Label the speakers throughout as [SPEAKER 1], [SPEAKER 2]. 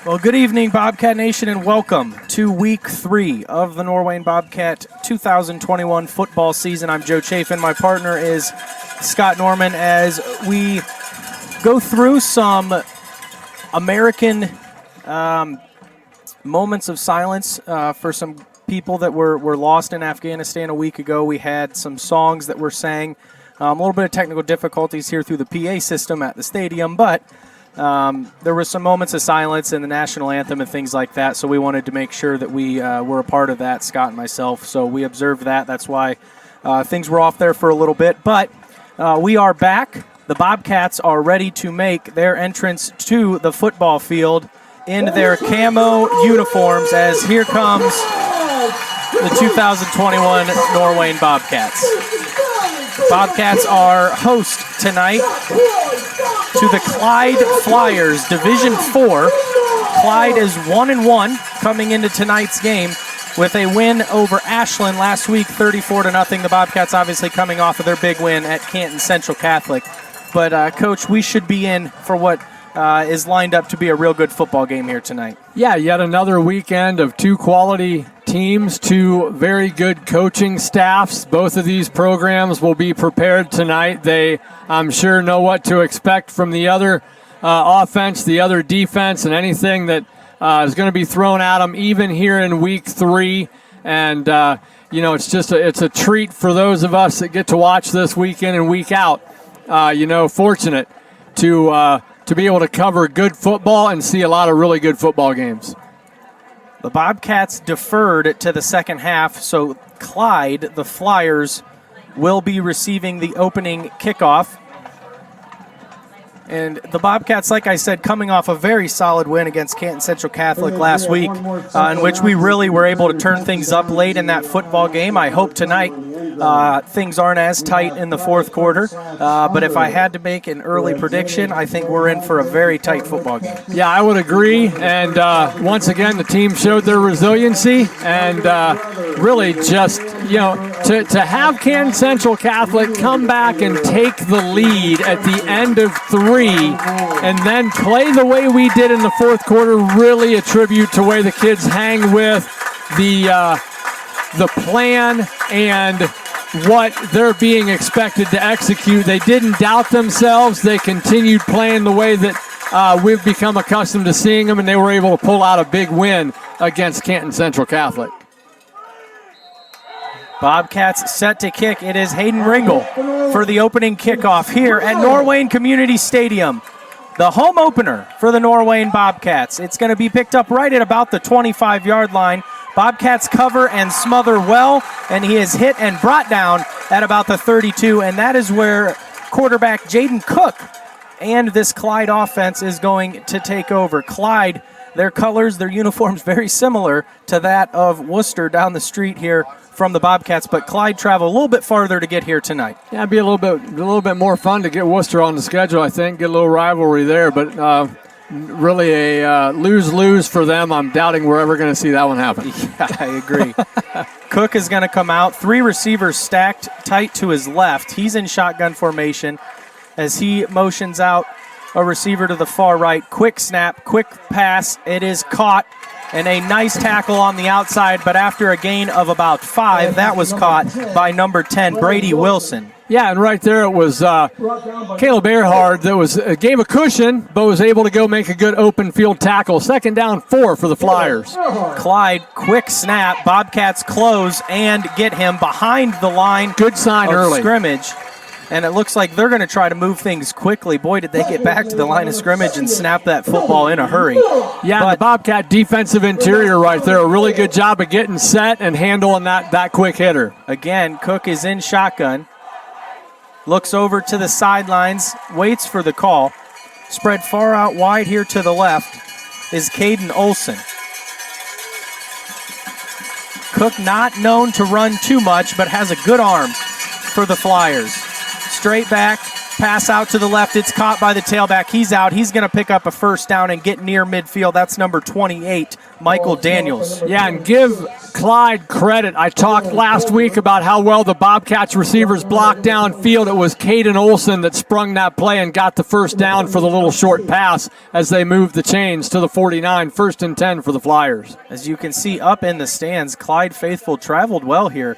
[SPEAKER 1] Well, good evening, Bobcat Nation, and welcome to Week 3 of the Norwayne Bobcat 2021 football season. I'm Joe Chafin. My partner is Scott Norman as we go through some American moments of silence for some people that were lost in Afghanistan a week ago. We had some songs that were sang. A little bit of technical difficulties here through the PA system at the stadium, but there were some moments of silence in the national anthem and things like that, so we wanted to make sure that we were a part of that, Scott and myself. So we observed that. That's why things were off there for a little bit. But we are back. The Bobcats are ready to make their entrance to the football field in their camo uniforms as here comes the 2021 Norwayne Bobcats. Bobcats are host tonight to the Clyde Fliers, Division 4. Clyde is 1-1 coming into tonight's game with a win over Ashland last week, 34-0. The Bobcats obviously coming off of their big win at Canton Central Catholic. But, Coach, we should be in for what is lined up to be a real good football game here tonight.
[SPEAKER 2] Yeah, yet another weekend of two quality teams, two very good coaching staffs. Both of these programs will be prepared tonight. They, I'm sure, know what to expect from the other offense, the other defense, and anything that is going to be thrown at them, even here in Week 3. And, it's a treat for those of us that get to watch this week in and week out. Fortunate to be able to cover good football and see a lot of really good football games.
[SPEAKER 1] The Bobcats deferred to the second half, so Clyde, the Flyers, will be receiving the opening kickoff. And the Bobcats, like I said, coming off a very solid win against Canton Central Catholic last week, in which we really were able to turn things up late in that football game. I hope tonight things aren't as tight in the fourth quarter, but if I had to make an early prediction, I think we're in for a very tight football game.
[SPEAKER 2] Yeah, I would agree, and once again, the team showed their resiliency, and really just, to have Canton Central Catholic come back and take the lead at the end of 3 and then play the way we did in the fourth quarter, really a tribute to where the kids hang with the plan and what they're being expected to execute. They didn't doubt themselves. They continued playing the way that we've become accustomed to seeing them, and they were able to pull out a big win against Canton Central Catholic.
[SPEAKER 1] Bobcats set to kick. It is Hayden Ringel for the opening kickoff here at Norwayne Community Stadium. The home opener for the Norwayne Bobcats. It's going to be picked up right at about the 25-yard line. Bobcats cover and smother well, and he is hit and brought down at about the 32, and that is where quarterback Jaden Cook and this Clyde offense is going to take over. Clyde, their colors, their uniforms, very similar to that of Worcester down the street here from the Bobcats, but Clyde traveled a little bit farther to get here tonight.
[SPEAKER 2] Yeah, it'd be a little bit more fun to get Worcester on the schedule, I think, get a little rivalry there, but really a lose-lose for them. I'm doubting we're ever going to see that one happen.
[SPEAKER 1] Yeah, I agree. Cook is going to come out. 3 receivers stacked tight to his left. He's in shotgun formation as he motions out a receiver to the far right. Quick snap, quick pass. It is caught, and a nice tackle on the outside, but after a gain of about 5, that was caught by number 10, Brady Wilson.
[SPEAKER 2] Yeah, and right there it was Caleb Earhart that gave a cushion, but was able to go make a good open field tackle. 2nd down 4 for the Flyers.
[SPEAKER 1] Clyde, quick snap. Bobcats close and get him behind the line.
[SPEAKER 2] Good sign
[SPEAKER 1] of
[SPEAKER 2] early.
[SPEAKER 1] Scrimmage. And it looks like they're going to try to move things quickly. Boy, did they get back to the line of scrimmage and snap that football in a hurry.
[SPEAKER 2] Yeah, but the Bobcat defensive interior right there, a really good job of getting set and handling that quick hitter.
[SPEAKER 1] Again, Cook is in shotgun. Looks over to the sidelines, waits for the call. Spread far out wide here to the left is Caden Olson. Cook not known to run too much, but has a good arm for the Flyers. Straight back, Pass out to the left. It's caught by the tailback. He's out. He's going to pick up a first down and get near midfield. That's number 28, Michael Daniels.
[SPEAKER 2] Yeah, and give Clyde credit. I talked last week about how well the Bobcats receivers blocked downfield. It was Caden Olson that sprung that play and got the first down for the little short pass as they moved the chains to the 49. 1st and 10 for the Flyers.
[SPEAKER 1] As you can see up in the stands, Clyde faithful traveled well here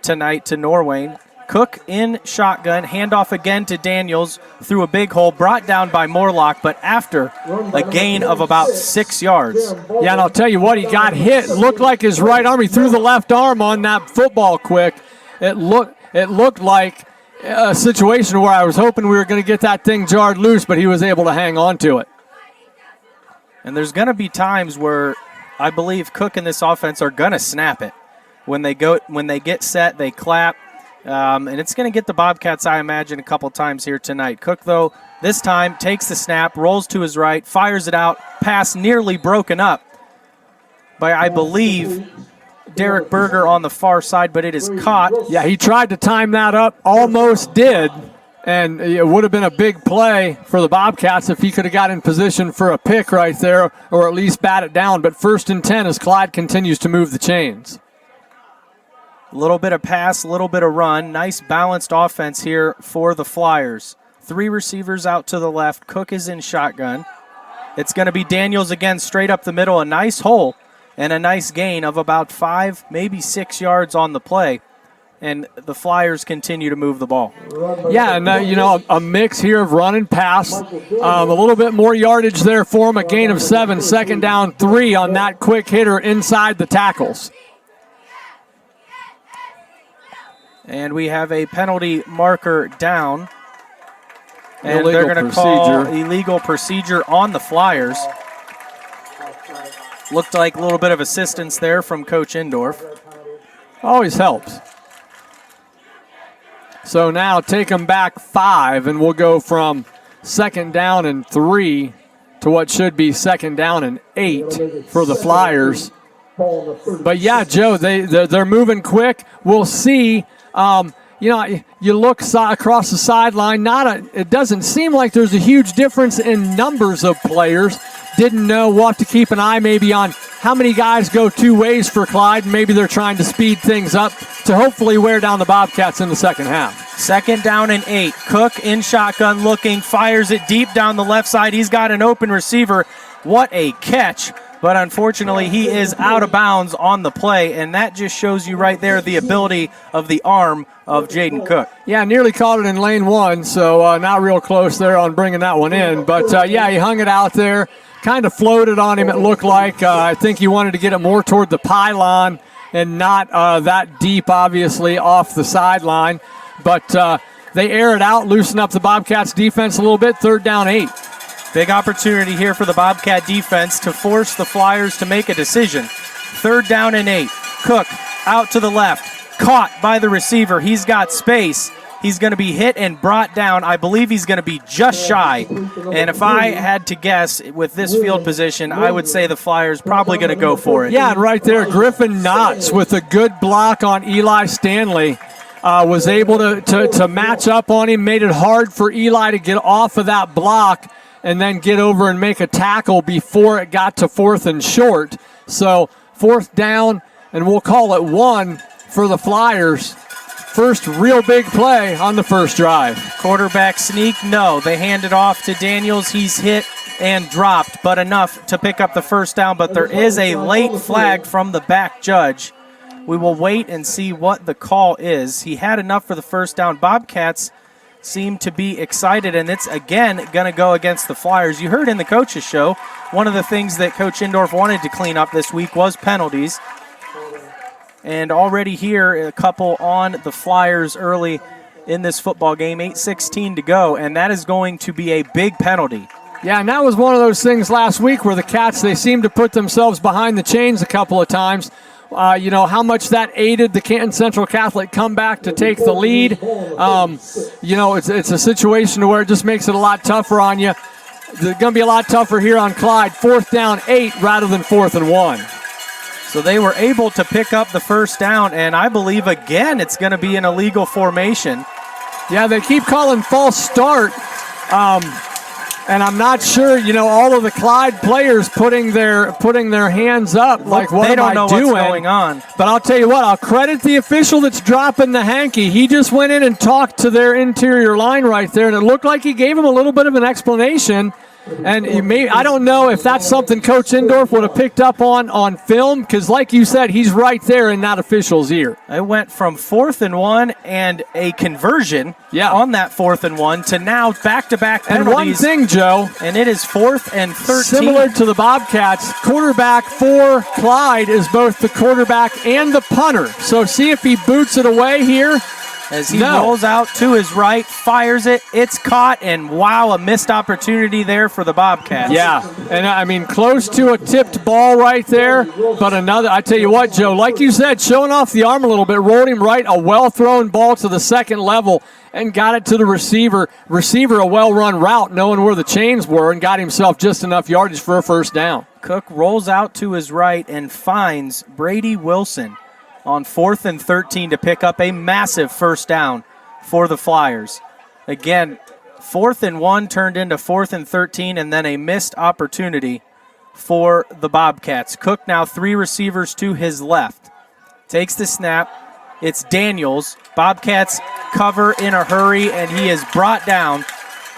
[SPEAKER 1] tonight to Norwayne. Cook in shotgun, handoff again to Daniels through a big hole, brought down by Morlock, but after a gain of about 6 yards.
[SPEAKER 2] Yeah, and I'll tell you what, he got hit. Looked like his right arm. He threw the left arm on that football quick. It looked like a situation where I was hoping we were going to get that thing jarred loose, but he was able to hang on to it.
[SPEAKER 1] And there's going to be times where I believe Cook and this offense are going to snap it. When they get set, they clap. And it's going to get the Bobcats, I imagine, a couple times here tonight. Cook, though, this time takes the snap, rolls to his right, fires it out, pass nearly broken up by, I believe, Derek Berger on the far side, but it is caught.
[SPEAKER 2] Yeah, he tried to time that up, almost did, and it would have been a big play for the Bobcats if he could have got in position for a pick right there or at least bat it down. But 1st and 10 as Clyde continues to move the chains.
[SPEAKER 1] A little bit of pass, a little bit of run. Nice balanced offense here for the Flyers. 3 receivers out to the left. Cook is in shotgun. It's going to be Daniels again straight up the middle. A nice hole and a nice gain of about 5, maybe 6 yards on the play. And the Flyers continue to move the ball.
[SPEAKER 2] Yeah, and a mix here of run and pass. A little bit more yardage there for him. A gain of 7, 2nd down 3 on that quick hitter inside the tackles.
[SPEAKER 1] And we have a penalty marker down. And
[SPEAKER 2] illegal
[SPEAKER 1] they're going to call illegal procedure on the Flyers. Looked like a little bit of assistance there from Coach Indorf.
[SPEAKER 2] Always helps. So now take them back 5, and we'll go from 2nd down and 3 to what should be 2nd down and 8 for the Flyers. But yeah, Joe, they're moving quick. We'll see. You look across the sideline. It doesn't seem like there's a huge difference in numbers of players. Didn't know. We'll have to keep an eye maybe on how many guys go 2 ways for Clyde. Maybe they're trying to speed things up to hopefully wear down the Bobcats in the second half.
[SPEAKER 1] 2nd down and 8. Cook in shotgun looking, fires it deep down the left side. He's got an open receiver. What a catch. But unfortunately, he is out of bounds on the play, and that just shows you right there the ability of the arm of Jaden Cook.
[SPEAKER 2] Yeah, nearly caught it in lane 1, so not real close there on bringing that one in. But, yeah, he hung it out there, kind of floated on him, it looked like. I think he wanted to get it more toward the pylon and not that deep, obviously, off the sideline. But they air it out, loosen up the Bobcats' defense a little bit, 3rd down 8.
[SPEAKER 1] Big opportunity here for the Bobcat defense to force the Flyers to make a decision. 3rd down and 8. Cook out to the left. Caught by the receiver. He's got space. He's going to be hit and brought down. I believe he's going to be just shy. And if I had to guess with this field position, I would say the Flyers probably going to go for it.
[SPEAKER 2] Yeah, and right there, Griffin Knotts with a good block on Eli Stanley. Was able to match up on him, made it hard for Eli to get off of that block and then get over and make a tackle before it got to 4th and short. So 4th down, and we'll call it 1 for the Flyers. First real big play on the first drive.
[SPEAKER 1] Quarterback sneak, no. They hand it off to Daniels. He's hit and dropped, but enough to pick up the first down. But there is a late flag from the back judge. We will wait and see what the call is. He had enough for the first down. Bobcats seem to be excited, and it's again going to go against the Flyers. You heard in the coaches show, one of the things that Coach Indorf wanted to clean up this week was penalties. And already here, a couple on the Flyers early in this football game, 8:16 to go, and that is going to be a big penalty.
[SPEAKER 2] Yeah, and that was one of those things last week where the Cats, they seemed to put themselves behind the chains a couple of times. How much that aided the Canton Central Catholic comeback to take the lead. It's a situation where it just makes it a lot tougher on you. It's going to be a lot tougher here on Clyde. 4th down 8 rather than 4th and 1.
[SPEAKER 1] So they were able to pick up the first down, and I believe, again, it's going to be an illegal formation.
[SPEAKER 2] Yeah, they keep calling false start. And I'm not sure, all of the Clyde players putting their hands up like, what
[SPEAKER 1] they
[SPEAKER 2] am
[SPEAKER 1] don't
[SPEAKER 2] I
[SPEAKER 1] know
[SPEAKER 2] doing?
[SPEAKER 1] what's going on.
[SPEAKER 2] But I'll tell you what, I'll credit the official that's dropping the hanky. He just went in and talked to their interior line right there, and it looked like he gave him a little bit of an explanation. And I don't know if that's something Coach Indorf would have picked up on film, because like you said, he's right there in that official's ear.
[SPEAKER 1] It went from 4th and 1 and a conversion on that 4th and 1 to now back-to-back penalties.
[SPEAKER 2] And one thing, Joe.
[SPEAKER 1] And it is 4th and 13.
[SPEAKER 2] Similar to the Bobcats, quarterback for Clyde is both the quarterback and the punter. So see if he boots it away here.
[SPEAKER 1] As he rolls out to his right, fires it, it's caught, and wow, a missed opportunity there for the Bobcats.
[SPEAKER 2] Yeah, and close to a tipped ball right there, but I tell you what, Joe, like you said, showing off the arm a little bit, rolled him right, a well-thrown ball to the second level, and got it to the receiver. Receiver, a well-run route, knowing where the chains were, and got himself just enough yardage for a first down.
[SPEAKER 1] Cook rolls out to his right and finds Brady Wilson on 4th and 13 to pick up a massive first down for the Flyers. Again, 4th and 1 turned into 4th and 13, and then a missed opportunity for the Bobcats. Cook now 3 receivers to his left. Takes the snap. It's Daniels. Bobcats cover in a hurry, and he is brought down.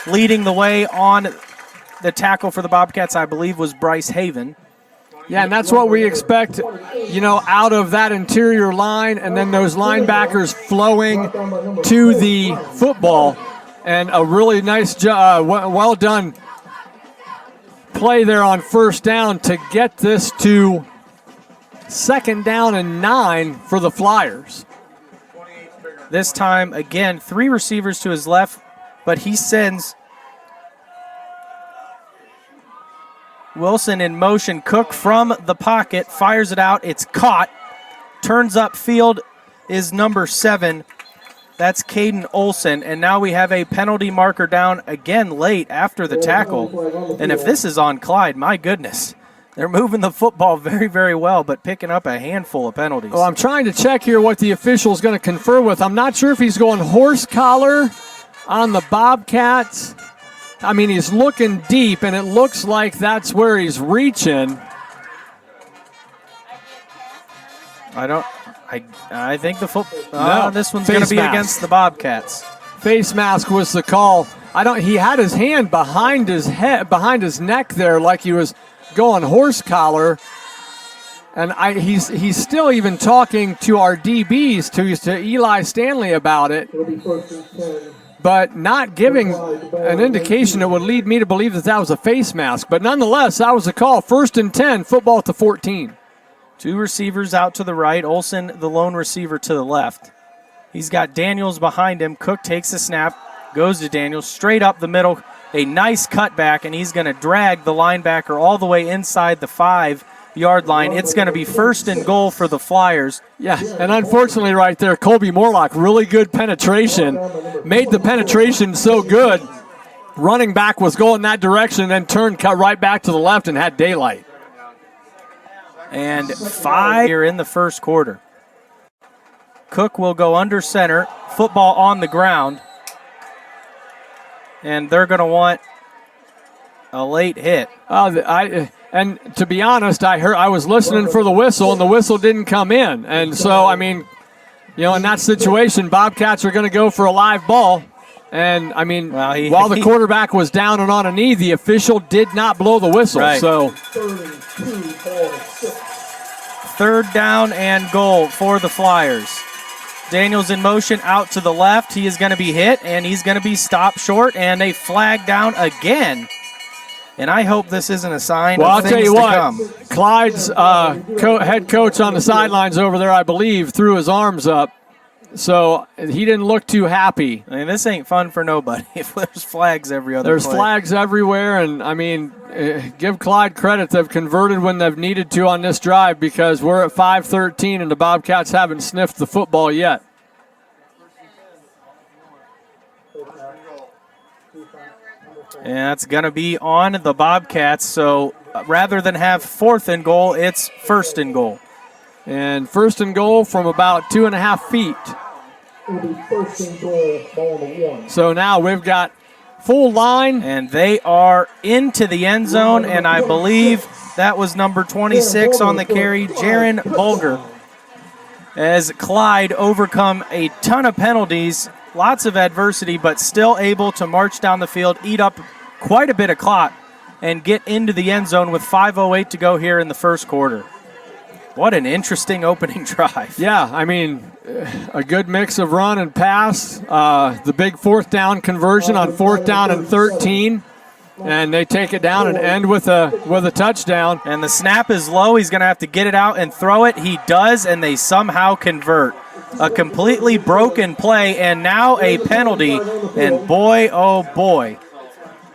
[SPEAKER 1] Leading the way on the tackle for the Bobcats, I believe, was Bryce Haven.
[SPEAKER 2] Yeah, and that's what we expect, out of that interior line, and then those linebackers flowing to the football. And a really nice job, well done play there on first down to get this to 2nd down and 9 for the Flyers.
[SPEAKER 1] This time, again, 3 receivers to his left, but he sends Wilson in motion. Cook from the pocket, fires it out. It's caught. Turns upfield is number 7. That's Caden Olson. And now we have a penalty marker down again late after the tackle. And if this is on Clyde, my goodness. They're moving the football very, very well, but picking up a handful of penalties.
[SPEAKER 2] Well, I'm trying to check here what the official's going to confer with. I'm not sure if he's going horse collar on the Bobcats. He's looking deep, and it looks like that's where he's reaching.
[SPEAKER 1] I think the football. This one's going to be against the Bobcats.
[SPEAKER 2] Face mask was the call. He had his hand behind his head, behind his neck there, like he was going horse collar. And he's still even talking to our DBs, to Eli Stanley about it. But not giving an indication that would lead me to believe that was a face mask. But nonetheless, that was a call. 1st and 10, football at the 14.
[SPEAKER 1] 2 receivers out to the right. Olson, the lone receiver, to the left. He's got Daniels behind him. Cook takes the snap, goes to Daniels, straight up the middle. A nice cutback, and he's going to drag the linebacker all the way inside the 5-yard line. It's going to be 1st and goal for the Flyers.
[SPEAKER 2] Yeah, and unfortunately right there, Colby Morlock, really good penetration. Made the penetration so good. Running back was going that direction, then turned, cut right back to the left, and had daylight.
[SPEAKER 1] And 5 here in the first quarter. Cook will go under center. Football on the ground. And they're going to want a late hit.
[SPEAKER 2] And to be honest, I was listening for the whistle, and the whistle didn't come in. And so, in that situation, Bobcats are going to go for a live ball. And, while the quarterback was down and on a knee, the official did not blow the whistle.
[SPEAKER 1] Right.
[SPEAKER 2] So
[SPEAKER 1] 3rd down and goal for the Flyers. Daniels in motion out to the left. He is going to be hit, and he's going to be stopped short, and a flag down again. And I hope this isn't a sign of things to come.
[SPEAKER 2] Clyde's head coach on the sidelines over there, I believe, threw his arms up. So he didn't look too happy.
[SPEAKER 1] This ain't fun for nobody if there's flags every other
[SPEAKER 2] There's
[SPEAKER 1] play.
[SPEAKER 2] flags everywhere, and, give Clyde credit. They've converted when they've needed to on this drive, because we're at 5:13 and the Bobcats haven't sniffed the football yet.
[SPEAKER 1] And that's going to be on the Bobcats. So rather than have 4th and goal, it's 1st and goal.
[SPEAKER 2] And 1st and goal from about 2.5 feet.
[SPEAKER 3] It'll be first and goal, ball on the 1.
[SPEAKER 2] So now we've got full line.
[SPEAKER 1] And they are into the end zone, and I believe that was number 26 on the carry, Jaron Bulger. As Clyde overcome a ton of penalties, lots of adversity, but still able to march down the field, eat up quite a bit of clock, and get into the end zone with 5:08 to go here in the first quarter. What an interesting opening drive.
[SPEAKER 2] Yeah, I mean, a good mix of run and pass. The big fourth down conversion on 4th down and 13. And they take it down and end with a touchdown.
[SPEAKER 1] And the snap is low. He's going to have to get it out and throw it. He does, and they somehow convert. A completely broken play, and now a penalty. And boy, oh boy,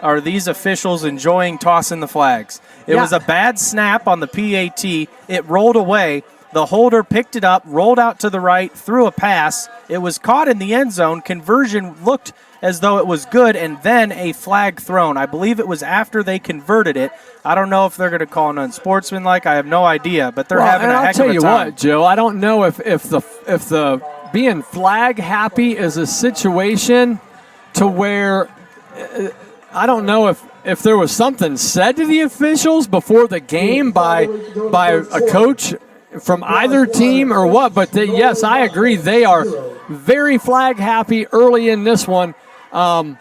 [SPEAKER 1] are these officials enjoying tossing the flags. It was a bad snap on the PAT. It rolled away. The holder picked it up, rolled out to the right, threw a pass. It was caught in the end zone. Conversion looked as though it was good, and then a flag thrown. I believe it was after they converted it. I don't know if they're going to call it unsportsmanlike. I have no idea, but they're having a heck of a time.
[SPEAKER 2] I'll tell you what, Joe, I don't know if the being flag happy is a situation to where I don't know if there was something said to the officials before the game by a coach from either team or what, but yes, I agree. They are very flag happy early in this one. It's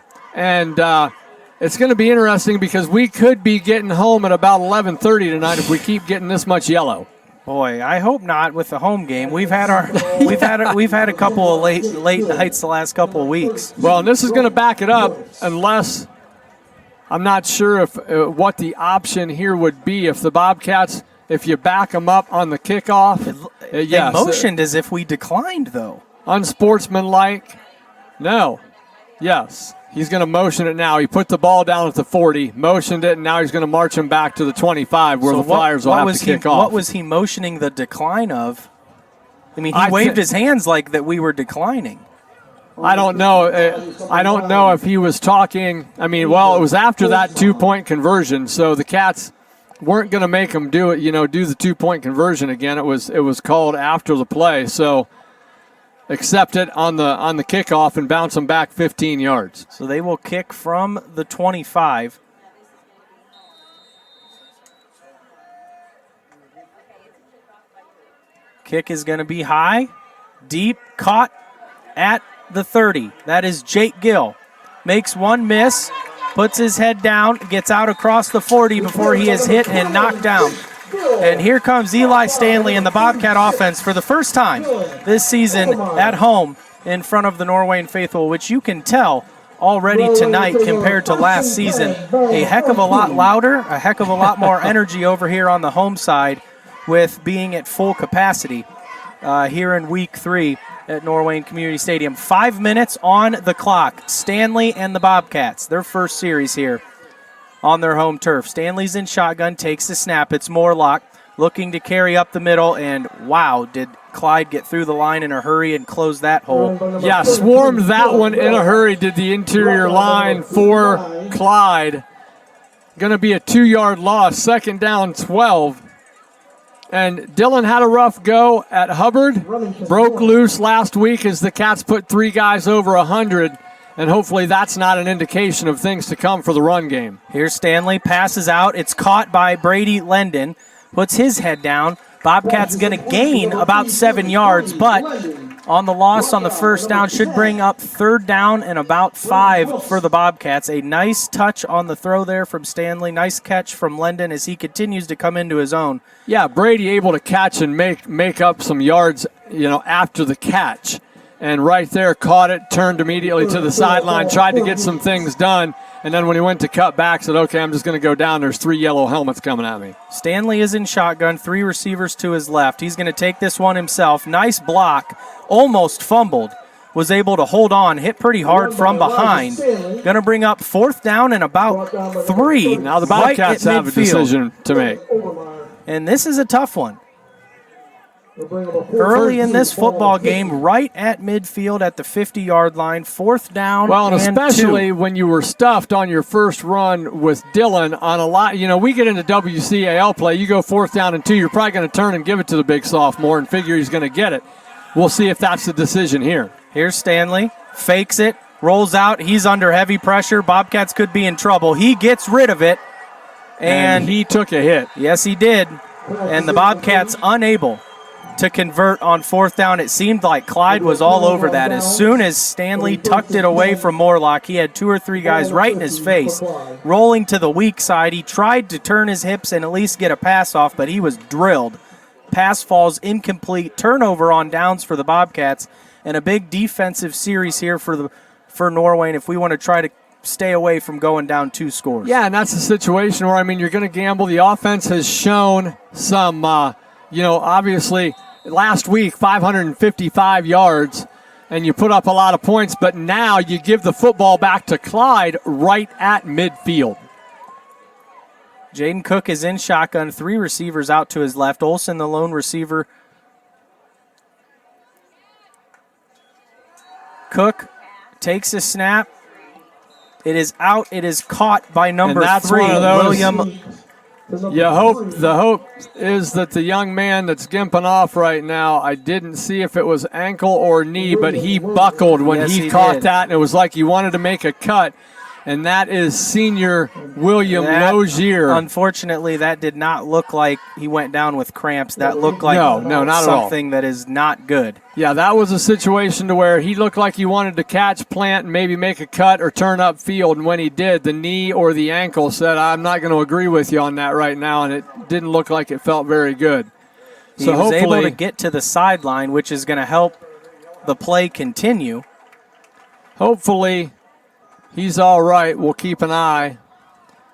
[SPEAKER 2] going to be interesting because we could be getting home at about 11:30 tonight if we keep getting this much yellow.
[SPEAKER 1] Boy, I hope not with the home game. We've had a couple of late nights the last couple of weeks.
[SPEAKER 2] Well, and this is going to back it up unless I'm not sure if what the option here would be if the Bobcats, if you back them up on the kickoff.
[SPEAKER 1] They motioned as if we declined, though.
[SPEAKER 2] Unsportsmanlike. No. Yes. He's going to motion it now. He put the ball down at the 40, motioned it, and now he's going to march him back to the 25 where the Flyers will have to kick off.
[SPEAKER 1] What was he motioning the decline of? I mean, he waved his hands like that we were declining.
[SPEAKER 2] I don't know. I don't know if he was talking. I mean, well, it was after that 2-point conversion, so the Cats weren't going to make him do it. Do the 2-point conversion again. It was called after the play, so accept it on the kickoff and bounce them back 15 yards.
[SPEAKER 1] So they will kick from the 25. Kick is going to be high, deep, caught at the 30. That is Jake Gill. Makes one miss, puts his head down, gets out across the 40 before he is hit and knocked down. And here comes Eli Stanley and the Bobcat offense for the first time this season at home in front of the Norwayne faithful, which you can tell already tonight compared to last season. A heck of a lot louder, a heck of a lot more energy over here on the home side with being at full capacity here in week 3 at Norwayne Community Stadium. 5 minutes on the clock. Stanley and the Bobcats, their first series here on their home turf. Stanley's in shotgun, takes the snap. It's Morlock looking to carry up the middle, and wow, did Clyde get through the line in a hurry and close that hole.
[SPEAKER 2] Yeah, swarmed that one in a hurry, did the interior line for Clyde. Going to be a 2-yard loss, 2nd down, 12. And Dylan had a rough go at Hubbard. Broke loose last week as the Cats put 3 guys over 100. And hopefully that's not an indication of things to come for the run game.
[SPEAKER 1] Here's Stanley, passes out. It's caught by Brady Lendon. Puts his head down. Bobcats going to gain about 7 yards, but on the loss on the first down should bring up 3rd down and about 5 for the Bobcats. A nice touch on the throw there from Stanley. Nice catch from Lendon as he continues to come into his own.
[SPEAKER 2] Yeah, Brady able to catch and make up some yards, after the catch. And right there, caught it, turned immediately to the sideline, tried to get some things done, and then when he went to cut back, said, okay, I'm just going to go down. There's 3 yellow helmets coming at me.
[SPEAKER 1] Stanley is in shotgun, 3 receivers to his left. He's going to take this one himself. Nice block, almost fumbled. Was able to hold on, hit pretty hard from behind. Going to bring up 4th down and about 3.
[SPEAKER 2] Now the Bobcats have a decision to make.
[SPEAKER 1] And this is a tough one. Early in this football game, right at midfield at the 50-yard line, 4th down.
[SPEAKER 2] Well, and especially when you were stuffed on your first run with Dylan on a lot. We get into WCAL play. You go 4th down and 2, you're probably going to turn and give it to the big sophomore and figure he's going to get it. we'll see if that's the decision here.
[SPEAKER 1] Here's Stanley, fakes it, rolls out. He's under heavy pressure. Bobcats could be in trouble. He gets rid of it, and
[SPEAKER 2] he took a hit.
[SPEAKER 1] Yes, he did. And the Bobcats unable to convert on fourth down. It seemed like Clyde was all over that. As soon as Stanley tucked it away from Morlock, he had 2 or 3 guys right in his face, rolling to the weak side. He tried to turn his hips and at least get a pass off, but he was drilled. Pass falls incomplete. Turnover on downs for the Bobcats, and a big defensive series here for Norwayne if we want to try to stay away from going down 2 scores.
[SPEAKER 2] Yeah, and that's a situation where, you're going to gamble. The offense has shown some, obviously last week 555 yards, and you put up a lot of points, but now you give the football back to Clyde right at midfield.
[SPEAKER 1] Jaden Cook is in shotgun, 3 receivers out to his left. Olsen, the lone receiver. Cook takes a snap. It is out. It is caught by number 3, William.
[SPEAKER 2] The hope is that the young man that's gimping off right now, I didn't see if it was ankle or knee, but he buckled when he caught that, and it was like he wanted to make a cut. And that is senior William Lozier.
[SPEAKER 1] Unfortunately, that did not look like he went down with cramps. That looked like
[SPEAKER 2] no, not
[SPEAKER 1] something that is not good.
[SPEAKER 2] Yeah, that was a situation to where he looked like he wanted to catch, plant, and maybe make a cut or turn up field. And when he did, the knee or the ankle said, I'm not going to agree with you on that right now. And it didn't look like it felt very good.
[SPEAKER 1] So he was able to get to the sideline, which is going to help the play continue.
[SPEAKER 2] Hopefully he's all right. We'll keep an eye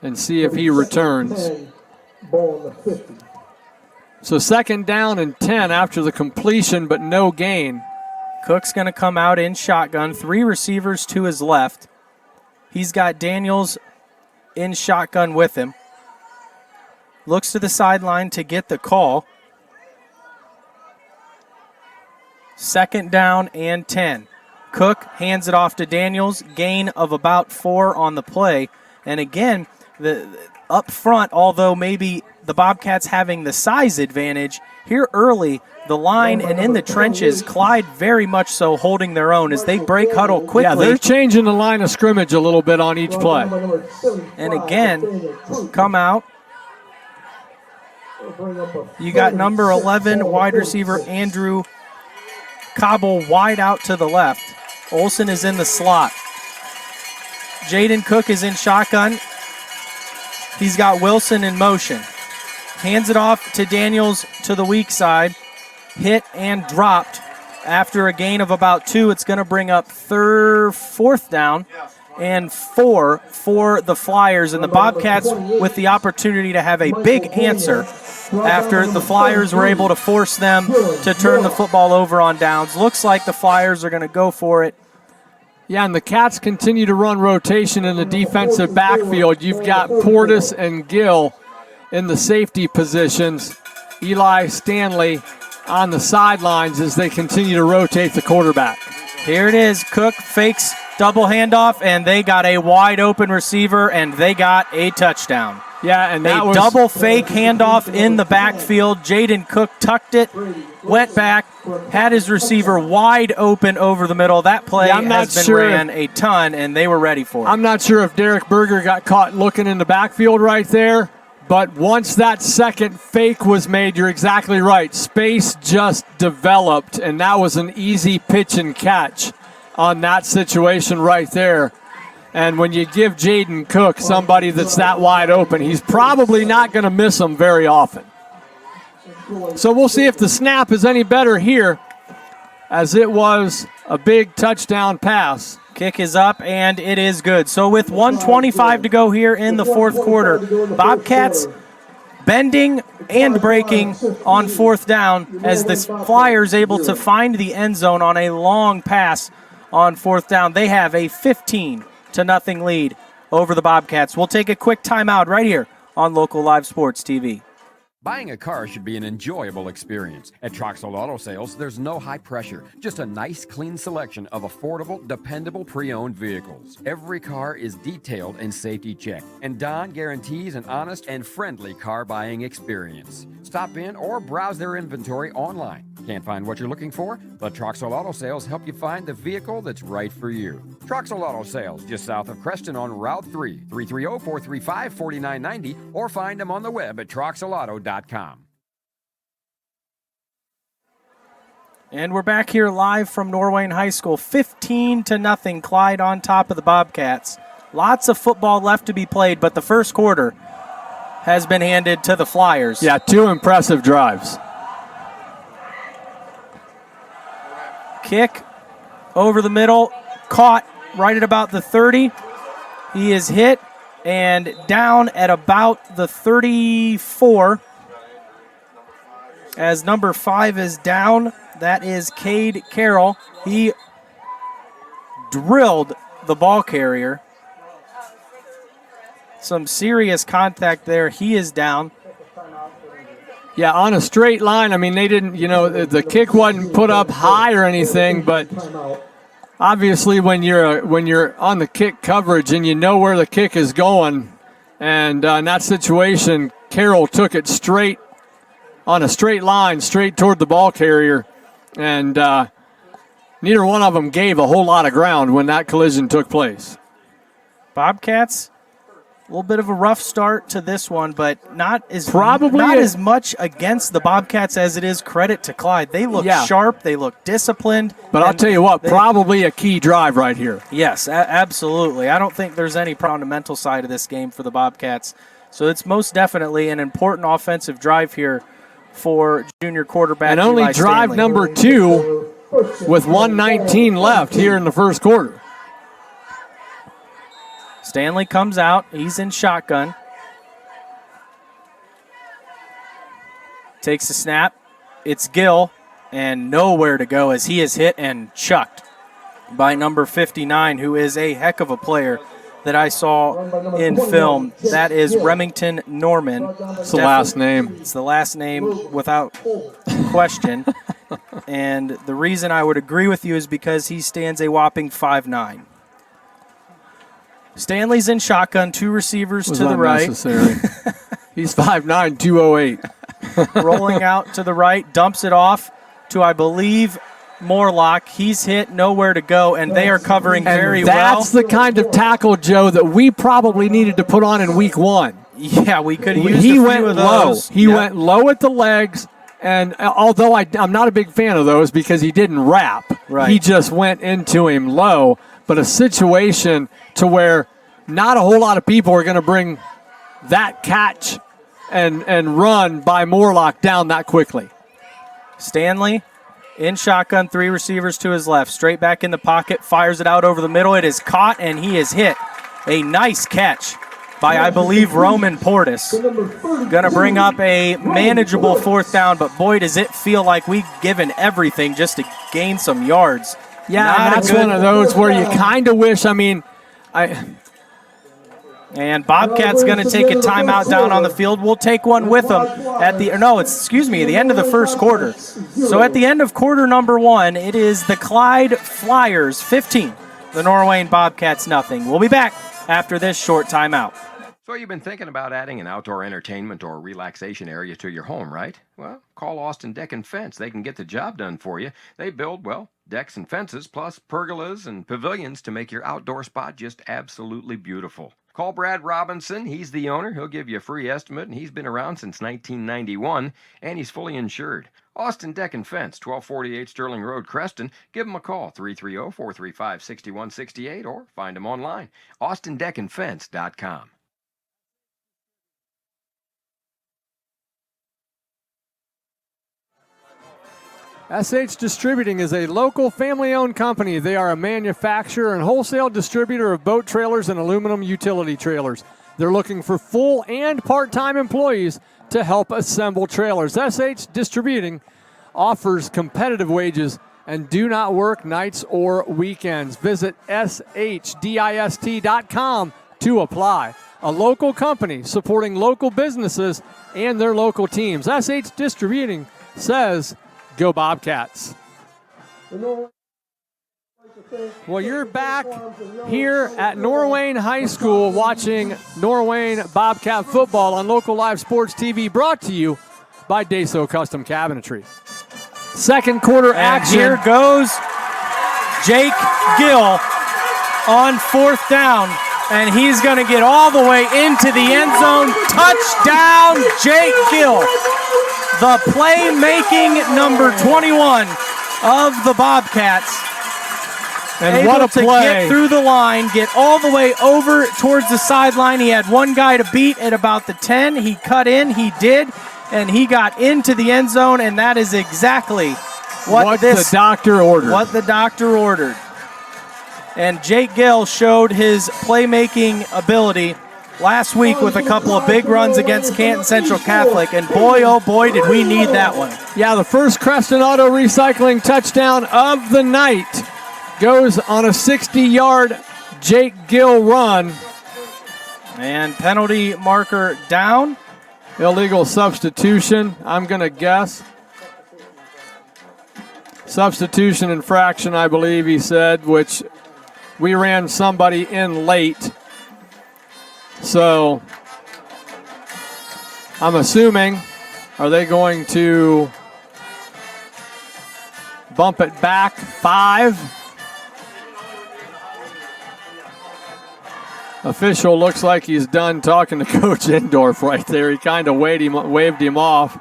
[SPEAKER 2] and see if he returns. So 2nd down and 10 after the completion, but no gain.
[SPEAKER 1] Cook's going to come out in shotgun. 3 receivers to his left. He's got Daniels in shotgun with him. Looks to the sideline to get the call. 2nd down and 10. Cook hands it off to Daniels, gain of about 4 on the play. And again, up front, although maybe the Bobcats having the size advantage, here early, the line and in the trenches, Clyde very much so holding their own as they break huddle quickly.
[SPEAKER 2] Yeah, they're changing the line of scrimmage a little bit on each play.
[SPEAKER 1] And again, come out. You got number 11, wide receiver Andrew Cobble wide out to the left. Olsen is in the slot. Jaden Cook is in shotgun. He's got Wilson in motion. Hands it off to Daniels to the weak side. Hit and dropped. After a gain of about 2, it's going to bring up 4th down and 4 for the Flyers. And the Bobcats with the opportunity to have a big answer after the Flyers were able to force them to turn the football over on downs. Looks like the Flyers are going to go for it.
[SPEAKER 2] Yeah, and the Cats continue to run rotation in the defensive backfield. You've got Portis and Gill in the safety positions. Eli Stanley on the sidelines as they continue to rotate the quarterback.
[SPEAKER 1] Here it is. Cook fakes double handoff, and they got a wide open receiver, and they got a touchdown.
[SPEAKER 2] Yeah, and that was
[SPEAKER 1] double fake handoff in the backfield. Jaden Cook tucked it, went back, had his receiver wide open over the middle. That play has been ran a ton, and they were ready for it.
[SPEAKER 2] I'm not sure if Derek Berger got caught looking in the backfield right there, but once that second fake was made, you're exactly right. Space just developed, and that was an easy pitch and catch on that situation right there. And when you give Jaden Cook somebody that's that wide open, he's probably not going to miss them very often. So we'll see if the snap is any better here, as it was a big touchdown pass.
[SPEAKER 1] Kick is up, and it is good. So with 1:25 to go here in the 4th quarter, Bobcats bending and breaking on 4th down as the Flyers able to find the end zone on a long pass on 4th down. They have a 15-0 lead over the Bobcats. We'll take a quick timeout right here on Local Live Sports TV.
[SPEAKER 4] Buying a car should be an enjoyable experience. At Troxel Auto Sales, there's no high pressure, just a nice, clean selection of affordable, dependable pre-owned vehicles. Every car is detailed and safety checked, and Don guarantees an honest and friendly car buying experience. Stop in or browse their inventory online. Can't find what you're looking for? Let Troxel Auto Sales help you find the vehicle that's right for you. Troxel Auto Sales, just south of Creston on Route 3, 330-435-4990, or find them on the web at troxelauto.com.
[SPEAKER 1] And we're back here live from Norwayne High School. 15-0, Clyde on top of the Bobcats. Lots of football left to be played, but the first quarter has been handed to the Flyers.
[SPEAKER 2] Yeah, 2 impressive drives.
[SPEAKER 1] Kick over the middle, caught right at about the 30. He is hit and down at about the 34. As number 5 is down, that is Cade Carroll. He drilled the ball carrier. Some serious contact there. He is down.
[SPEAKER 2] Yeah, on a straight line. I mean, they didn't, the kick wasn't put up high or anything, but obviously when you're on the kick coverage and you know where the kick is going, and in that situation, Carroll took it straight on a straight line, straight toward the ball carrier, and neither one of them gave a whole lot of ground when that collision took place.
[SPEAKER 1] Bobcats, a little bit of a rough start to this one, but not as much against the Bobcats as it is credit to Clyde. They look sharp. They look disciplined.
[SPEAKER 2] But I'll tell you what, probably a key drive right here.
[SPEAKER 1] Yes, absolutely. I don't think there's any problem on the mental side of this game for the Bobcats. So it's most definitely an important offensive drive here for junior quarterback.
[SPEAKER 2] And only
[SPEAKER 1] Eli
[SPEAKER 2] drive
[SPEAKER 1] Stanley.
[SPEAKER 2] number 2 with 1:19 left here in the first quarter.
[SPEAKER 1] Stanley comes out. He's in shotgun. Takes a snap. It's Gill, and nowhere to go as he is hit and chucked by number 59, who is a heck of a player that I saw in film. That is Remington Norman.
[SPEAKER 2] It's the last name.
[SPEAKER 1] It's the last name without question. And the reason I would agree with you is because he stands a whopping 5'9". Stanley's in shotgun, 2 receivers to the right.
[SPEAKER 2] He's 5'9", 208.
[SPEAKER 1] Rolling out to the right, dumps it off to, I believe, Morlock. He's hit, nowhere to go, and they are covering very well.
[SPEAKER 2] That's the kind of tackle, Joe, that we probably needed to put on in week 1.
[SPEAKER 1] Yeah, we could have used a few of those.
[SPEAKER 2] He went low at the legs, and although I'm not a big fan of those because he didn't wrap, he just went into him low. But a situation to where not a whole lot of people are going to bring that catch and run by Morlock down that quickly.
[SPEAKER 1] Stanley in shotgun, 3 receivers to his left. Straight back in the pocket, fires it out over the middle. It is caught, and he is hit. A nice catch by, I believe, Roman Portis. Going to bring up a manageable 4th down, but boy, does it feel like we've given everything just to gain some yards.
[SPEAKER 2] Yeah, and that's one of those where you kind of wish, And
[SPEAKER 1] Bobcat's going to take a timeout down on the field. We'll take one with them at the end of the first quarter. So at the end of quarter number 1, it is the Clyde Fliers 15, the Norwayne Bobcats nothing. We'll be back after this short timeout.
[SPEAKER 4] So you've been thinking about adding an outdoor entertainment or relaxation area to your home, right? Well, call Austin Deck and Fence. They can get the job done for you. They build, decks and fences, plus pergolas and pavilions to make your outdoor spot just absolutely beautiful. Call Brad Robinson. He's the owner. He'll give you a free estimate, and he's been around since 1991, and he's fully insured. Austin Deck and Fence, 1248 Sterling Road, Creston. Give him a call, 330-435-6168, or find him online, austindeckandfence.com.
[SPEAKER 2] SH Distributing is a local family-owned company. They are a manufacturer and wholesale distributor of boat trailers and aluminum utility trailers. They're looking for full and part-time employees to help assemble trailers. SH Distributing offers competitive wages and do not work nights or weekends. Visit shdist.com to apply. a local company supporting local businesses and their local teams. SH Distributing says, go Bobcats. Well, you're back here at Norwayne High School watching Norwayne Bobcat football on Local Live Sports TV, brought to you by Deso Custom Cabinetry. Second quarter action.
[SPEAKER 1] Here goes Jake Gill on fourth down, and he's going to get all the way into the end zone. Touchdown, Jake Gill, the playmaking number 21 of the Bobcats.
[SPEAKER 2] And
[SPEAKER 1] able
[SPEAKER 2] what a
[SPEAKER 1] to
[SPEAKER 2] play.
[SPEAKER 1] Get through the line, get all the way over towards the sideline. He had one guy to beat at about the 10. He cut in, he did, and he got into the end zone, and that is exactly what
[SPEAKER 2] the doctor ordered.
[SPEAKER 1] What the doctor ordered. And Jake Gill showed his playmaking ability last week with a couple of big runs against Canton Central Catholic, and boy, oh boy, did we need that one.
[SPEAKER 2] Yeah, the first Creston Auto Recycling touchdown of the night goes on a 60-yard Jake Gill run.
[SPEAKER 1] And penalty marker down.
[SPEAKER 2] Illegal substitution, I'm going to guess. Substitution infraction, I believe he said, which we ran somebody in late. So I'm assuming, are they going to bump it back 5? Official looks like he's done talking to Coach Indorf right there. He kind of waved him off,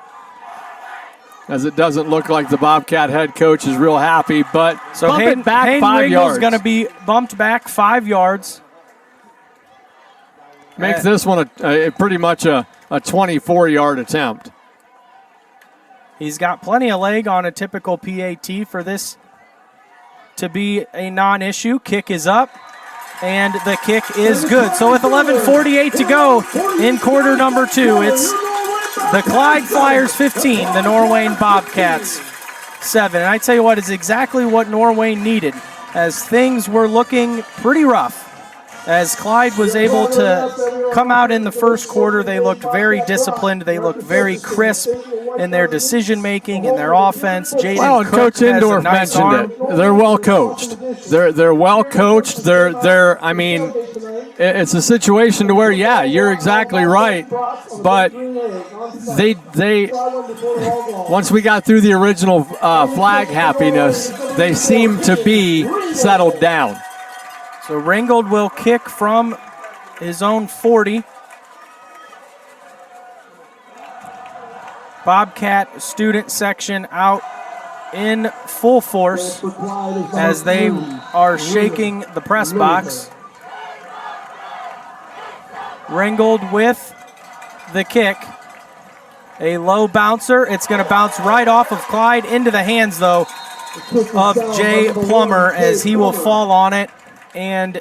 [SPEAKER 2] as it doesn't look like the Bobcat head coach is real happy. But
[SPEAKER 1] so
[SPEAKER 2] bump it back
[SPEAKER 1] Hayden
[SPEAKER 2] 5 yards.
[SPEAKER 1] is going to be bumped back 5 yards.
[SPEAKER 2] Makes this one a pretty much a 24-yard attempt.
[SPEAKER 1] He's got plenty of leg on a typical PAT for this to be a non-issue. Kick is up, and the kick is good. So with 11:48 to go in quarter number 2, it's the Clyde Fliers 15, the Norwayne Bobcats 7. And I tell you what, it's exactly what Norwayne needed, as things were looking pretty rough. As Clyde was able to come out in the first quarter, they looked very disciplined. They looked very crisp in their decision-making, in their offense.
[SPEAKER 2] Well, and Coach Indorf mentioned it. They're well coached. They're well coached. I mean, it's a situation to where, yeah, you're exactly right. But they once we got through the original flag happiness, they seem to be settled down.
[SPEAKER 1] So Ringgold will kick from his own 40. Bobcat student section out in full force as they are shaking the press box. Ringgold with the kick. A low bouncer. It's going to bounce right off of Clyde into the hands, though, of Jay Plummer, as he will fall on it. And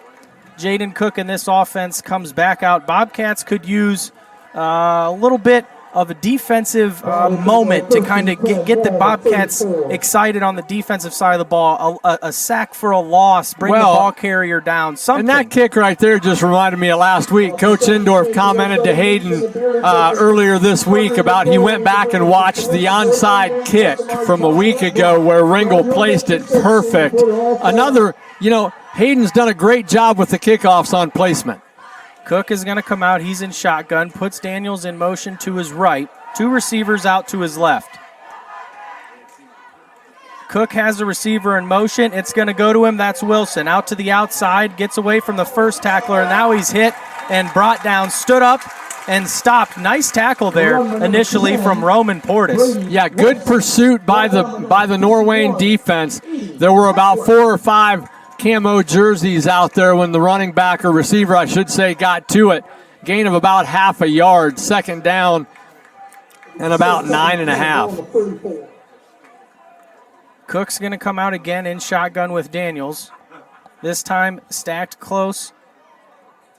[SPEAKER 1] Jaden Cook in this offense comes back out. Bobcats could use a little bit of a defensive moment to kind of get the Bobcats excited on the defensive side of the ball. A sack for a loss, bring the ball carrier down, something.
[SPEAKER 2] And that kick right there just reminded me of last week. Coach Indorf commented to Hayden earlier this week about he went back and watched the onside kick from a week ago where Ringgold placed it perfect. Another, Hayden's done a great job with the kickoffs on placement.
[SPEAKER 1] Cook is going to come out. He's in shotgun. Puts Daniels in motion to his right. 2 receivers out to his left. Cook has a receiver in motion. It's going to go to him. That's Wilson. Out to the outside. Gets away from the first tackler. And now he's hit and brought down. Stood up and stopped. Nice tackle there initially from Roman Portis.
[SPEAKER 2] Yeah, good pursuit by the Norwayne defense. There were about 4 or 5 camo jerseys out there when the running back or receiver, I should say, got to it. Gain of about half a yard. Second down and about 9.5.
[SPEAKER 1] Cook's going to come out again in shotgun with Daniels. This time stacked close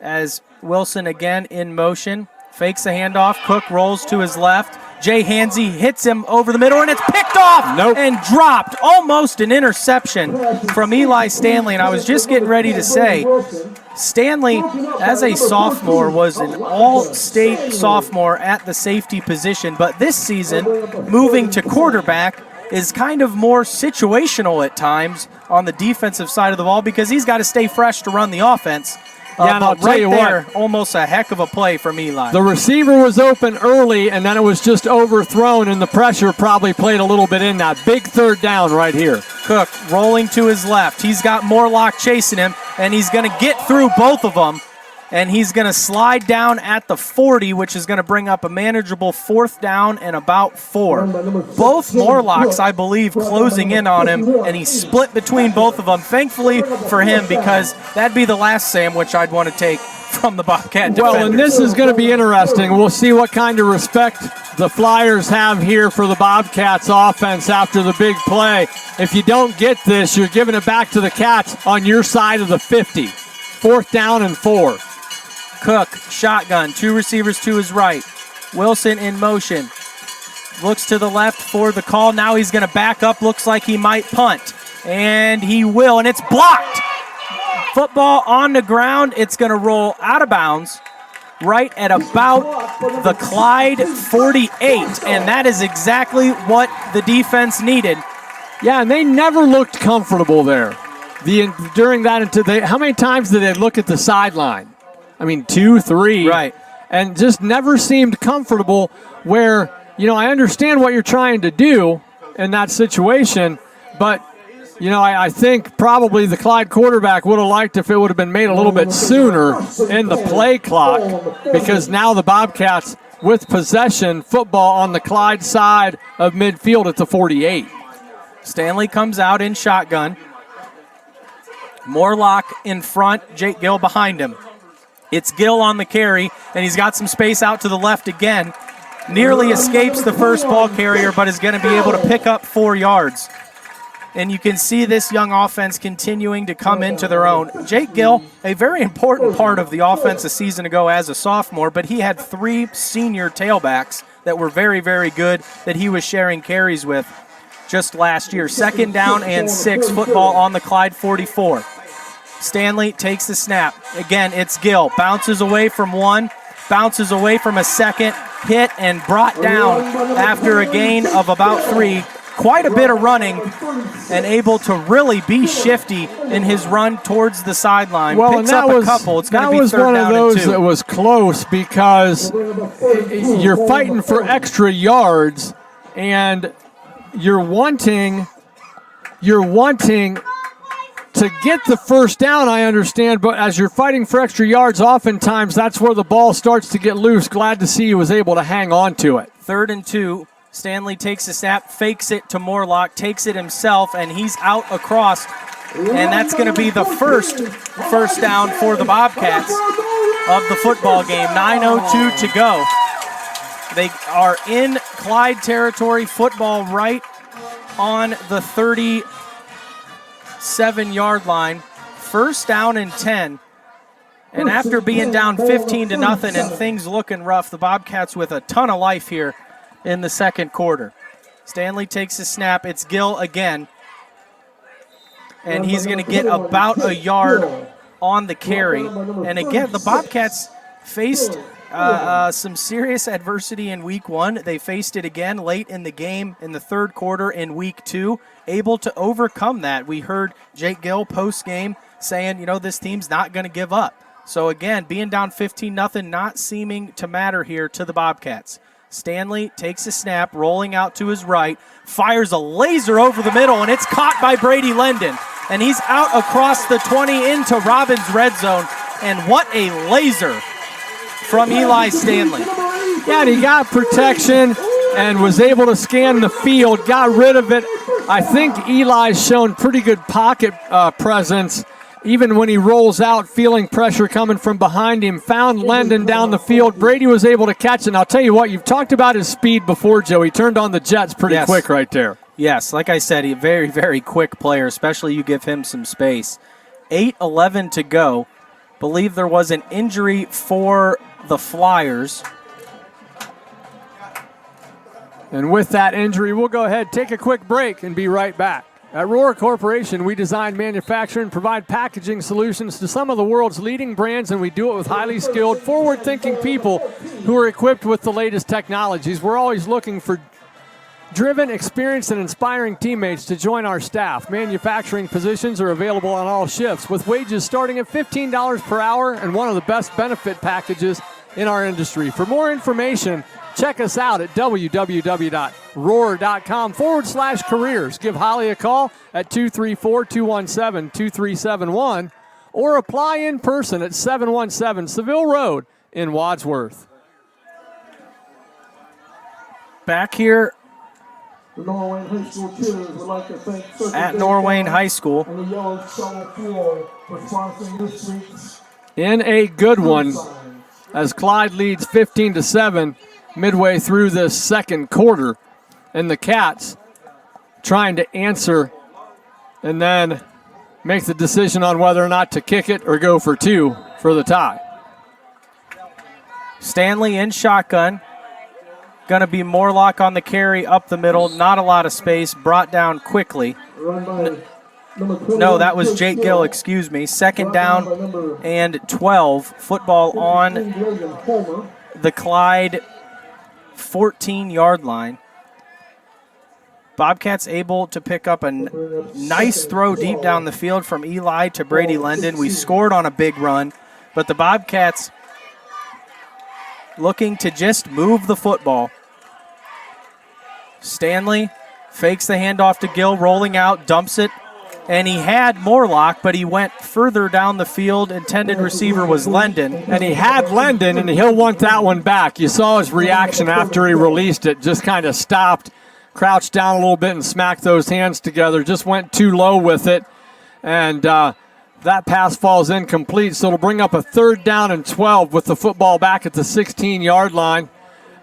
[SPEAKER 1] as Wilson again in motion. Fakes the handoff. Cook rolls to his left. Jay Hansey hits him over the middle, and it's picked off and dropped. Almost an interception from Eli Stanley. And I was just getting ready to say, Stanley, as a sophomore, was an all-state sophomore at the safety position, but this season, moving to quarterback, is kind of more situational at times on the defensive side of the ball because he's got to stay fresh to run the offense.
[SPEAKER 2] Yeah, and I'll tell you what,
[SPEAKER 1] almost a heck of a play from Eli.
[SPEAKER 2] The receiver was open early, and then it was just overthrown, and the pressure probably played a little bit in that. Big third down right here.
[SPEAKER 1] Cook rolling to his left. He's got Morlock chasing him, and he's going to get through both of them. And he's going to slide down at the 40, which is going to bring up a manageable 4th down and about 4. Both Morlocks, I believe, closing in on him, and he split between both of them. Thankfully for him, because that'd be the last sandwich I'd want to take from the Bobcat defenders.
[SPEAKER 2] Well, and this is going to be interesting. We'll see what kind of respect the Flyers have here for the Bobcats offense after the big play. If you don't get this, you're giving it back to the Cats on your side of the 50. 4th down and 4.
[SPEAKER 1] Cook, shotgun, 2 receivers to his right. Wilson in motion. Looks to the left for the call. Now he's going to back up. Looks like he might punt. And he will, and it's blocked. Football on the ground. It's going to roll out of bounds right at about the Clyde 48. And that is exactly what the defense needed.
[SPEAKER 2] Yeah, and they never looked comfortable there. During that, how many times did they look at the sideline? I mean, 2, 3.
[SPEAKER 1] Right.
[SPEAKER 2] And just never seemed comfortable where, I understand what you're trying to do in that situation, but, I think probably the Clyde quarterback would have liked if it would have been made a little bit sooner in the play clock, because now the Bobcats with possession, football on the Clyde side of midfield at the 48.
[SPEAKER 1] Stanley comes out in shotgun. Morlock in front, Jake Gill behind him. It's Gill on the carry, and he's got some space out to the left again. Nearly escapes the first ball carrier, but is going to be able to pick up 4 yards. And you can see this young offense continuing to come into their own. Jake Gill, a very important part of the offense a season ago as a sophomore, but he had 3 senior tailbacks that were very, very good that he was sharing carries with just last year. 2nd down and 6, football on the Clyde 44. Stanley takes the snap. Again, it's Gill. Bounces away from 1, bounces away from a 2nd, hit and brought down after a gain of about 3. Quite a bit of running and able to really be shifty in his run towards the sideline.
[SPEAKER 2] Well,
[SPEAKER 1] Picks up a couple. It's going to be 3rd down and 2.
[SPEAKER 2] That was one of those that was close because you're fighting for extra yards and you're wanting to get the 1st down, I understand, but as you're fighting for extra yards, oftentimes that's where the ball starts to get loose. Glad to see he was able to hang on to it.
[SPEAKER 1] 3rd and 2. Stanley takes the snap, fakes it to Morlock, takes it himself, and he's out across. And that's going to be the first down for the Bobcats of the football game. 9:02 to go. They are in Clyde territory, football right on the 37-yard line. 1st down and 10. And after being down 15-0 and things looking rough, the Bobcats with a ton of life here in the 2nd quarter. Stanley takes a snap. It's Gill again. And he's going to get about a yard on the carry. And again, the Bobcats faced some serious adversity in week 1. They faced it again late in the game in the 3rd quarter in week 2, able to overcome that. We heard Jake Gill post-game saying, this team's not going to give up. So again, being down 15-0, not seeming to matter here to the Bobcats. Stanley takes a snap, rolling out to his right, fires a laser over the middle, and it's caught by Brady Lendon. And he's out across the 20 into Robbins' red zone. And what a laser from Eli Stanley.
[SPEAKER 2] Yeah, and he got protection and was able to scan the field, got rid of it. I think Eli's shown pretty good pocket presence, even when he rolls out, feeling pressure coming from behind him, found Lendon down the field. Brady was able to catch it. And I'll tell you what, you've talked about his speed before, Joe. He turned on the jets pretty quick right there.
[SPEAKER 1] Yes, like I said, a very, very quick player, especially you give him some space. 8:11 to go. Believe there was an injury for the Flyers.
[SPEAKER 2] And with that injury, we'll go ahead, take a quick break, and be right back. At Rohr Corporation, we design, manufacture, and provide packaging solutions to some of the world's leading brands, and we do it with highly skilled, forward-thinking people who are equipped with the latest technologies. We're always looking for driven, experienced, and inspiring teammates to join our staff. Manufacturing positions are available on all shifts, with wages starting at $15 per hour and one of the best benefit packages in our industry. For more information, check us out at www.rohr.com/careers. Give Holly a call at 234-217-2371 or apply in person at 717 Seville Road in Wadsworth.
[SPEAKER 1] Back here
[SPEAKER 3] The Norwayne High School cheerleaders would like to thank
[SPEAKER 1] at Norwayne High School.
[SPEAKER 3] and the Yellow Shovel Floor for sponsoring this week's
[SPEAKER 2] In a good one, as Clyde leads 15-7 midway through this second quarter, and the Cats trying to answer and then make the decision on whether or not to kick it or go for two for the tie.
[SPEAKER 1] Stanley in shotgun. Going to be Morlock on the carry up the middle. Not a lot of space. Brought down quickly.
[SPEAKER 3] run by number 21,
[SPEAKER 1] No, that was Jake Gill, excuse me. Second down and 12. Football on
[SPEAKER 3] Homer.
[SPEAKER 1] the Clyde 14-yard line. Bobcats able to pick up a nice throw deep down the field from Eli to Brady Lendon. We scored on a big run, but the Bobcats looking to just move the football. Stanley fakes the handoff to Gill, rolling out, dumps it, and he had Morlock, but he went further down the field. Intended receiver was Lendon.
[SPEAKER 2] And he had Lendon, and he'll want that one back. You saw his reaction after he released it, just kind of stopped, crouched down a little bit and smacked those hands together, just went too low with it, and that pass falls incomplete, so it'll bring up a 3rd down and 12 with the football back at the 16-yard line.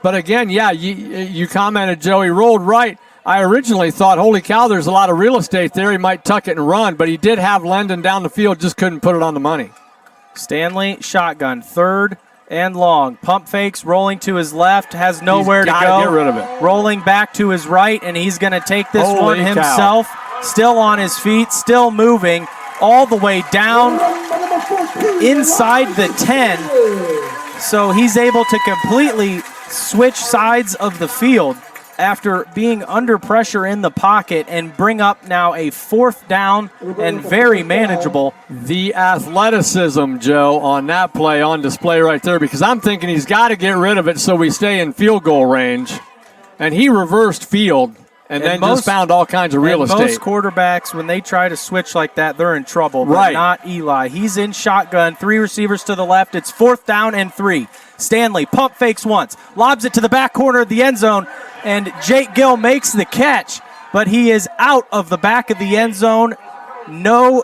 [SPEAKER 2] But again, yeah, you commented, Joe, he rolled right. I originally thought, holy cow, there's a lot of real estate there. He might tuck it and run, but he did have Lendon down the field, just couldn't put it on the money.
[SPEAKER 1] Stanley, shotgun, 3rd and long. Pump fakes, rolling to his left, has nowhere to go.
[SPEAKER 2] Get rid of it.
[SPEAKER 1] Rolling back to his right, and he's going to take this
[SPEAKER 2] Holy
[SPEAKER 1] one himself.
[SPEAKER 2] cow.
[SPEAKER 1] Still on his feet, still moving all the way down inside the 10. So he's able to completely switch sides of the field after being under pressure in the pocket and bring up now a 4th down and very manageable.
[SPEAKER 2] The athleticism, Joe, on that play on display right there, because I'm thinking he's got to get rid of it so we stay in field goal range. And he reversed field and then just found all kinds of real estate.
[SPEAKER 1] Most quarterbacks, when they try to switch like that, they're in trouble, but
[SPEAKER 2] right.
[SPEAKER 1] Not Eli. He's in shotgun, 3 receivers to the left. It's 4th down and 3. Stanley pump fakes once, lobs it to the back corner of the end zone, and Jake Gill makes the catch, but he is out of the back of the end zone. No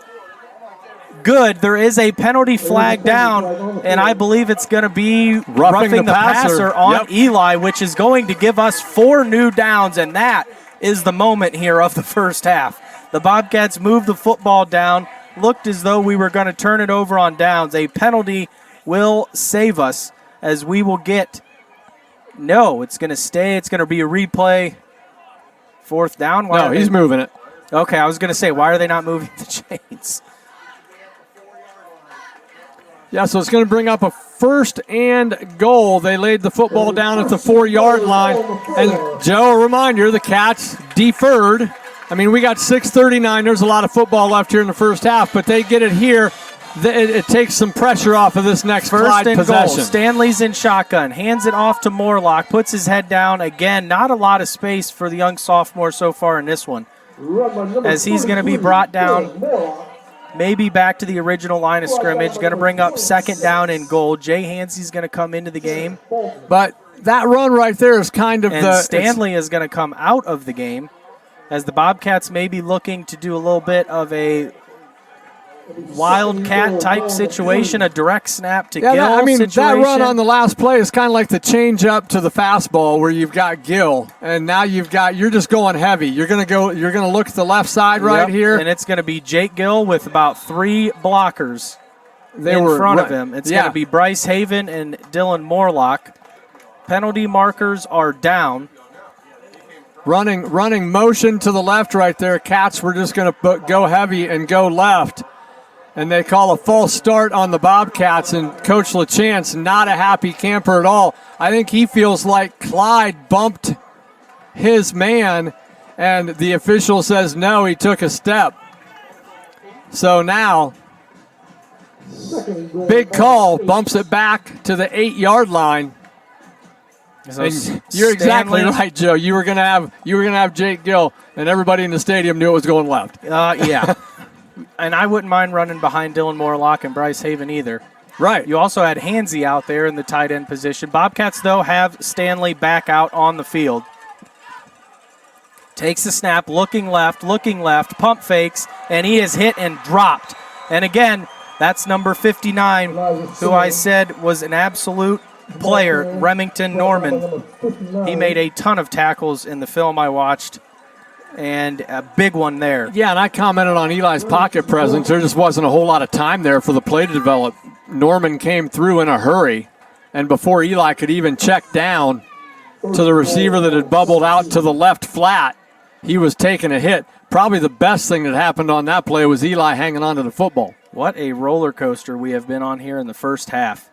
[SPEAKER 1] good. There is a penalty flag down, and I believe it's going to be roughing the passer on Eli, which is going to give us 4 new downs, and that is the moment here of the first half. The Bobcats moved the football down, looked as though we were going to turn it over on downs. A penalty will save us as we will get, no, it's going to stay. It's going to be a replay. 4th down.
[SPEAKER 2] No, he's moving it.
[SPEAKER 1] Okay, I was going to say, why are they not moving the chains?
[SPEAKER 2] Yeah, so it's going to bring up a 1st and goal. They laid the football down at the 4-yard line. And, Joe, a reminder, the Cats deferred. I mean, we got 6:39. There's a lot of football left here in the first half, but they get it here. It takes some pressure off of this next Clyde possession.
[SPEAKER 1] Goal. Stanley's in shotgun, hands it off to Morlock, puts his head down. Again, not a lot of space for the young sophomore so far in this one, as he's going to be brought down maybe back to the original line of scrimmage. Going to bring up 2nd down and goal. Jay Hansey's going to come into the game.
[SPEAKER 2] But that run right there is kind of
[SPEAKER 1] and Stanley is going to come out of the game as the Bobcats may be looking to do a little bit of a wildcat type situation, a direct snap to Gill situation.
[SPEAKER 2] That run on the last play is kind of like the change up to the fastball where you've got Gill, and now you're just going heavy. You're gonna look at the left side right here,
[SPEAKER 1] and it's gonna be Jake Gill with about 3 blockers in front of him. It's gonna be Bryce Haven and Dylan Morlock. Penalty markers are down.
[SPEAKER 2] running motion to the left right there. Cats were just going to go heavy and go left. And they call a false start on the Bobcats, and Coach LaChance not a happy camper at all. I think he feels like Clyde bumped his man, and the official says no, he took a step. So now, big call, bumps it back to the 8-yard line.
[SPEAKER 1] So
[SPEAKER 2] and you're exactly right, Joe. You were gonna have Jake Gill, and everybody in the stadium knew it was going left.
[SPEAKER 1] Yeah. And I wouldn't mind running behind Dylan Morlock and Bryce Haven either.
[SPEAKER 2] Right.
[SPEAKER 1] You also had Hansey out there in the tight end position. Bobcats, though, have Stanley back out on the field. Takes the snap, looking left, pump fakes, and he is hit and dropped. And again, that's number 59, who I said was an absolute player, Remington Norman. He made a ton of tackles in the film I watched, and a big one there.
[SPEAKER 2] Yeah, and I commented on Eli's pocket presence. There just wasn't a whole lot of time there for the play to develop. Norman came through in a hurry, and before Eli could even check down to the receiver that had bubbled out to the left flat, he was taking a hit. Probably the best thing that happened on that play was Eli hanging on to the football.
[SPEAKER 1] What a roller coaster we have been on here in the first half.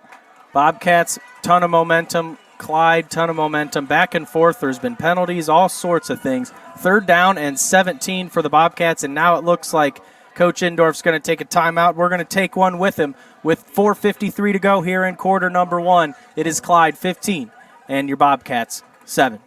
[SPEAKER 1] Bobcats, ton of momentum. Clyde, ton of momentum. Back and forth. There's been penalties, all sorts of things. 3rd down and 17 for the Bobcats, and now it looks like Coach Indorf's going to take a timeout. We're going to take one with him with 4:53 to go here in quarter number 1. It is Clyde 15 and your Bobcats 7.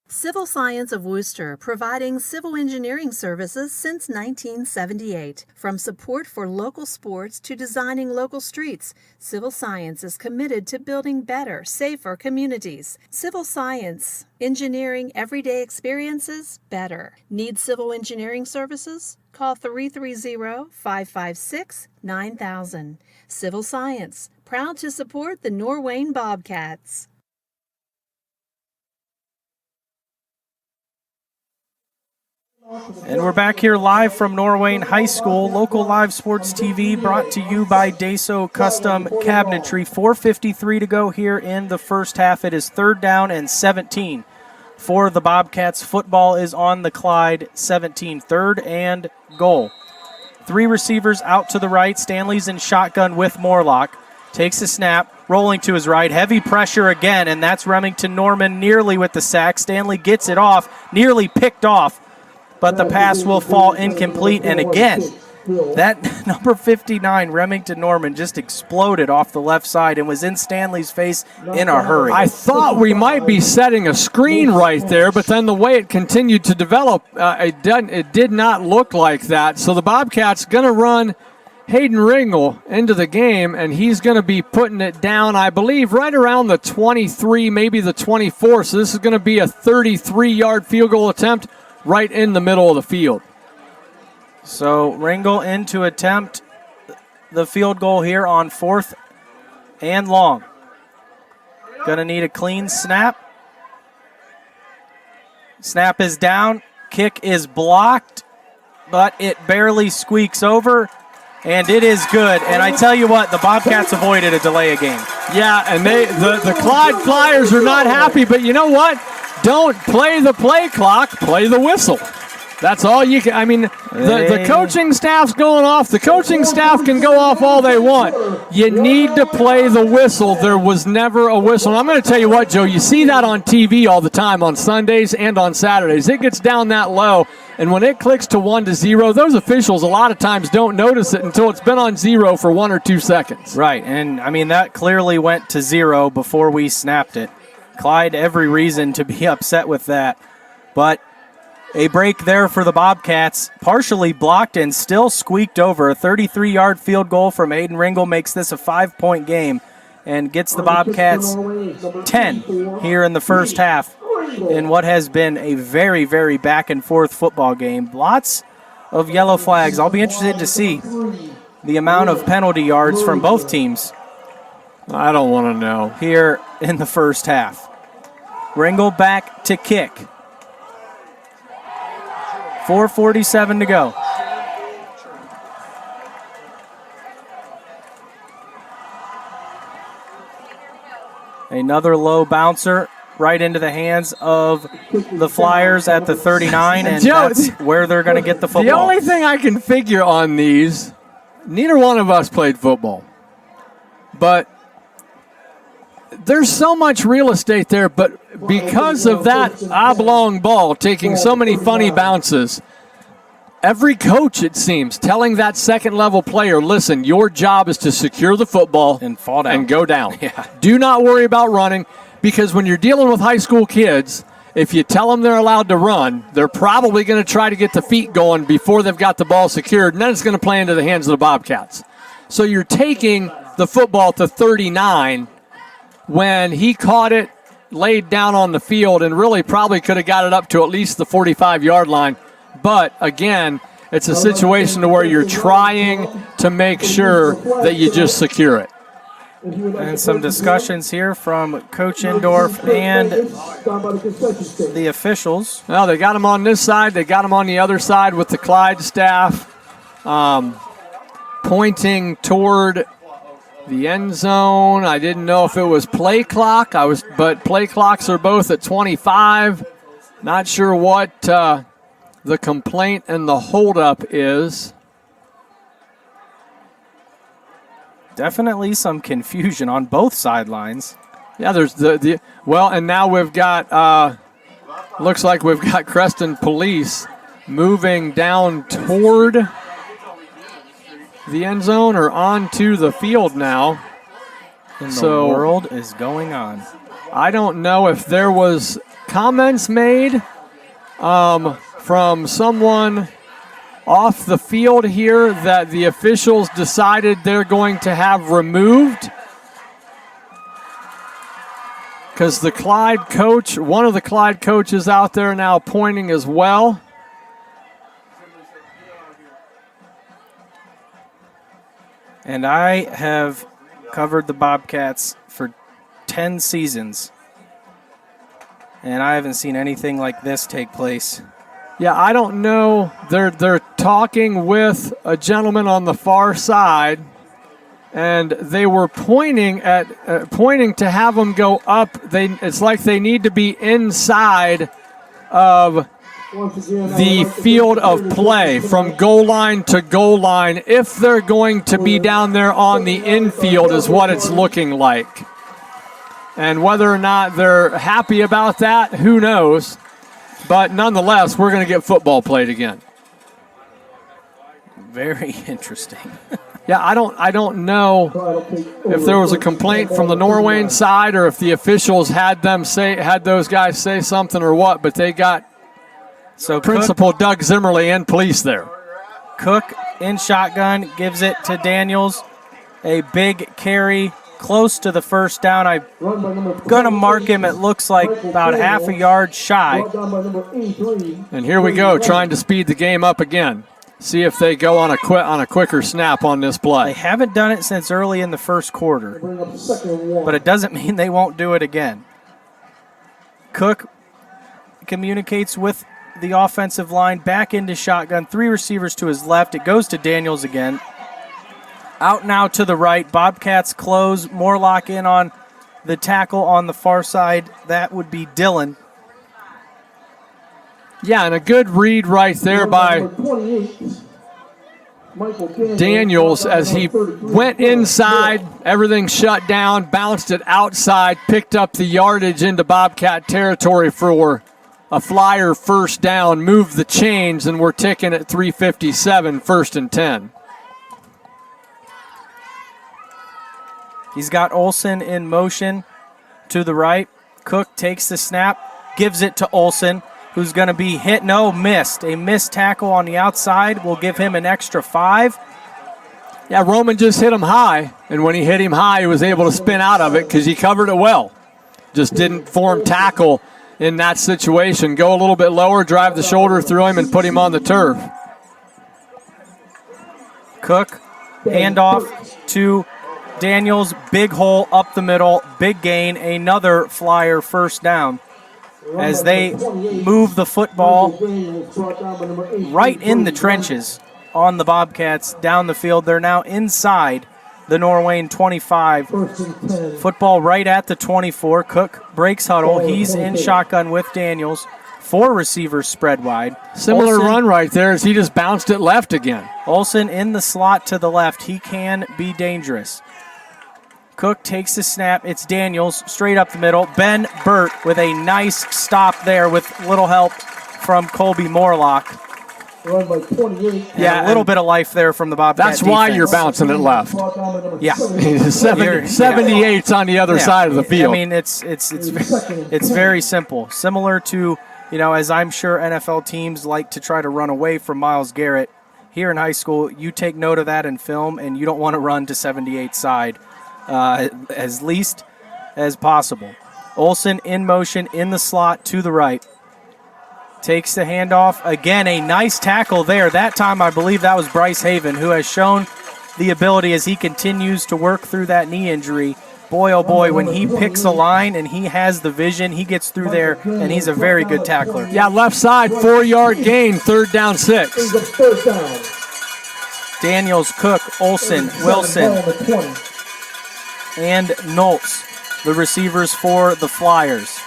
[SPEAKER 5] Civil Science of Worcester, providing civil engineering services since 1978. From support for local sports to designing local streets, Civil Science is committed to building better, safer communities. Civil Science, engineering everyday experiences better. Need civil engineering services? Call 330-556-9000. Civil Science, proud to support the Norwayne Bobcats.
[SPEAKER 1] And we're back here live from Norwayne High School. Local live sports TV brought to you by Deso Custom Cabinetry. 4:53 to go here in the first half. It is 3rd down and 17 for the Bobcats. Football is on the Clyde 17. 3rd and goal. 3 receivers out to the right. Stanley's in shotgun with Morlock. Takes a snap, rolling to his right. Heavy pressure again, and that's Remington Norman nearly with the sack. Stanley gets it off, nearly picked off, but the pass will fall incomplete. And again, that number 59, Remington Norman, just exploded off the left sid and was in Stanley's face in a hurry.
[SPEAKER 2] I thought we might be setting a screen right there, but then the way it continued to develop, it did not look like that. So the Bobcats going to run Hayden Ringel into the game, and he's going to be putting it down, I believe, right around the 23, maybe the 24. So this is going to be a 33-yard field goal attempt right in the middle of the field.
[SPEAKER 1] So Ringel in to attempt the field goal here on 4th and long. Going to need a clean snap. Snap is down. Kick is blocked, but it barely squeaks over, and it is good. And I tell you what, the Bobcats avoided a delay of game.
[SPEAKER 2] Yeah, and the Clyde Fliers are not happy, but you know what? Don't play the play clock, play the whistle. That's all you can. I mean, the coaching staff's going off. The coaching staff can go off all they want. You need to play the whistle. There was never a whistle. And I'm going to tell you what, Joe, you see that on TV all the time on Sundays and on Saturdays. It gets down that low, and when it clicks to 1-0, those officials a lot of times don't notice it until it's been on 0 for 1 or 2 seconds.
[SPEAKER 1] Right, and I mean, that clearly went to 0 before we snapped it. Clyde, every reason to be upset with that. But a break there for the Bobcats, partially blocked and still squeaked over. A 33-yard field goal from Aiden Ringel makes this a 5-point game and gets the Bobcats 10 here in the first half in what has been a very, very back-and-forth football game. Lots of yellow flags. I'll be interested to see the amount of penalty yards from both teams.
[SPEAKER 2] I don't want to know.
[SPEAKER 1] Here in the first half. Ringel back to kick. 4:47 to go. Another low bouncer right into the hands of the Flyers at the 39, and
[SPEAKER 2] Joe,
[SPEAKER 1] that's where they're going to get the football.
[SPEAKER 2] The only thing I can figure on these, neither one of us played football, but there's so much real estate there, but because of that oblong ball taking so many funny bounces, every coach, it seems, telling that second-level player, listen, your job is to secure the football
[SPEAKER 1] and fall down
[SPEAKER 2] and go down.
[SPEAKER 1] Yeah.
[SPEAKER 2] Do not worry about running, because when you're dealing with high school kids, if you tell them they're allowed to run, they're probably going to try to get the feet going before they've got the ball secured, and then it's going to play into the hands of the Bobcats. So you're taking the football to 39 when he caught it, laid down on the field, and really probably could have got it up to at least the 45-yard line. But, again, it's a situation to where you're trying to make sure that you just secure it.
[SPEAKER 1] And some discussions here from Coach Indorf and the officials.
[SPEAKER 2] Well, they got him on this side. They got him on the other side with the Clyde staff pointing toward the end zone. I didn't know if it was play clock. But play clocks are both at 25. Not sure what the complaint and the holdup is.
[SPEAKER 1] Definitely some confusion on both sidelines.
[SPEAKER 2] Yeah, there's well, and now we've got looks like we've got Creston police moving down toward the end zone or onto the field now.
[SPEAKER 1] And the world is going on.
[SPEAKER 2] I don't know if there was comments made from someone off the field here that the officials decided they're going to have removed, because the Clyde coach, one of the Clyde coaches out there now pointing as well.
[SPEAKER 1] And I have covered the Bobcats for 10 seasons, and I haven't seen anything like this take place.
[SPEAKER 2] Yeah, I don't know. They're talking with a gentleman on the far side, and they were pointing to have them go up. It's like they need to be inside of the field of play from goal line to goal line if they're going to be down there on the infield is what it's looking like. And whether or not they're happy about that, who knows? But nonetheless, we're going to get football played again.
[SPEAKER 1] Very interesting.
[SPEAKER 2] Yeah, I don't know if there was a complaint from the Norwayne side or if the officials had those guys say something or what, but they got Principal Doug Zimmerly and police there.
[SPEAKER 1] Cook in shotgun, gives it to Daniels. A big carry close to the first down. I'm going to mark him, it looks like about half a yard shy.
[SPEAKER 2] And here we go, trying to speed the game up again. See if they go on a quicker snap on this play.
[SPEAKER 1] They haven't done it since early in the first quarter, but it doesn't mean they won't do it again. Cook communicates with the offensive line, back into shotgun, 3 receivers to his left. It goes to Daniels again. Out now to the right. Bobcats close. Morlock in on the tackle on the far side. That would be Dillon.
[SPEAKER 2] Yeah, and a good read right there by Daniels as he went inside. Everything shut down, bounced it outside, picked up the yardage into Bobcat territory for a Flyer first down, moved the chains, and we're ticking at 3:57, 1st and 10.
[SPEAKER 1] He's got Olsen in motion to the right. Cook takes the snap, gives it to Olsen, who's going to be hit. No, missed. A missed tackle on the outside will give him an extra 5.
[SPEAKER 2] Yeah, Roman just hit him high, and when he hit him high, he was able to spin out of it because he covered it well. Just didn't form tackle in that situation. Go a little bit lower, drive the shoulder through him, and put him on the turf.
[SPEAKER 1] Cook, handoff to Daniels, big hole up the middle, big gain, another Flyer first down as they move the football right in the trenches on the Bobcats down the field. They're now inside the Norwayne 25.
[SPEAKER 3] First and 10.
[SPEAKER 1] Football right at the 24. Cook breaks huddle. He's in shotgun with Daniels. 4 receivers spread wide.
[SPEAKER 2] Similar
[SPEAKER 1] Olsen,
[SPEAKER 2] run right there as he just bounced it left again.
[SPEAKER 1] Olsen in the slot to the left. He can be dangerous. Cook takes the snap. It's Daniels straight up the middle. Ben Burt with a nice stop there with little help from Colby Morlock.
[SPEAKER 3] Run by 28.
[SPEAKER 1] Yeah, a little bit of life there from the Bobcat
[SPEAKER 2] That's why
[SPEAKER 1] defense.
[SPEAKER 2] you're bouncing it left.
[SPEAKER 1] Yeah.
[SPEAKER 2] 78's on the other side of the field.
[SPEAKER 1] I mean, it's very simple. Similar to, as I'm sure NFL teams like to try to run away from Myles Garrett. Here in high school, you take note of that in film, and you don't want to run to 78 side as least as possible. Olsen in motion in the slot to the right. Takes the handoff. Again, a nice tackle there. That time, I believe that was Bryce Haven, who has shown the ability as he continues to work through that knee injury. Boy, oh boy, when he picks a line and he has the vision, he gets through there, and he's a very good tackler.
[SPEAKER 2] Yeah, left side, 4-yard gain, 3rd down 6.
[SPEAKER 3] It's a third down.
[SPEAKER 1] Daniels, Cook, Olsen, Wilson, and Noltz, the receivers for the Flyers.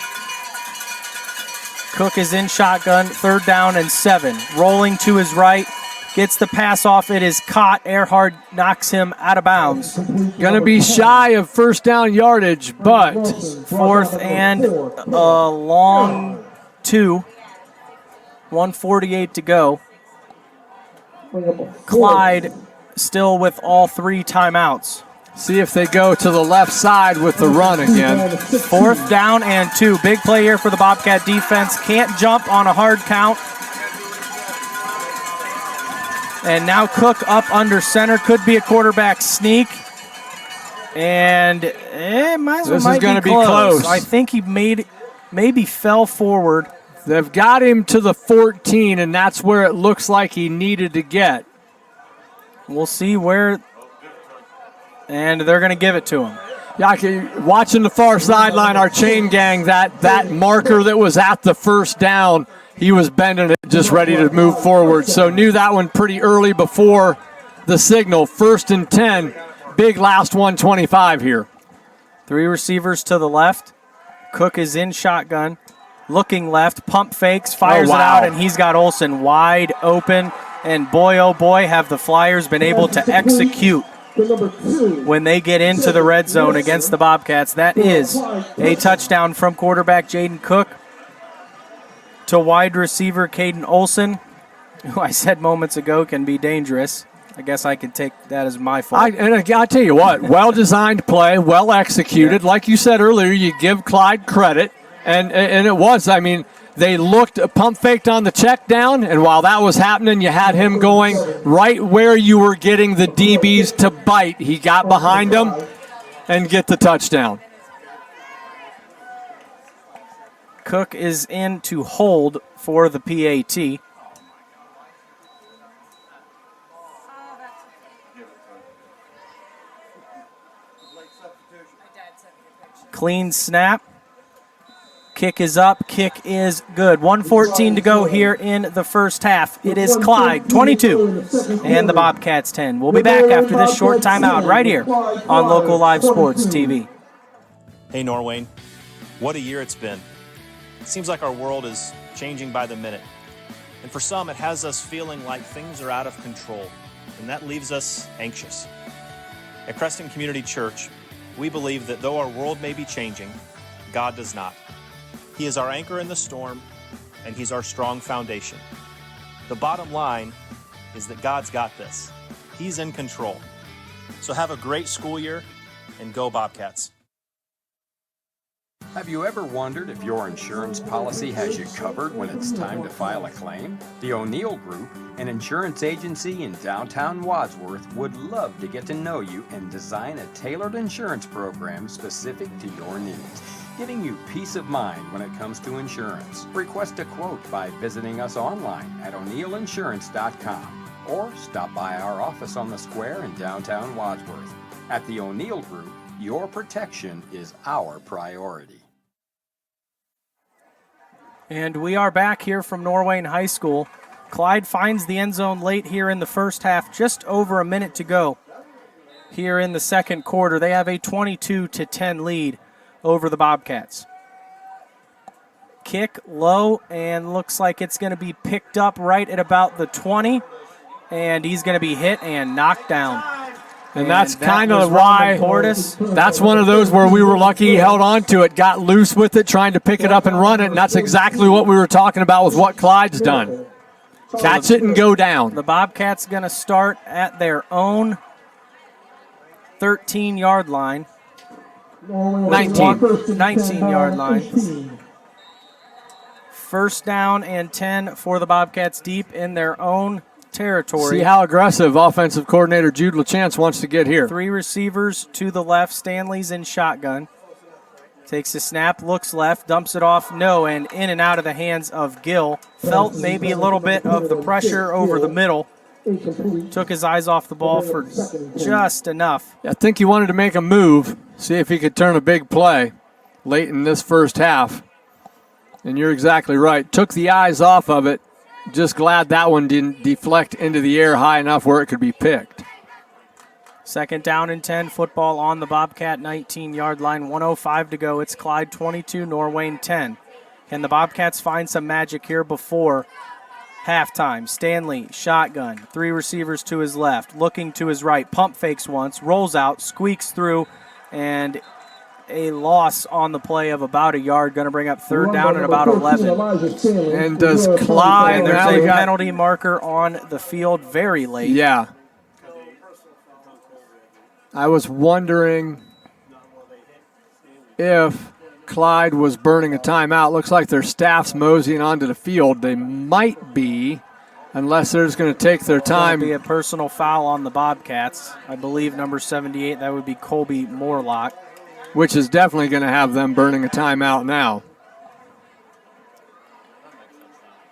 [SPEAKER 1] Cook is in shotgun, 3rd down and 7. Rolling to his right, gets the pass off. It is caught. Earhart knocks him out of bounds.
[SPEAKER 2] Going to be shy of 1st down yardage, but
[SPEAKER 1] 4th and a long 2. 1:48 to go. Clyde still with all 3 timeouts.
[SPEAKER 2] see if they go to the left side with the run again.
[SPEAKER 1] 4th down and 2. Big play here for the Bobcat defense. Can't jump on a hard count. And now Cook up under center. Could be a quarterback sneak. And it might be close. I think he maybe fell forward.
[SPEAKER 2] They've got him to the 14, and that's where it looks like he needed to get.
[SPEAKER 1] We'll see where, and they're going to give it to him.
[SPEAKER 2] Yeah, watching the far sideline, our chain gang, that marker that was at the 1st down, he was bending it, just ready to move forward. So knew that one pretty early before the signal. 1st and 10, big last 125 here.
[SPEAKER 1] 3 receivers to the left. Cook is in shotgun, looking left, pump fakes, fires it out, and he's got Olsen wide open. And boy, oh boy, have the Flyers been able to execute when they get into the red zone against the Bobcats. That is a touchdown from quarterback Jaden Cook to wide receiver Caden Olsen, who I said moments ago can be dangerous. I guess I could take that as my fault.
[SPEAKER 2] I'll tell you what, well-designed play, well executed. Like you said earlier, you give Clyde credit, and it was. I mean, they looked pump faked on the check down, and while that was happening, you had him going right where you were getting the DBs to bite. He got behind them and get the touchdown.
[SPEAKER 1] Cook is in to hold for the PAT. Clean snap. Kick is up. Kick is good. 1:14 to go here in the first half. It is Clyde 22 and the Bobcats 10. We'll be back after this short timeout right here on Local Live Sports TV.
[SPEAKER 6] Hey Norwayne, what a year it's been. It seems like our world is changing by the minute. And for some, it has us feeling like things are out of control, and that leaves us anxious. At Creston Community Church, we believe that though our world may be changing, God does not. He is our anchor in the storm, and He's our strong foundation. The bottom line is that God's got this. He's in control. So have a great school year, and go Bobcats.
[SPEAKER 4] Have you ever wondered if your insurance policy has you covered when it's time to file a claim? The O'Neill Group, an insurance agency in downtown Wadsworth, would love to get to know you and design a tailored insurance program specific to your needs, giving you peace of mind when it comes to insurance. Request a quote by visiting us online at o'neillinsurance.com or stop by our office on the square in downtown Wadsworth. At the O'Neill Group, your protection is our priority.
[SPEAKER 1] And we are back here from Norwayne High School. Clyde finds the end zone late here in the first half, just over a minute to go. here in the second quarter. They have a 22-10 lead over the Bobcats. Kick low, and looks like it's going to be picked up right at about the 20, and he's going to be hit and knocked down.
[SPEAKER 2] And that's kind of why that's one of those where we were lucky he held on to it, got loose with it, trying to pick it up and run it, and that's exactly what we were talking about with what Clyde's done. Catch it and go down.
[SPEAKER 1] The Bobcats going to start at their own 13-yard line. 19-yard line. First down and 10 for the Bobcats deep in their own territory.
[SPEAKER 2] See how aggressive offensive coordinator Jude LaChance wants to get here.
[SPEAKER 1] 3 receivers to the left. Stanley's in shotgun. Takes a snap, looks left, dumps it off, no, and in and out of the hands of Gill. Felt maybe a little bit of the pressure over the middle. Took his eyes off the ball for just enough.
[SPEAKER 2] I think he wanted to make a move, see if he could turn a big play late in this first half. And you're exactly right. Took the eyes off of it. Just glad that one didn't deflect into the air high enough where it could be picked.
[SPEAKER 1] Second down and 10, football on the Bobcat 19-yard line, 1:05 to go. It's Clyde 22, Norwayne 10. Can the Bobcats find some magic here before halftime? Stanley, shotgun, 3 receivers to his left, looking to his right, pump fakes once, rolls out, squeaks through, and a loss on the play of about a yard, going to bring up third down and about 11.
[SPEAKER 2] And does Clyde,
[SPEAKER 1] and there's a penalty marker on the field very late.
[SPEAKER 2] Yeah. I was wondering if Clyde was burning a timeout. Looks like their staff's moseying onto the field. They might be, unless they're just going to take their time.
[SPEAKER 1] Be a personal foul on the Bobcats. I believe number 78, that would be Colby Morlock.
[SPEAKER 2] Which is definitely going to have them burning a timeout now.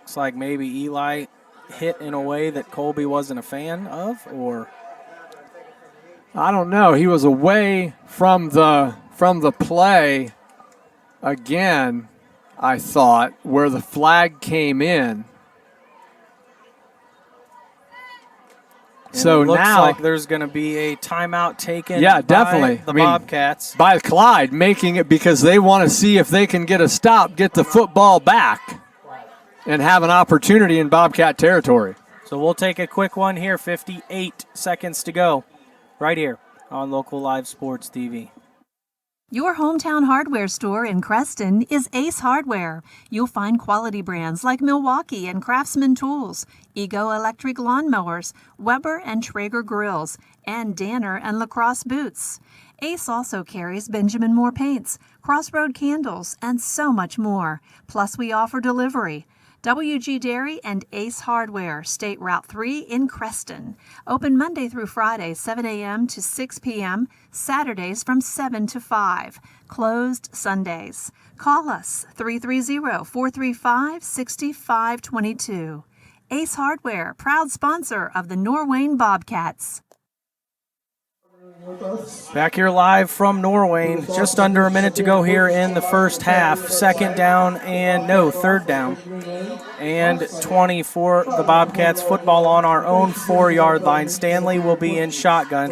[SPEAKER 1] Looks like maybe Eli hit in a way that Colby wasn't a fan of, or
[SPEAKER 2] I don't know. He was away from the play again, I thought, where the flag came in.
[SPEAKER 1] And
[SPEAKER 2] so
[SPEAKER 1] it looks
[SPEAKER 2] now
[SPEAKER 1] like there's going to be a timeout taken
[SPEAKER 2] definitely.
[SPEAKER 1] by the Bobcats.
[SPEAKER 2] By Clyde, making it because they want to see if they can get a stop, get the football back, and have an opportunity in Bobcat territory.
[SPEAKER 1] So we'll take a quick one here, 58 seconds to go, right here on Local Live Sports TV.
[SPEAKER 5] Your hometown hardware store in Creston is Ace Hardware. You'll find quality brands like Milwaukee and Craftsman Tools, Ego Electric Lawnmowers, Weber and Traeger Grills, and Danner and Lacrosse Boots. Ace also carries Benjamin Moore Paints, Crossroad Candles, and so much more. Plus, we offer delivery. WG Dairy and Ace Hardware, State Route 3 in Creston. Open Monday through Friday, 7 a.m. to 6 p.m., Saturdays from 7 to 5. Closed Sundays. Call us 330-435-6522. Ace Hardware, proud sponsor of the Norwayne Bobcats.
[SPEAKER 1] Back here live from Norwayne, just under a minute to go here in the first half. Third down and 20 for the Bobcats. Football on our own 4-yard line. Stanley will be in shotgun.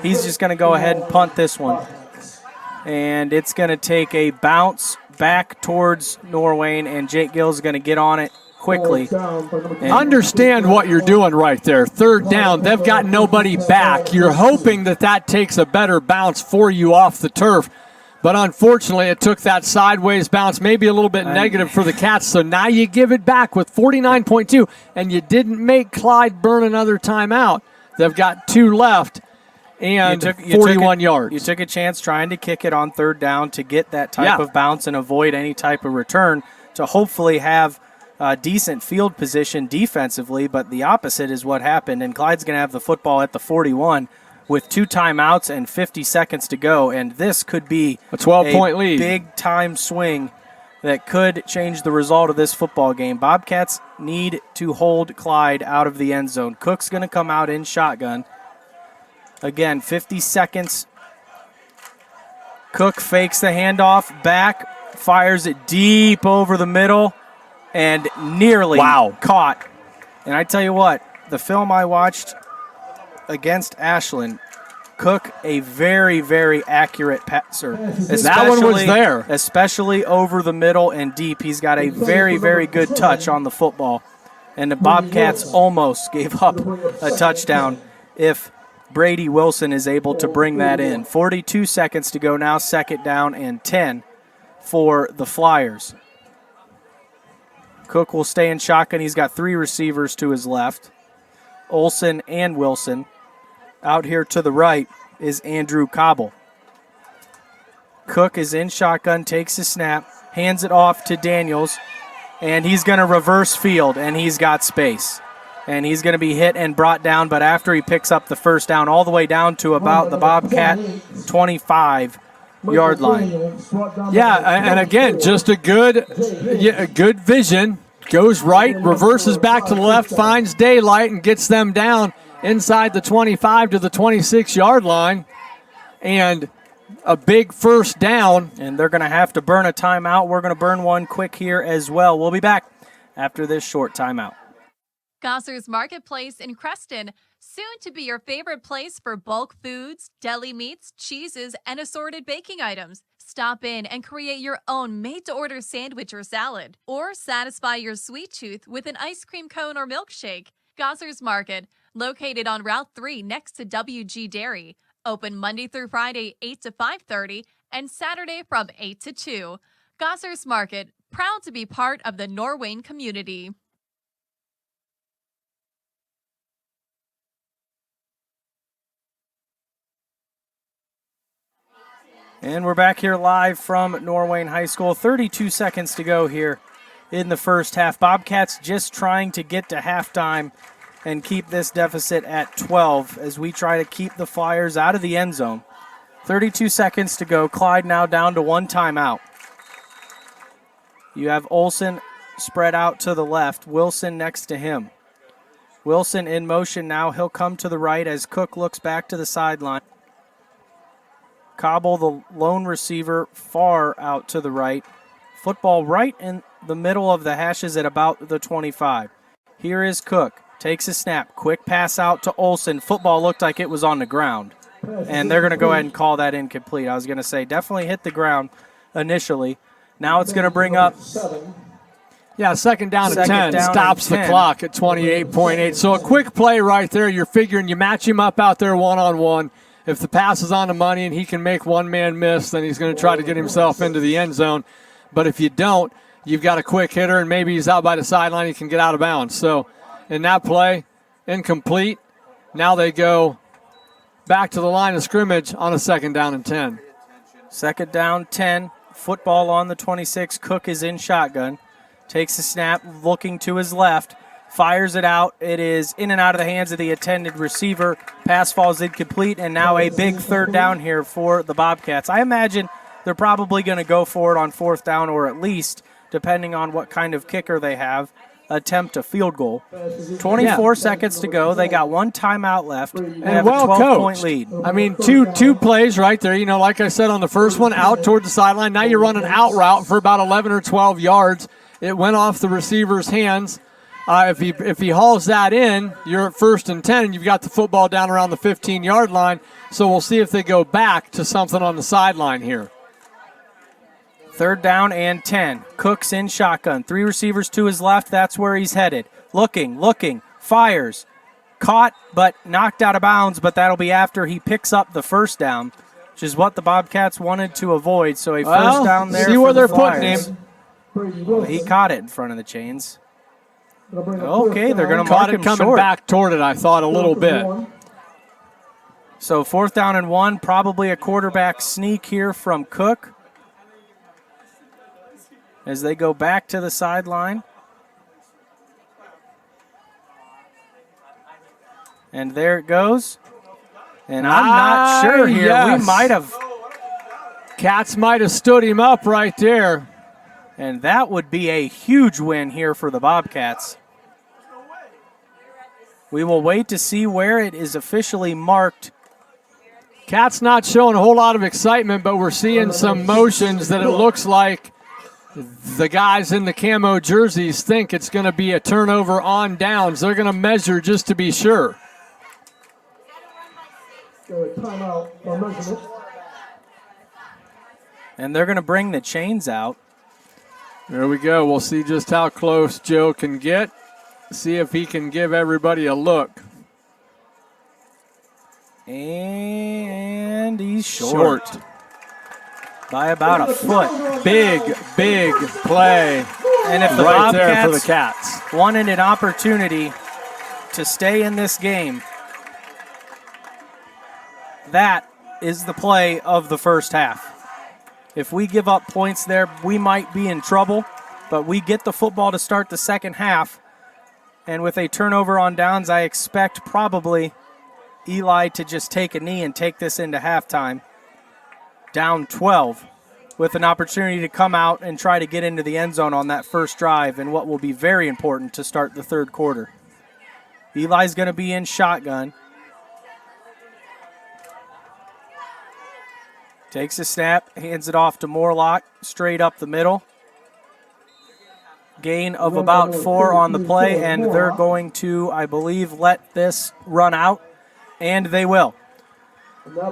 [SPEAKER 1] He's just going to go ahead and punt this one. And it's going to take a bounce back towards Norwayne, and Jake Gill's going to get on it quickly.
[SPEAKER 2] Understand what you're doing right there. Third down, they've got nobody back. You're hoping that takes a better bounce for you off the turf. But unfortunately, it took that sideways bounce, maybe a little bit negative for the Cats. So now you give it back with 49.2, and you didn't make Clyde burn another timeout. They've got 2 left and 41 yards.
[SPEAKER 1] You took a chance trying to kick it on third down to get that type of bounce and avoid any type of return to hopefully have decent field position defensively, but the opposite is what happened, and Clyde's going to have the football at the 41 with 2 timeouts and 50 seconds to go, and this could be
[SPEAKER 2] a 12-point lead.
[SPEAKER 1] Big-time swing that could change the result of this football game. Bobcats need to hold Clyde out of the end zone. Cook's going to come out in shotgun. Again, 50 seconds. Cook fakes the handoff back, fires it deep over the middle, and nearly caught. And I tell you what, the film I watched against Ashland, Cook, a very, very accurate passer.
[SPEAKER 2] That one was there.
[SPEAKER 1] Especially over the middle and deep. He's got a very, very good touch on the football. And the Bobcats almost gave up a touchdown if Brady Wilson is able to bring that in. 42 seconds to go now, 2nd down and 10 for the Flyers. Cook will stay in shotgun. He's got 3 receivers to his left, Olsen and Wilson. Out here to the right is Andrew Cobble. Cook is in shotgun, takes a snap, hands it off to Daniels, and he's going to reverse field, and he's got space. And he's going to be hit and brought down, but after he picks up the first down, all the way down to about the Bobcat 25-yard line.
[SPEAKER 2] Yeah, and again, just a good vision. Goes right, reverses back to the left, finds daylight, and gets them down inside the 25 to the 26-yard line. And a big first down.
[SPEAKER 1] And they're going to have to burn a timeout. We're going to burn one quick here as well. We'll be back after this short timeout.
[SPEAKER 7] Gosser's Marketplace in Creston, soon to be your favorite place for bulk foods, deli meats, cheeses, and assorted baking items. Stop in and create your own made-to-order sandwich or salad, or satisfy your sweet tooth with an ice cream cone or milkshake. Gosser's Market, located on Route 3 next to WG Dairy. Open Monday through Friday, 8 to 5:30, and Saturday from 8 to 2. Gosser's Market, proud to be part of the Norwayne community.
[SPEAKER 1] And we're back here live from Norwayne High School. 32 seconds to go here in the first half. Bobcats just trying to get to halftime and keep this deficit at 12 as we try to keep the Flyers out of the end zone. 32 seconds to go. Clyde now down to 1 timeout. You have Olsen spread out to the left. Wilson next to him. Wilson in motion now. He'll come to the right as Cook looks back to the sideline. Cobble, the lone receiver, far out to the right. Football right in the middle of the hashes at about the 25. Here is Cook. Takes a snap. Quick pass out to Olsen. Football looked like it was on the ground. And they're going to go ahead and call that incomplete. I was going to say definitely hit the ground initially. Now it's going to bring up.
[SPEAKER 2] Yeah, 2nd down and 10 stops the clock at 28.8. So a quick play right there. You're figuring you match him up out there one-on-one. If the pass is on the money and he can make one man miss, then he's going to try to get himself into the end zone. But if you don't, you've got a quick hitter, and maybe he's out by the sideline, he can get out of bounds. So in that play, incomplete. Now they go back to the line of scrimmage on a 2nd down and 10.
[SPEAKER 1] 2nd down, 10. Football on the 26. Cook is in shotgun. Takes a snap, looking to his left. Fires it out. It is in and out of the hands of the intended receiver. Pass falls incomplete, and now a big 3rd down here for the Bobcats. I imagine they're probably going to go for it on 4th down, or at least, depending on what kind of kicker they have, attempt a field goal. 24 seconds to go. They got 1 timeout left. They have
[SPEAKER 2] well
[SPEAKER 1] a 12-point lead.
[SPEAKER 2] I mean, two plays right there. You know, like I said on the first one, out toward the sideline. Now you're running out route for about 11 or 12 yards. It went off the receiver's hands. If he hauls that in, you're at 1st and 10, and you've got the football down around the 15-yard line. So we'll see if they go back to something on the sideline here.
[SPEAKER 1] 3rd down and 10. Cook's in shotgun. 3 receivers to his left. That's where he's headed. Looking, fires. Caught, but knocked out of bounds, but that'll be after he picks up the 1st down, which is what the Bobcats wanted to avoid. So a 1st down there
[SPEAKER 2] see
[SPEAKER 1] for
[SPEAKER 2] where
[SPEAKER 1] the
[SPEAKER 2] they're
[SPEAKER 1] Flyers.
[SPEAKER 2] Putting him.
[SPEAKER 1] Well, he caught it in front of the chains. Okay, they're going to mark him
[SPEAKER 2] coming
[SPEAKER 1] short.
[SPEAKER 2] back toward it, I thought, a little bit.
[SPEAKER 1] So 4th down and 1, probably a quarterback sneak here from Cook as they go back to the sideline. And there it goes. And I'm not sure here.
[SPEAKER 2] Yes.
[SPEAKER 1] We might have.
[SPEAKER 2] Cats might have stood him up right there.
[SPEAKER 1] And that would be a huge win here for the Bobcats. We will wait to see where it is officially marked.
[SPEAKER 2] Cats not showing a whole lot of excitement, but we're seeing some motions that it looks like the guys in the camo jerseys think it's going to be a turnover on downs. They're going to measure just to be sure.
[SPEAKER 3] timeout for measurement.
[SPEAKER 1] And they're going to bring the chains out.
[SPEAKER 2] There we go. We'll see just how close Joe can get. See if he can give everybody a look.
[SPEAKER 1] And he's short. By about a foot.
[SPEAKER 2] Big play.
[SPEAKER 1] And if the
[SPEAKER 2] right there for the
[SPEAKER 1] Bobcats
[SPEAKER 2] Cats
[SPEAKER 1] wanted an opportunity to stay in this game, that is the play of the first half. If we give up points there, we might be in trouble, but we get the football to start the second half, and with a turnover on downs, I expect probably Eli to just take a knee and take this into halftime. Down 12 with an opportunity to come out and try to get into the end zone on that first drive and what will be very important to start the third quarter. Eli's going to be in shotgun. Takes a snap, hands it off to Morlock, straight up the middle. Gain of about 4 on the play, and they're going to, I believe, let this run out, and they will.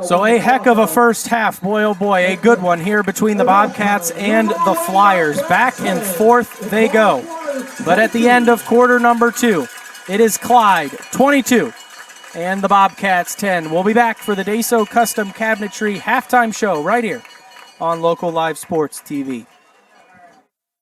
[SPEAKER 1] So a heck of a first half, boy oh boy, a good one here between the Bobcats and the Flyers. Back and forth they go. But at the end of quarter number 2, it is Clyde 22 and the Bobcats 10. We'll be back for the Deso Custom Cabinetry halftime show right here on Local Live Sports TV.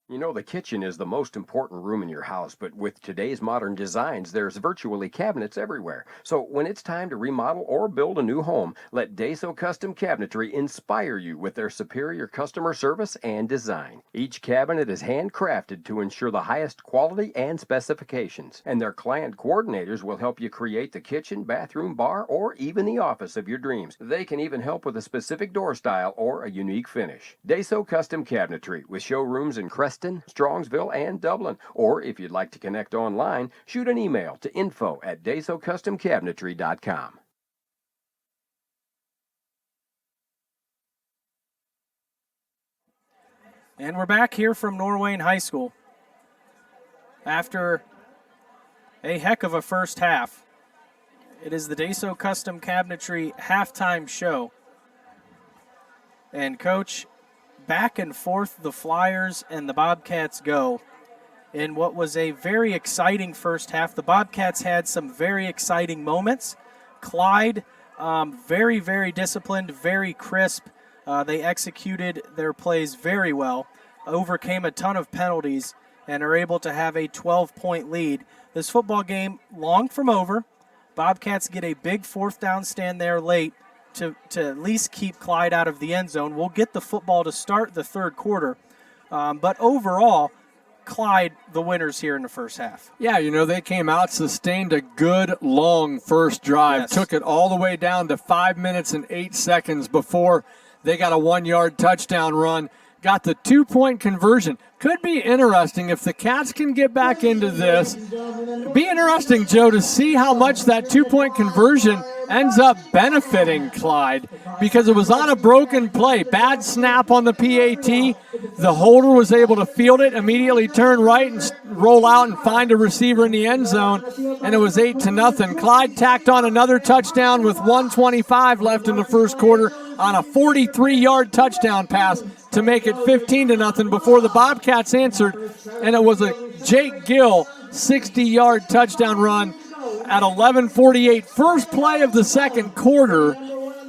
[SPEAKER 4] You know, the kitchen is the most important room in your house, but with today's modern designs, there's virtually cabinets everywhere. So when it's time to remodel or build a new home, let Deso Custom Cabinetry inspire you with their superior customer service and design. Each cabinet is handcrafted to ensure the highest quality and specifications, and their client coordinators will help you create the kitchen, bathroom, bar, or even the office of your dreams. They can even help with a specific door style or a unique finish. Deso Custom Cabinetry, with showrooms in Creston, Strongsville, and Dublin. Or if you'd like to connect online, shoot an email to info@desocustomcabinetry.com.
[SPEAKER 1] And we're back here from Norwayne High School after a heck of a first half. It is the Deso Custom Cabinetry halftime show. And Coach, back and forth the Flyers and the Bobcats go in what was a very exciting first half. The Bobcats had some very exciting moments. Clyde, very, very disciplined, very crisp. They executed their plays very well, overcame a ton of penalties, and are able to have a 12-point lead. This football game long from over. Bobcats get a big fourth down stand there late to at least keep Clyde out of the end zone. We'll get the football to start the third quarter. But overall, Clyde, the winners here in the first half.
[SPEAKER 2] Yeah, you know, they came out, sustained a good, long first drive,
[SPEAKER 1] Yes.
[SPEAKER 2] took it all the way down to 5 minutes and 8 seconds before they got a 1-yard touchdown run, got the 2-point conversion. Could be interesting if the Cats can get back into this. Be interesting, Joe, to see how much that 2-point conversion ends up benefiting Clyde, because it was on a broken play. Bad snap on the PAT. The holder was able to field it, immediately turn right and roll out and find a receiver in the end zone, and it was 8-0. Clyde tacked on another touchdown with 1:25 left in the first quarter on a 43-yard touchdown pass to make it 15-0 before the Bobcats answered, and it was a Jake Gill 60-yard touchdown run at 11:48. First play of the second quarter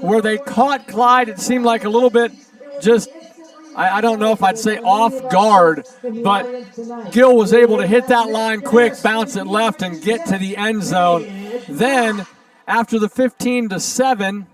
[SPEAKER 2] where they caught Clyde. It seemed like a little bit just, I don't know if I'd say off guard, but Gill was able to hit that line quick, bounce it left, and get to the end zone. Then, after the 15-7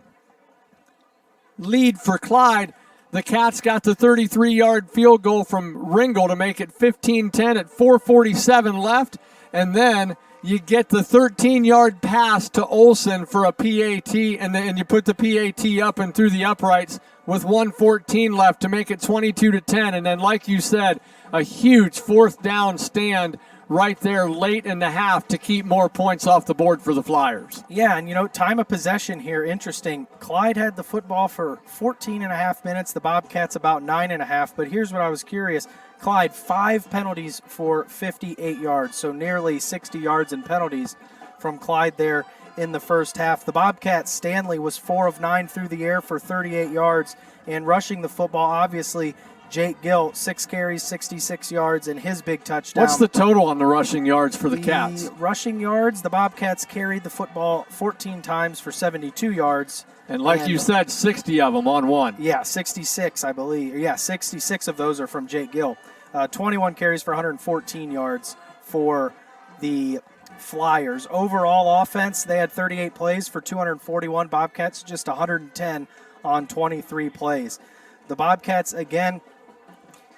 [SPEAKER 2] lead for Clyde, the Cats got the 33-yard field goal from Ringel to make it 15-10 at 4:47 left, and then you get the 13-yard pass to Olsen for a PAT, and then you put the PAT up and through the uprights with 1:14 left to make it 22-10. And then, like you said, a huge fourth down stand right there late in the half to keep more points off the board for the Flyers.
[SPEAKER 1] Yeah, and you know, time of possession here, interesting. Clyde had the football for 14 and a half minutes, the Bobcats about 9.5, but here's what I was curious. Clyde, 5 penalties for 58 yards, so nearly 60 yards in penalties from Clyde there in the first half. The Bobcats, Stanley was 4 of 9 through the air for 38 yards, and rushing the football, obviously, Jake Gill, 6 carries, 66 yards, and his big touchdown.
[SPEAKER 2] What's the total on the rushing yards for the Cats?
[SPEAKER 1] Rushing yards, the Bobcats carried the football 14 times for 72 yards.
[SPEAKER 2] And like you said, 60 of them on one.
[SPEAKER 1] Yeah, 66, I believe. Yeah, 66 of those are from Jake Gill. 21 carries for 114 yards for the Flyers. Overall offense, they had 38 plays for 241. Bobcats just 110 on 23 plays. The Bobcats, again,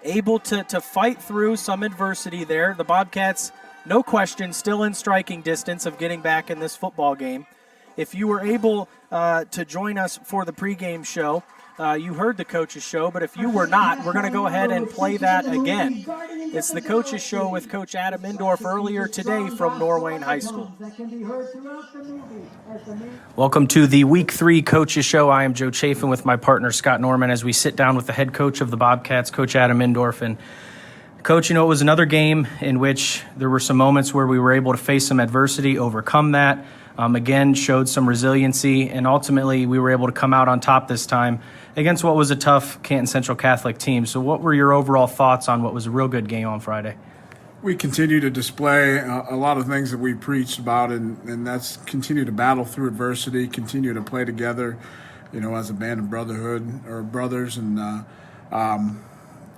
[SPEAKER 1] able to fight through some adversity there. The Bobcats, no question, still in striking distance of getting back in this football game. If you were able to join us for the pregame show, you heard the coach's show, but if you were not, we're going to go ahead and play that again. It's the coach's show with Coach Adam Indorf earlier today from Norwayne High School. Welcome to the Week 3 Coach's Show. I am Joe Chafin with my partner Scott Norman as we sit down with the head coach of the Bobcats, Coach Adam Indorf. And Coach, it was another game in which there were some moments where we were able to face some adversity, overcome that. Again, showed some resiliency, and ultimately we were able to come out on top this time against what was a tough Canton Central Catholic team. So what were your overall thoughts on what was a real good game on Friday?
[SPEAKER 8] We continue to display a lot of things that we preached about, and that's continue to battle through adversity, continue to play together, as a band of brotherhood or brothers, and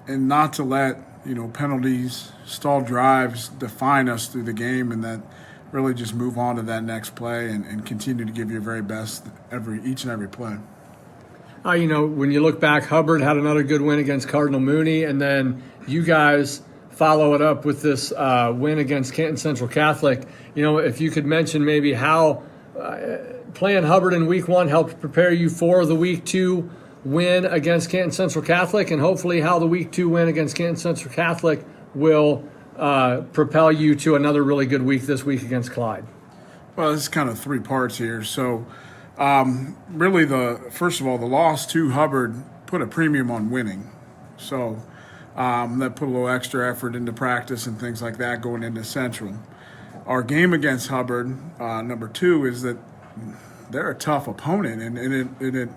[SPEAKER 8] not to let, penalties, stall drives define us through the game, and that really just move on to that next play and continue to give your very best each and every play.
[SPEAKER 2] When you look back, Hubbard had another good win against Cardinal Mooney, and then you guys follow it up with this win against Canton Central Catholic. If you could mention maybe how playing Hubbard in Week 1 helped prepare you for the Week 2 win against Canton Central Catholic, and hopefully how the Week 2 win against Canton Central Catholic will propel you to another really good week this week against Clyde.
[SPEAKER 8] Well, it's kind of 3 parts here. So really first of all, the loss to Hubbard put a premium on winning. So that put a little extra effort into practice and things like that going into Central. Our game against Hubbard, number 2, is that they're a tough opponent, and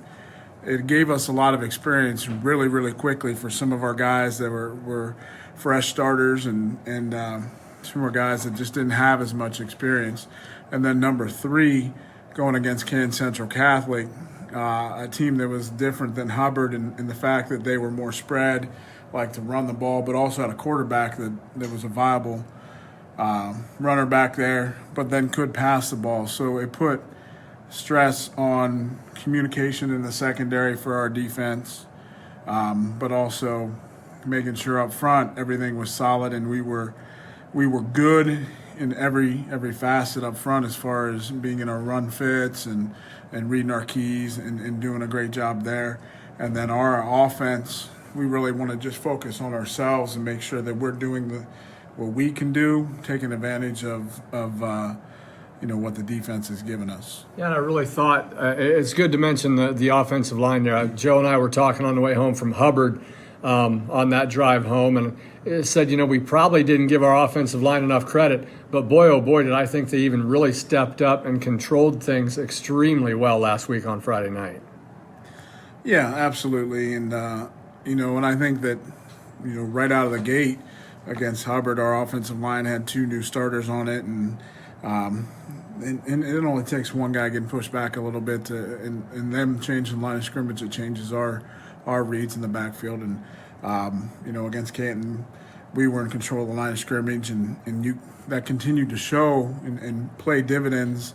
[SPEAKER 8] it gave us a lot of experience really, really quickly for some of our guys that were fresh starters and some more guys that just didn't have as much experience. And then number 3, going against Canton Central Catholic, a team that was different than Hubbard in the fact that they were more spread, like to run the ball, but also had a quarterback that was a viable runner back there, but then could pass the ball. So it put stress on communication in the secondary for our defense, but also making sure up front everything was solid, and we were good in every facet up front as far as being in our run fits and reading our keys and doing a great job there. And then our offense, we really want to just focus on ourselves and make sure that we're doing what we can do, taking advantage of what the defense has given us.
[SPEAKER 2] Yeah, and I really thought it's good to mention the offensive line there. Joe and I were talking on the way home from Hubbard on that drive home, and it said, we probably didn't give our offensive line enough credit, but boy, oh boy, did I think they even really stepped up and controlled things extremely well last week on Friday night.
[SPEAKER 8] Yeah, absolutely. And, and I think that, right out of the gate against Hubbard, our offensive line had 2 new starters on it, and it only takes one guy getting pushed back a little bit and them changing the line of scrimmage. It changes our reads in the backfield. And, against Canton, we were in control of the line of scrimmage, and that continued to show and play dividends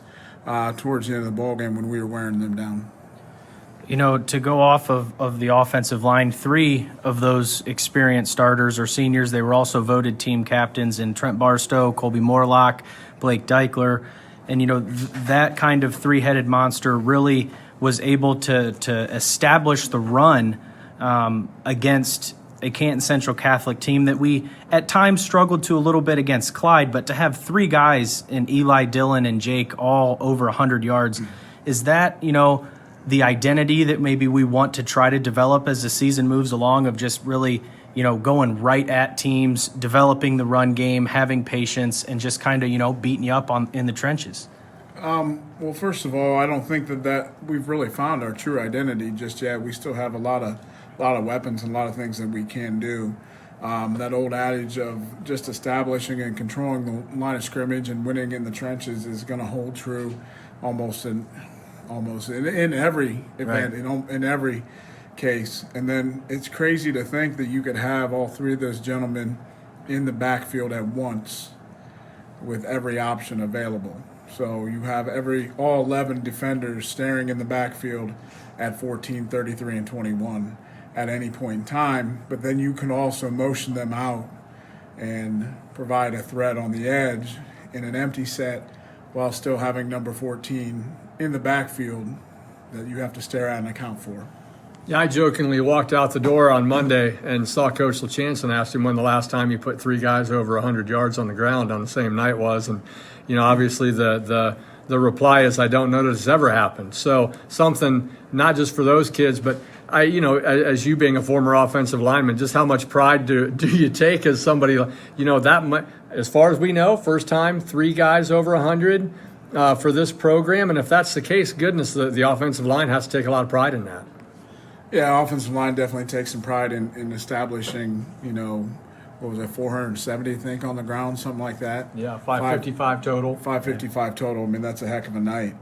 [SPEAKER 8] towards the end of the ball game when we were wearing them down.
[SPEAKER 1] To go off of the offensive line, 3 of those experienced starters or seniors, they were also voted team captains in Trent Barstow, Colby Morlock, Blake Deichler. And, that kind of 3-headed monster really was able to establish the run against a Canton Central Catholic team that we at times struggled to a little bit against Clyde. But to have 3 guys in Eli, Dylan, and Jake all over 100 yards, is that, the identity that maybe we want to try to develop as the season moves along, of just really, going right at teams, developing the run game, having patience, and just kind of, beating you up in the trenches?
[SPEAKER 8] Well, first of all, I don't think that we've really found our true identity just yet. We still have a lot of weapons and a lot of things that we can do. That old adage of just establishing and controlling the line of scrimmage and winning in the trenches is going to hold true almost in every event,
[SPEAKER 1] Right.
[SPEAKER 8] in every case. And then it's crazy to think that you could have all three of those gentlemen in the backfield at once with every option available. So you have all 11 defenders staring in the backfield at 14, 33, and 21 at any point in time, but then you can also motion them out and provide a threat on the edge in an empty set while still having number 14 in the backfield that you have to stare at and account for.
[SPEAKER 2] Yeah, I jokingly walked out the door on Monday and saw Coach LaChance and asked him when the last time you put three guys over 100 yards on the ground on the same night was. And, obviously the reply is, I don't know that it's ever happened. So something not just for those kids, but as you being a former offensive lineman, just how much pride do you take as somebody, as far as we know, first time, three guys over 100 for this program. And if that's the case, goodness, the offensive line has to take a lot of pride in that.
[SPEAKER 8] Yeah, offensive line definitely takes some pride in establishing, 470, I think, on the ground, something like that.
[SPEAKER 2] Yeah, 555 total.
[SPEAKER 8] 555 total. I mean, that's a heck of a night.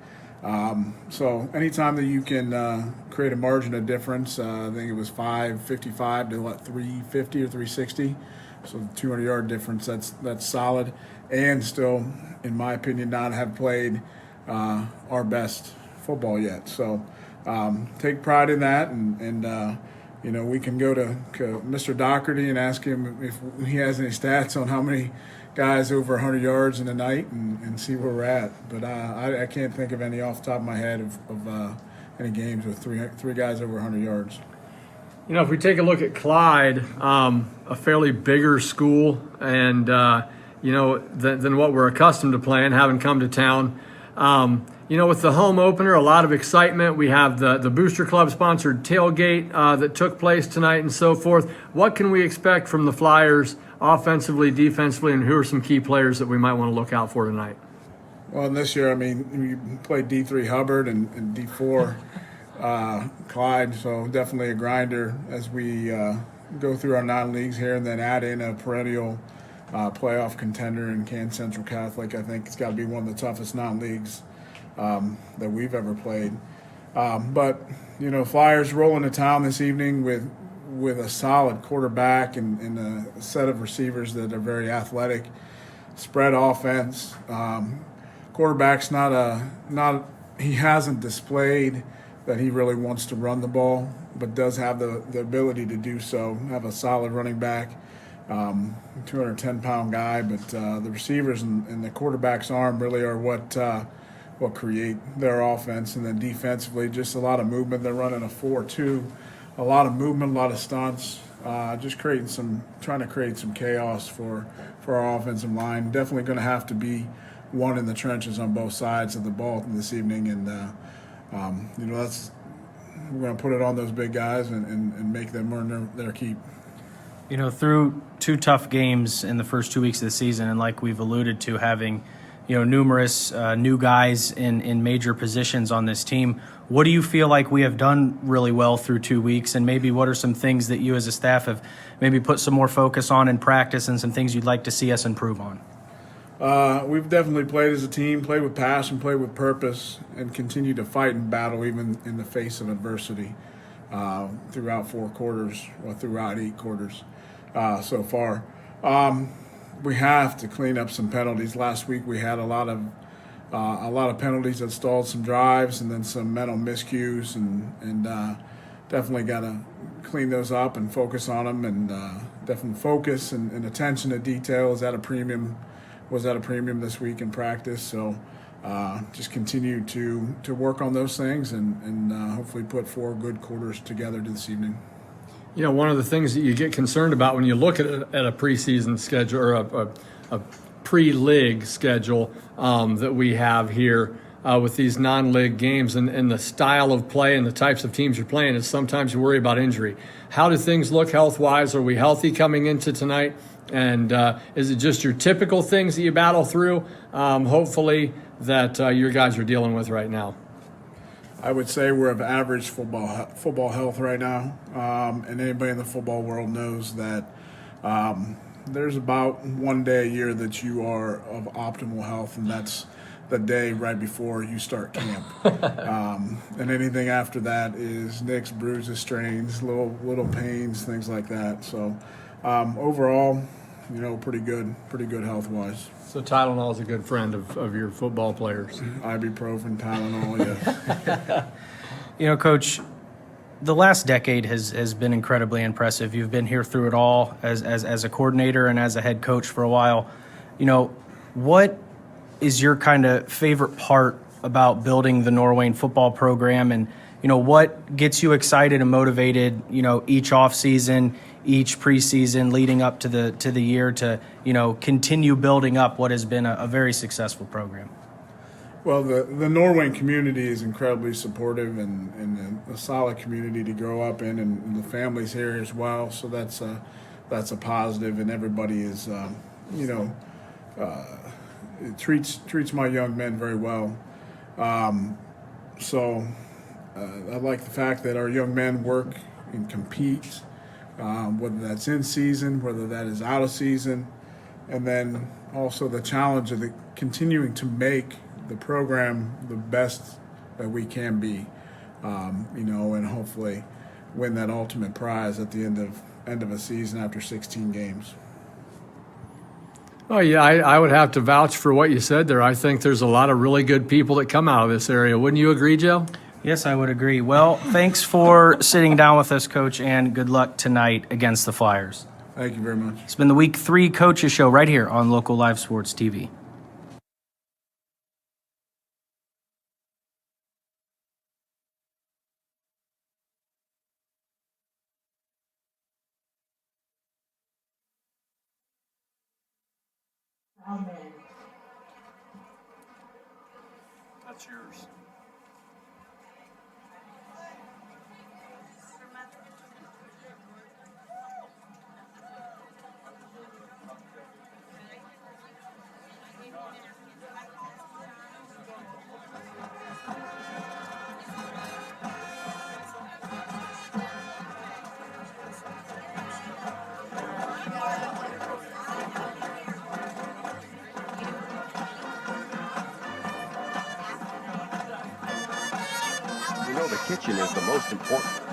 [SPEAKER 8] So anytime that you can create a margin of difference, I think it was 555 to 350 or 360. So the 200-yard difference, that's solid. And still, in my opinion, not have played our best football yet. So take pride in that, and we can go to Mr. Doherty and ask him if he has any stats on how many guys over 100 yards in a night and see where we're at. But I can't think of any off the top of my head of any games with three guys over 100 yards.
[SPEAKER 2] If we take a look at Clyde, a fairly bigger school, and than what we're accustomed to playing, having come to town. With the home opener, a lot of excitement. We have the Booster Club sponsored tailgate that took place tonight and so forth. What can we expect from the Flyers offensively, defensively, and who are some key players that we might want to look out for tonight?
[SPEAKER 8] Well, this year, we played D3 Hubbard and D4 Clyde, so definitely a grinder as we go through our non-leagues here and then add in a perennial playoff contender in Can Central Catholic. I think it's got to be one of the toughest non-leagues that we've ever played. But Flyers rolling to town this evening with a solid quarterback and a set of receivers that are very athletic, spread offense. Quarterback's he hasn't displayed that he really wants to run the ball, but does have the ability to do so. Have a solid running back, 210-pound guy, but the receivers and the quarterback's arm really are what create their offense. And then defensively, just a lot of movement. They're running a 4-2, a lot of movement, a lot of stunts, just trying to create some chaos for our offensive line. Definitely going to have to be one in the trenches on both sides of the ball this evening, and we're going to put it on those big guys and make them earn their keep.
[SPEAKER 1] Through two tough games in the first 2 weeks of the season, and like we've alluded to, having numerous new guys in major positions on this team, what do you feel like we have done really well through 2 weeks, and maybe what are some things that you as a staff have maybe put some more focus on in practice, and some things you'd like to see us improve on?
[SPEAKER 8] We've definitely played as a team, played with passion, played with purpose, and continue to fight and battle even in the face of adversity throughout 4 quarters, or throughout 8 quarters so far. We have to clean up some penalties. Last week we had a lot of penalties that stalled some drives, and then some mental miscues, and definitely got to clean those up and focus on them, and definitely focus and attention to detail was at a premium this week in practice. So just continue to work on those things and hopefully put 4 good quarters together this evening.
[SPEAKER 2] One of the things that you get concerned about when you look at a preseason schedule or a pre-league schedule that we have here with these non-league games and the style of play and the types of teams you're playing is sometimes you worry about injury. How do things look health-wise? Are we healthy coming into tonight? And is it just your typical things that you battle through? Hopefully that your guys are dealing with right now.
[SPEAKER 8] I would say we're of average football health right now, and anybody in the football world knows that there's about one day a year that you are of optimal health, and that's the day right before you start camp. And anything after that is nicks, bruises, strains, little pains, things like that. So overall, pretty good health-wise.
[SPEAKER 2] So Tylenol is a good friend of your football players.
[SPEAKER 8] Ibuprofen, Tylenol, yes.
[SPEAKER 1] Coach, the last decade has been incredibly impressive. You've been here through it all as a coordinator and as a head coach for a while. What is your kind of favorite part about building the Norwayne football program, and what gets you excited and motivated each off season, each preseason leading up to the year to continue building up what has been a very successful program?
[SPEAKER 8] Well, the Norwayne community is incredibly supportive and a solid community to grow up in, and the families here as well. So that's a positive, and everybody is it treats my young men very well. So I like the fact that our young men work and compete, whether that's in season, whether that is out of season, and then also the challenge of continuing to make the program the best that we can be, and hopefully win that ultimate prize at the end of a season after 16 games.
[SPEAKER 2] Oh, yeah, I would have to vouch for what you said there. I think there's a lot of really good people that come out of this area. Wouldn't you agree, Joe?
[SPEAKER 1] Yes, I would agree. Well, thanks for sitting down with us, Coach, and good luck tonight against the Flyers.
[SPEAKER 8] Thank you very much.
[SPEAKER 1] It's been the Week 3 Coaches Show right here on Local Live Sports TV.
[SPEAKER 2] That's yours.
[SPEAKER 9] The kitchen is the most important.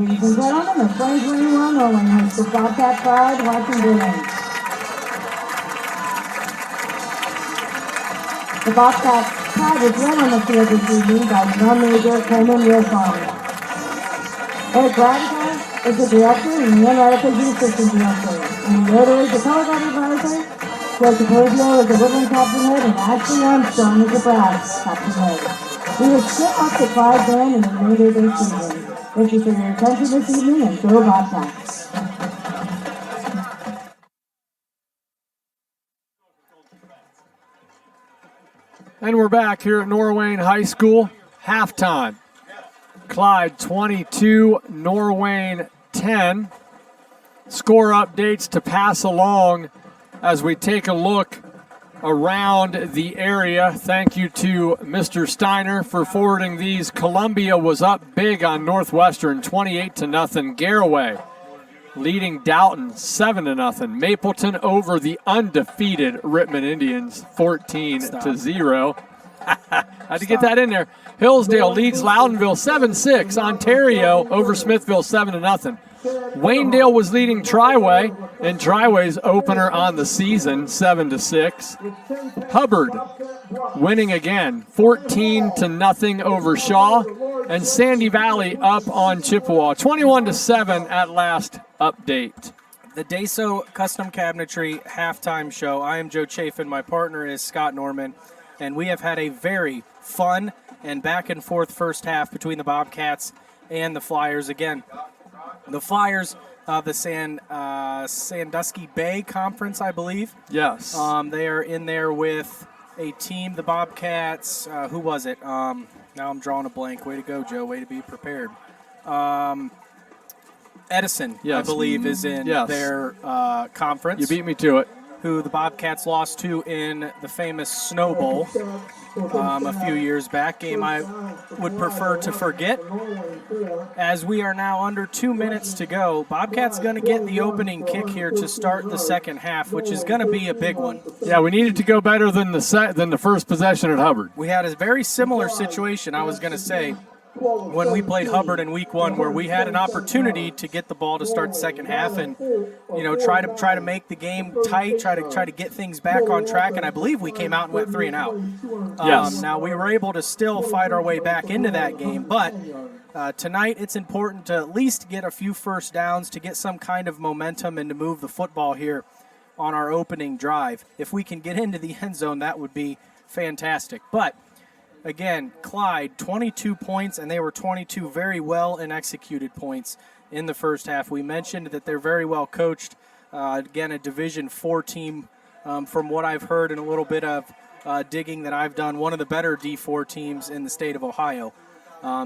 [SPEAKER 10] Ladies and gentlemen, the 2021 Norwayne High School Bobcat Pride Marching Band. The Bobcat Pride was led on the field this evening by drum major Coleman Wilson. Eric Radical is the director and Ian Radical is the assistant director. And the Yoder is the color guard advisor. Joseph Rosio is the woodland captain head, and Ashley Armstrong is the brass captain head. We will skip off the Pride band in the remainder of the season. Thank you for your attention this evening, and go Bobcats.
[SPEAKER 2] And we're back here at Norwayne High School. Halftime. Clyde 22, Norwayne 10. Score updates to pass along as we take a look around the area. Thank you to Mr. Steiner for forwarding these. Columbia was up big on Northwestern, 28-0. Garraway leading Dalton 7-0. Mapleton over the undefeated Rittman Indians, 14-0. Had to get that in there. Hillsdale leads Loudonville 7-6. Ontario over Smithville 7-0. Waynedale was leading Triway in Triway's opener on the season, 7-6. Hubbard winning again, 14-0 over Shaw. And Sandy Valley up on Chippewa, 21-7 at last update.
[SPEAKER 1] The Deso Custom Cabinetry halftime show. I am Joe Chafin. My partner is Scott Norman. And we have had a very fun and back and forth first half between the Bobcats and the Flyers. Again, the Flyers, the Sandusky Bay Conference, I believe.
[SPEAKER 2] Yes.
[SPEAKER 1] They are in there with a team, the Bobcats. Who was it? Now I'm drawing a blank. Way to go, Joe. Way to be prepared. Edison,
[SPEAKER 2] yes.
[SPEAKER 1] I believe, is in their conference.
[SPEAKER 2] You beat me to it.
[SPEAKER 1] Who the Bobcats lost to in the famous Snow Bowl a few years back. Game I would prefer to forget. As we are now under 2 minutes to go, Bobcats going to get the opening kick here to start the second half, which is going to be a big one.
[SPEAKER 2] Yeah, we needed to go better than the first possession at Hubbard.
[SPEAKER 1] We had a very similar situation, I was going to say, when we played Hubbard in week 1, where we had an opportunity to get the ball to start the second half and try to make the game tight, try to get things back on track, and I believe we came out and went 3 and out.
[SPEAKER 2] Yes.
[SPEAKER 1] Now we were able to still fight our way back into that game, but tonight it's important to at least get a few first downs to get some kind of momentum and to move the football here on our opening drive. If we can get into the end zone, that would be fantastic. But again, Clyde, 22 points, and they were 22 very well and executed points in the first half. We mentioned that they're very well coached. Again, a Division IV team, from what I've heard and a little bit of digging that I've done, one of the better D4 teams in the state of Ohio.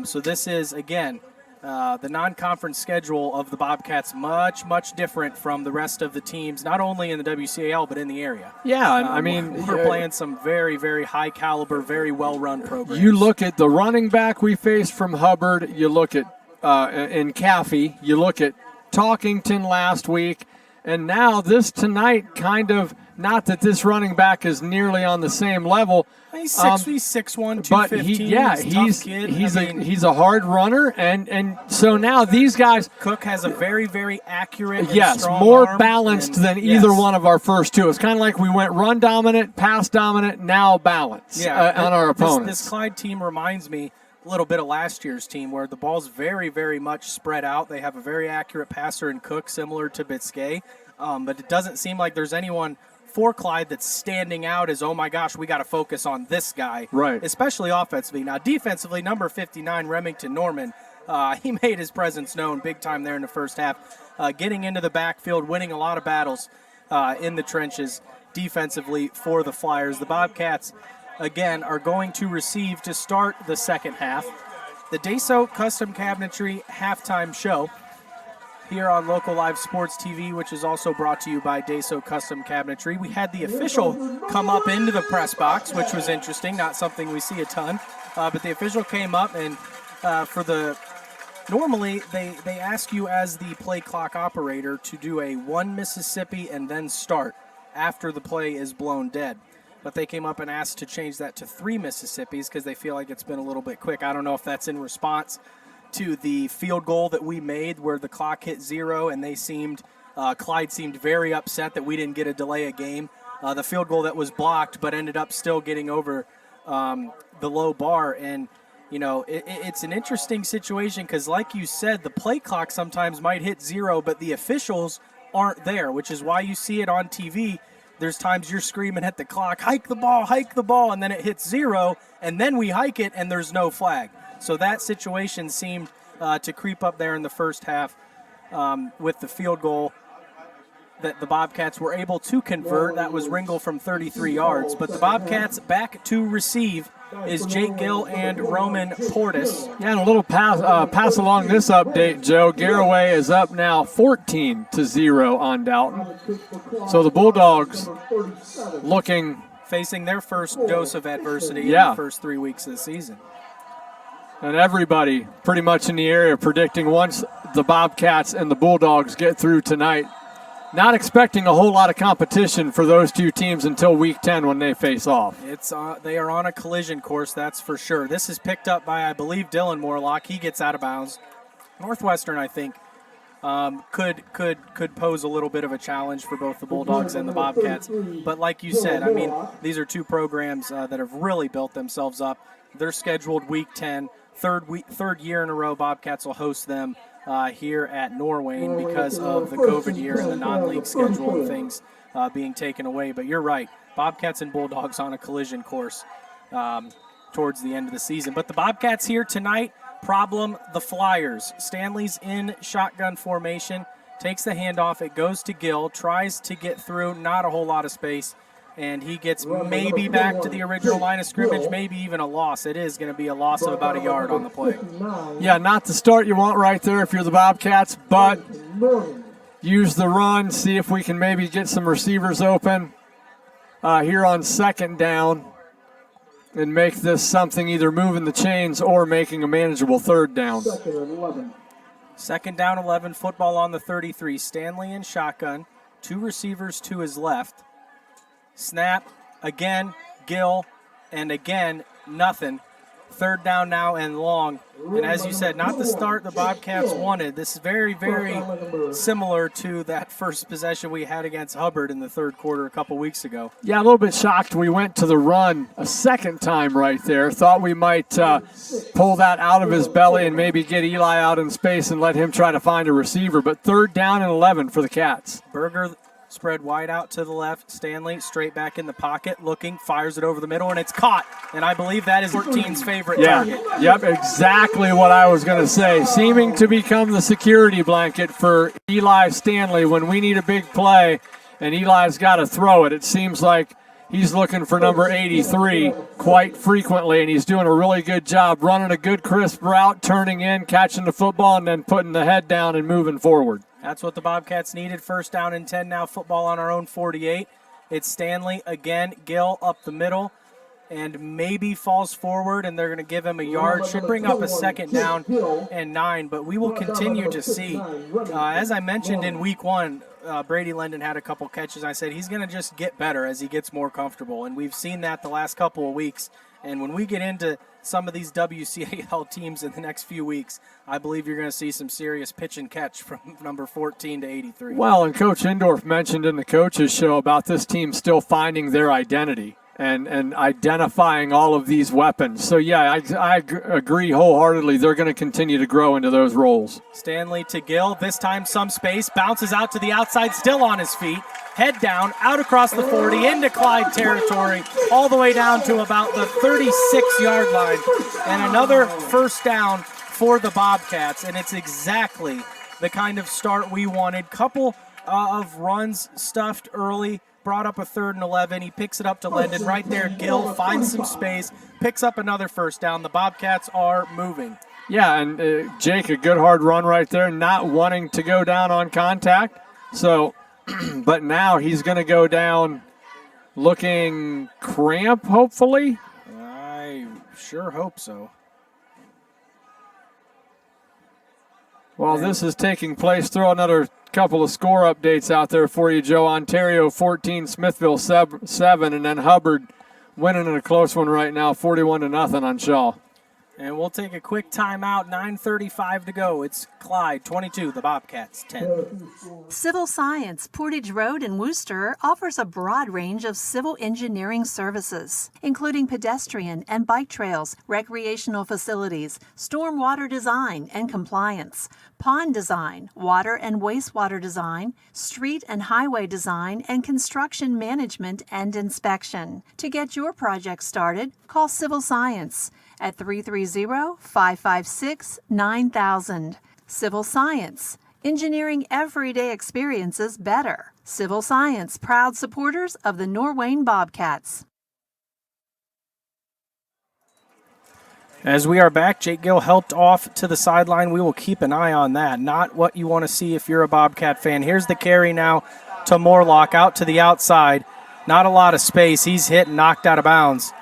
[SPEAKER 1] So this is, again, the non-conference schedule of the Bobcats much, much different from the rest of the teams, not only in the WCAL, but in the area.
[SPEAKER 2] Yeah, I mean,
[SPEAKER 1] we're playing some very, very high caliber, very well-run programs.
[SPEAKER 2] You look at the running back we faced from Hubbard, you look at in Caffey, you look at Talkington last week, and now this tonight kind of, not that this running back is nearly on the same level.
[SPEAKER 1] He's 6'1", 215.
[SPEAKER 2] He's a hard runner, and so now these guys.
[SPEAKER 1] Cook has a very, very accurate,
[SPEAKER 2] strong more
[SPEAKER 1] arm
[SPEAKER 2] balanced than either one of our first two. It's kind of like we went run dominant, pass dominant, now balance on our opponents.
[SPEAKER 1] This Clyde team reminds me a little bit of last year's team, where the ball's very, very much spread out. They have a very accurate passer in Cook, similar to Biscay, but it doesn't seem like there's anyone for Clyde that's standing out as, oh my gosh, we got to focus on this guy.
[SPEAKER 2] Right.
[SPEAKER 1] Especially offensively. Now, defensively, number 59, Remington Norman, he made his presence known big time there in the first half, getting into the backfield, winning a lot of battles in the trenches defensively for the Flyers. The Bobcats, again, are going to receive to start the second half the Deso Custom Cabinetry halftime show here on Local Live Sports TV, which is also brought to you by Deso Custom Cabinetry. We had the official come up into the press box, which was interesting, not something we see a ton, but the official came up, and normally they ask you as the play clock operator to do a 1 Mississippi and then start after the play is blown dead. But they came up and asked to change that to 3 Mississippis because they feel like it's been a little bit quick. I don't know if that's in response to the field goal that we made where the clock hit 0, and Clyde seemed very upset that we didn't get a delay of game. The field goal that was blocked but ended up still getting over the low bar. And, it's an interesting situation because, like you said, the play clock sometimes might hit 0, but the officials aren't there, which is why you see it on TV. There's times you're screaming at the clock, hike the ball, and then it hits 0, and then we hike it, and there's no flag. So that situation seemed to creep up there in the first half with the field goal that the Bobcats were able to convert. That was Ringel from 33 yards. But the Bobcats back to receive is Jake Gill and Roman Portis.
[SPEAKER 2] Yeah, and a little pass along this update, Joe. Garraway is up now 14-0 on Dalton. So the Bulldogs
[SPEAKER 1] facing their first dose of adversity in the first 3 weeks of the season.
[SPEAKER 2] And everybody pretty much in the area predicting once the Bobcats and the Bulldogs get through tonight, not expecting a whole lot of competition for those two teams until Week 10 when they face off.
[SPEAKER 1] They are on a collision course, that's for sure. This is picked up by, I believe, Dylan Morlock. He gets out of bounds. Northwestern, I think, could pose a little bit of a challenge for both the Bulldogs and the Bobcats. But like you said, I mean, these are two programs that have really built themselves up. They're scheduled Week 10. Third year in a row, Bobcats will host them here at Norwayne because of the COVID year and the non-league schedule and things being taken away. But you're right, Bobcats and Bulldogs on a collision course towards the end of the season. But the Bobcats here tonight, problem the Flyers. Stanley's in shotgun formation, takes the handoff, it goes to Gill, tries to get through, not a whole lot of space, and he gets maybe back to the original line of scrimmage, maybe even a loss. It is going to be a loss of about a yard on the play.
[SPEAKER 2] Yeah, not the start you want right there if you're the Bobcats, but use the run, see if we can maybe get some receivers open here on second down and make this something either moving the chains or making a manageable third down.
[SPEAKER 1] Second down 11, football on the 33. Stanley in shotgun, two receivers to his left. Snap, again, Gill, and again, nothing. Third down now and long. And as you said, not the start the Bobcats wanted. This is very, very similar to that first possession we had against Hubbard in the third quarter a couple weeks ago.
[SPEAKER 2] Yeah, a little bit shocked we went to the run a second time right there. Thought we might pull that out of his belly and maybe get Eli out in space and let him try to find a receiver. But third down and 11 for the Cats.
[SPEAKER 1] Berger spread wide out to the left. Stanley straight back in the pocket, looking, fires it over the middle, and it's caught. And I believe that is 14's favorite target.
[SPEAKER 2] Yep, exactly what I was going to say. Seeming to become the security blanket for Eli Stanley when we need a big play, and Eli's got to throw it. It seems like he's looking for number 83 quite frequently, and he's doing a really good job running a good crisp route, turning in, catching the football, and then putting the head down and moving forward.
[SPEAKER 1] That's what the Bobcats needed. First down and 10 now, football on our own 48. It's Stanley again, Gill up the middle, and maybe falls forward, and they're going to give him a yard. Should bring up a second down and 9, but we will continue to see. As I mentioned in week 1, Brady Lendon had a couple catches. I said he's going to just get better as he gets more comfortable, and we've seen that the last couple of weeks. And when we get into some of these WCAL teams in the next few weeks, I believe you're going to see some serious pitch and catch from number 14 to 83.
[SPEAKER 2] Well, and Coach Indorf mentioned in the coaches show about this team still finding their identity and identifying all of these weapons. So, yeah, I agree wholeheartedly. They're going to continue to grow into those roles.
[SPEAKER 1] Stanley to Gill, this time some space, bounces out to the outside, still on his feet. Head down, out across the 40, into Clyde territory, all the way down to about the 36-yard line. And another first down for the Bobcats, and it's exactly the kind of start we wanted. Couple of runs stuffed early, brought up a 3rd and 11. He picks it up to Lendon right there. Gill finds some space, picks up another first down. The Bobcats are moving.
[SPEAKER 2] Yeah, and Jake, a good hard run right there, not wanting to go down on contact. So, but now he's going to go down looking cramp, hopefully.
[SPEAKER 1] I sure hope so.
[SPEAKER 2] While this is taking place, throw another couple of score updates out there for you, Joe. Ontario 14, Smithville 7, and then Hubbard winning in a close one right now, 41-0 on Shaw.
[SPEAKER 1] And we'll take a quick timeout, 9:35 to go. It's Clyde, 22, the Bobcats, 10.
[SPEAKER 5] Civil Science, Portage Road in Worcester, offers a broad range of civil engineering services, including pedestrian and bike trails, recreational facilities, stormwater design and compliance, pond design, water and wastewater design, street and highway design, and construction management and inspection. To get your project started, call Civil Science at 330-556-9000. Civil Science, engineering everyday experiences better. Civil Science, proud supporters of the Norwayne Bobcats.
[SPEAKER 1] As we are back, Jake Gill helped off to the sideline. We will keep an eye on that. Not what you want to see if you're a Bobcat fan. Here's the carry now to Morlock out to the outside. Not a lot of space. He's hit and knocked out of bounds.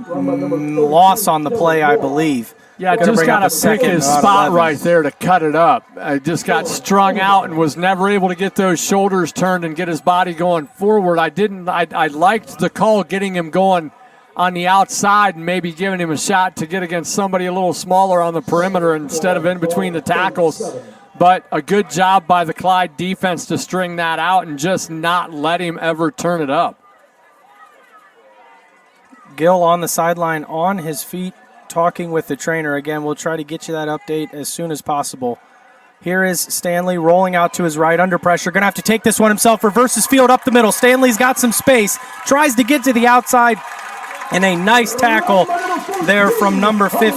[SPEAKER 1] Loss on the play, I believe.
[SPEAKER 2] Yeah, just got to pick his spot right there to cut it up. Just got strung out and was never able to get those shoulders turned and get his body going forward. I liked the call getting him going on the outside and maybe giving him a shot to get against somebody a little smaller on the perimeter instead of in between the tackles. But a good job by the Clyde defense to string that out and just not let him ever turn it up.
[SPEAKER 1] Gill on the sideline on his feet, talking with the trainer. Again, we'll try to get you that update as soon as possible. Here is Stanley rolling out to his right under pressure. Going to have to take this one himself. Reverses field up the middle. Stanley's got some space. Tries to get to the outside. And a nice tackle there from number 15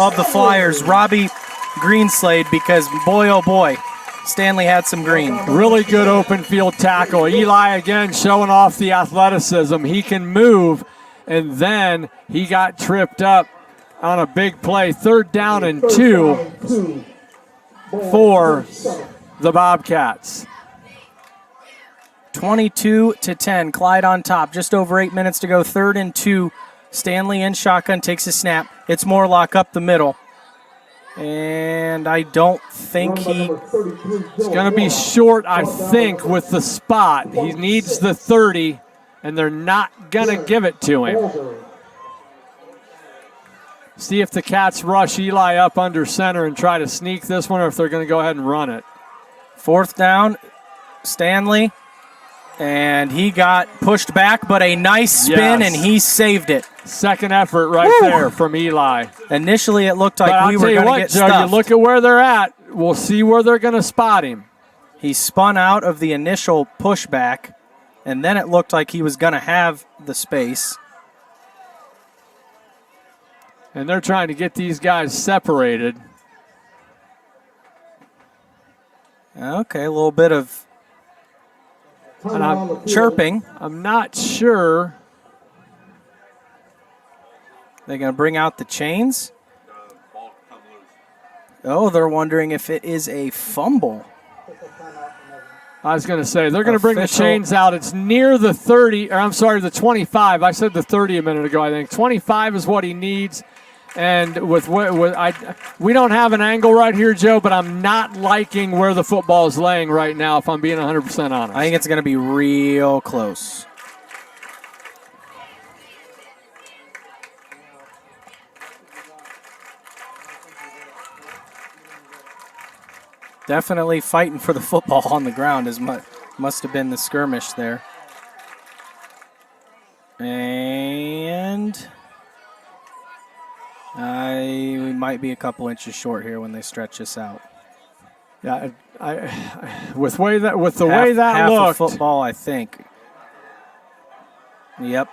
[SPEAKER 1] of the Flyers, Robbie Greenslade, because boy, oh boy, Stanley had some green.
[SPEAKER 2] Really good open field tackle. Eli again showing off the athleticism. He can move, and then he got tripped up on a big play. 3rd down and 2 for the Bobcats.
[SPEAKER 1] 22-10, Clyde on top. Just over 8 minutes to go. 3rd and 2. Stanley in shotgun, takes a snap. It's Morlock up the middle. And I don't think he's
[SPEAKER 2] going to be short, I think, with the spot. He needs the 30, and they're not going to give it to him. See if the Cats rush Eli up under center and try to sneak this one, or if they're going to go ahead and run it.
[SPEAKER 1] 4th down, Stanley. And he got pushed back, but a nice spin, and he saved it.
[SPEAKER 2] Second effort right there from Eli.
[SPEAKER 1] Initially, it looked like we were going to get stuffed.
[SPEAKER 2] You look at where they're at. We'll see where they're going to spot him.
[SPEAKER 1] He spun out of the initial pushback, and then it looked like he was going to have the space.
[SPEAKER 2] And they're trying to get these guys separated.
[SPEAKER 1] Okay, a little bit of
[SPEAKER 2] and I'm
[SPEAKER 1] chirping.
[SPEAKER 2] I'm not sure.
[SPEAKER 1] They're going to bring out the chains. Oh, they're wondering if it is a fumble.
[SPEAKER 2] I was going to say, they're going to bring the chains out. It's near the 30, or I'm sorry, the 25. I said the 30 a minute ago, I think. 25 is what he needs. And we don't have an angle right here, Joe, but I'm not liking where the football is laying right now, if I'm being 100% honest.
[SPEAKER 1] I think it's going to be real close. Definitely fighting for the football on the ground as much. Must have been the skirmish there. And we might be a couple inches short here when they stretch this out.
[SPEAKER 2] Yeah, with the way that looked,
[SPEAKER 1] half of football, I think. Yep.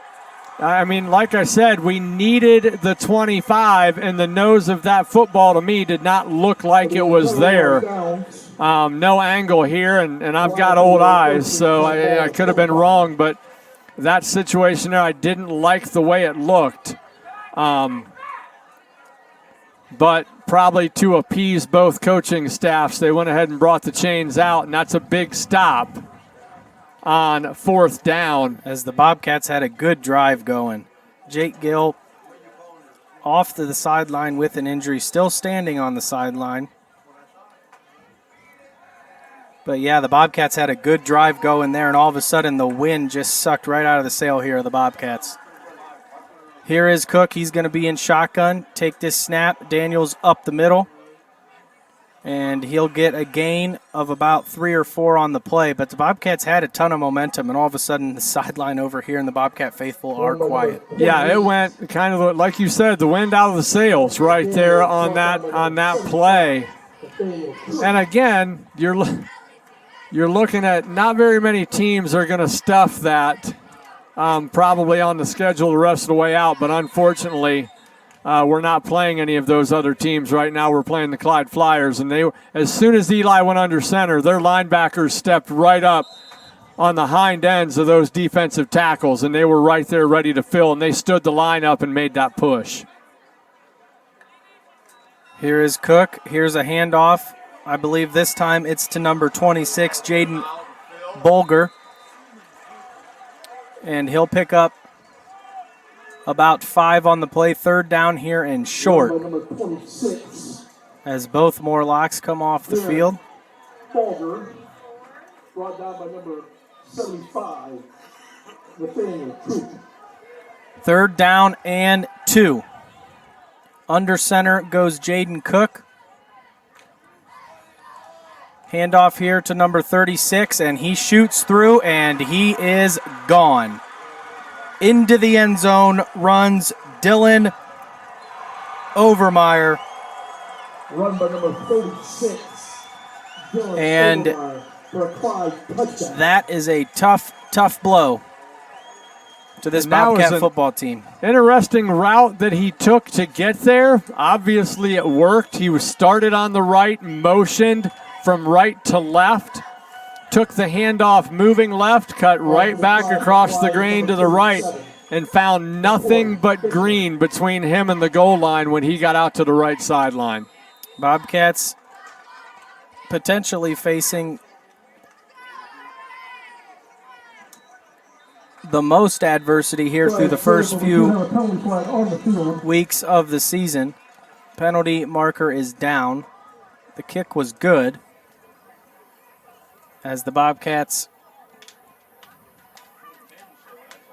[SPEAKER 2] I mean, like I said, we needed the 25, and the nose of that football to me did not look like it was there. No angle here, and I've got old eyes, so I could have been wrong, but that situation there, I didn't like the way it looked. But probably to appease both coaching staffs, they went ahead and brought the chains out, and that's a big stop on 4th down.
[SPEAKER 1] As the Bobcats had a good drive going. Jake Gill off to the sideline with an injury, still standing on the sideline. But yeah, the Bobcats had a good drive going there, and all of a sudden the wind just sucked right out of the sail here of the Bobcats. Here is Cook. He's going to be in shotgun. Take this snap. Daniels up the middle. And he'll get a gain of about 3 or 4 on the play. But the Bobcats had a ton of momentum, and all of a sudden the sideline over here and the Bobcat faithful are quiet.
[SPEAKER 2] Yeah, it went kind of like you said, the wind out of the sails right there on that play. And again, you're looking at not very many teams are going to stuff that. Probably on the schedule the rest of the way out, but unfortunately, we're not playing any of those other teams right now. We're playing the Clyde Fliers, and as soon as Eli went under center, their linebackers stepped right up on the hind ends of those defensive tackles, and they were right there ready to fill, and they stood the line up and made that push.
[SPEAKER 1] Here is Cook. Here's a handoff. I believe this time it's to number 26, Jaden Bolger. And he'll pick up about 5 on the play. 3rd down here and short.
[SPEAKER 3] Number 26.
[SPEAKER 1] As both Morlocks come off the field.
[SPEAKER 3] Bulger, brought down by number 75, Nathaniel Troop.
[SPEAKER 1] 3rd down and 2. Under center goes Jaden Cook. Handoff here to number 36, and he shoots through, and he is gone. Into the end zone runs Dylan Overmeyer.
[SPEAKER 3] Run by number 36. Dylan
[SPEAKER 1] And
[SPEAKER 3] Overmeyer for a Clyde touchdown.
[SPEAKER 1] that is a tough blow to this
[SPEAKER 2] And that was
[SPEAKER 1] Bobcat
[SPEAKER 2] an
[SPEAKER 1] football team.
[SPEAKER 2] Interesting route that he took to get there. Obviously, it worked. He was started on the right, motioned from right to left, took the handoff moving left, cut right back across the green to the right, and found nothing but green between him and the goal line when he got out to the right sideline.
[SPEAKER 1] Bobcats potentially facing the most adversity here through the first few weeks of the season. Penalty marker is down. The kick was good as the Bobcats.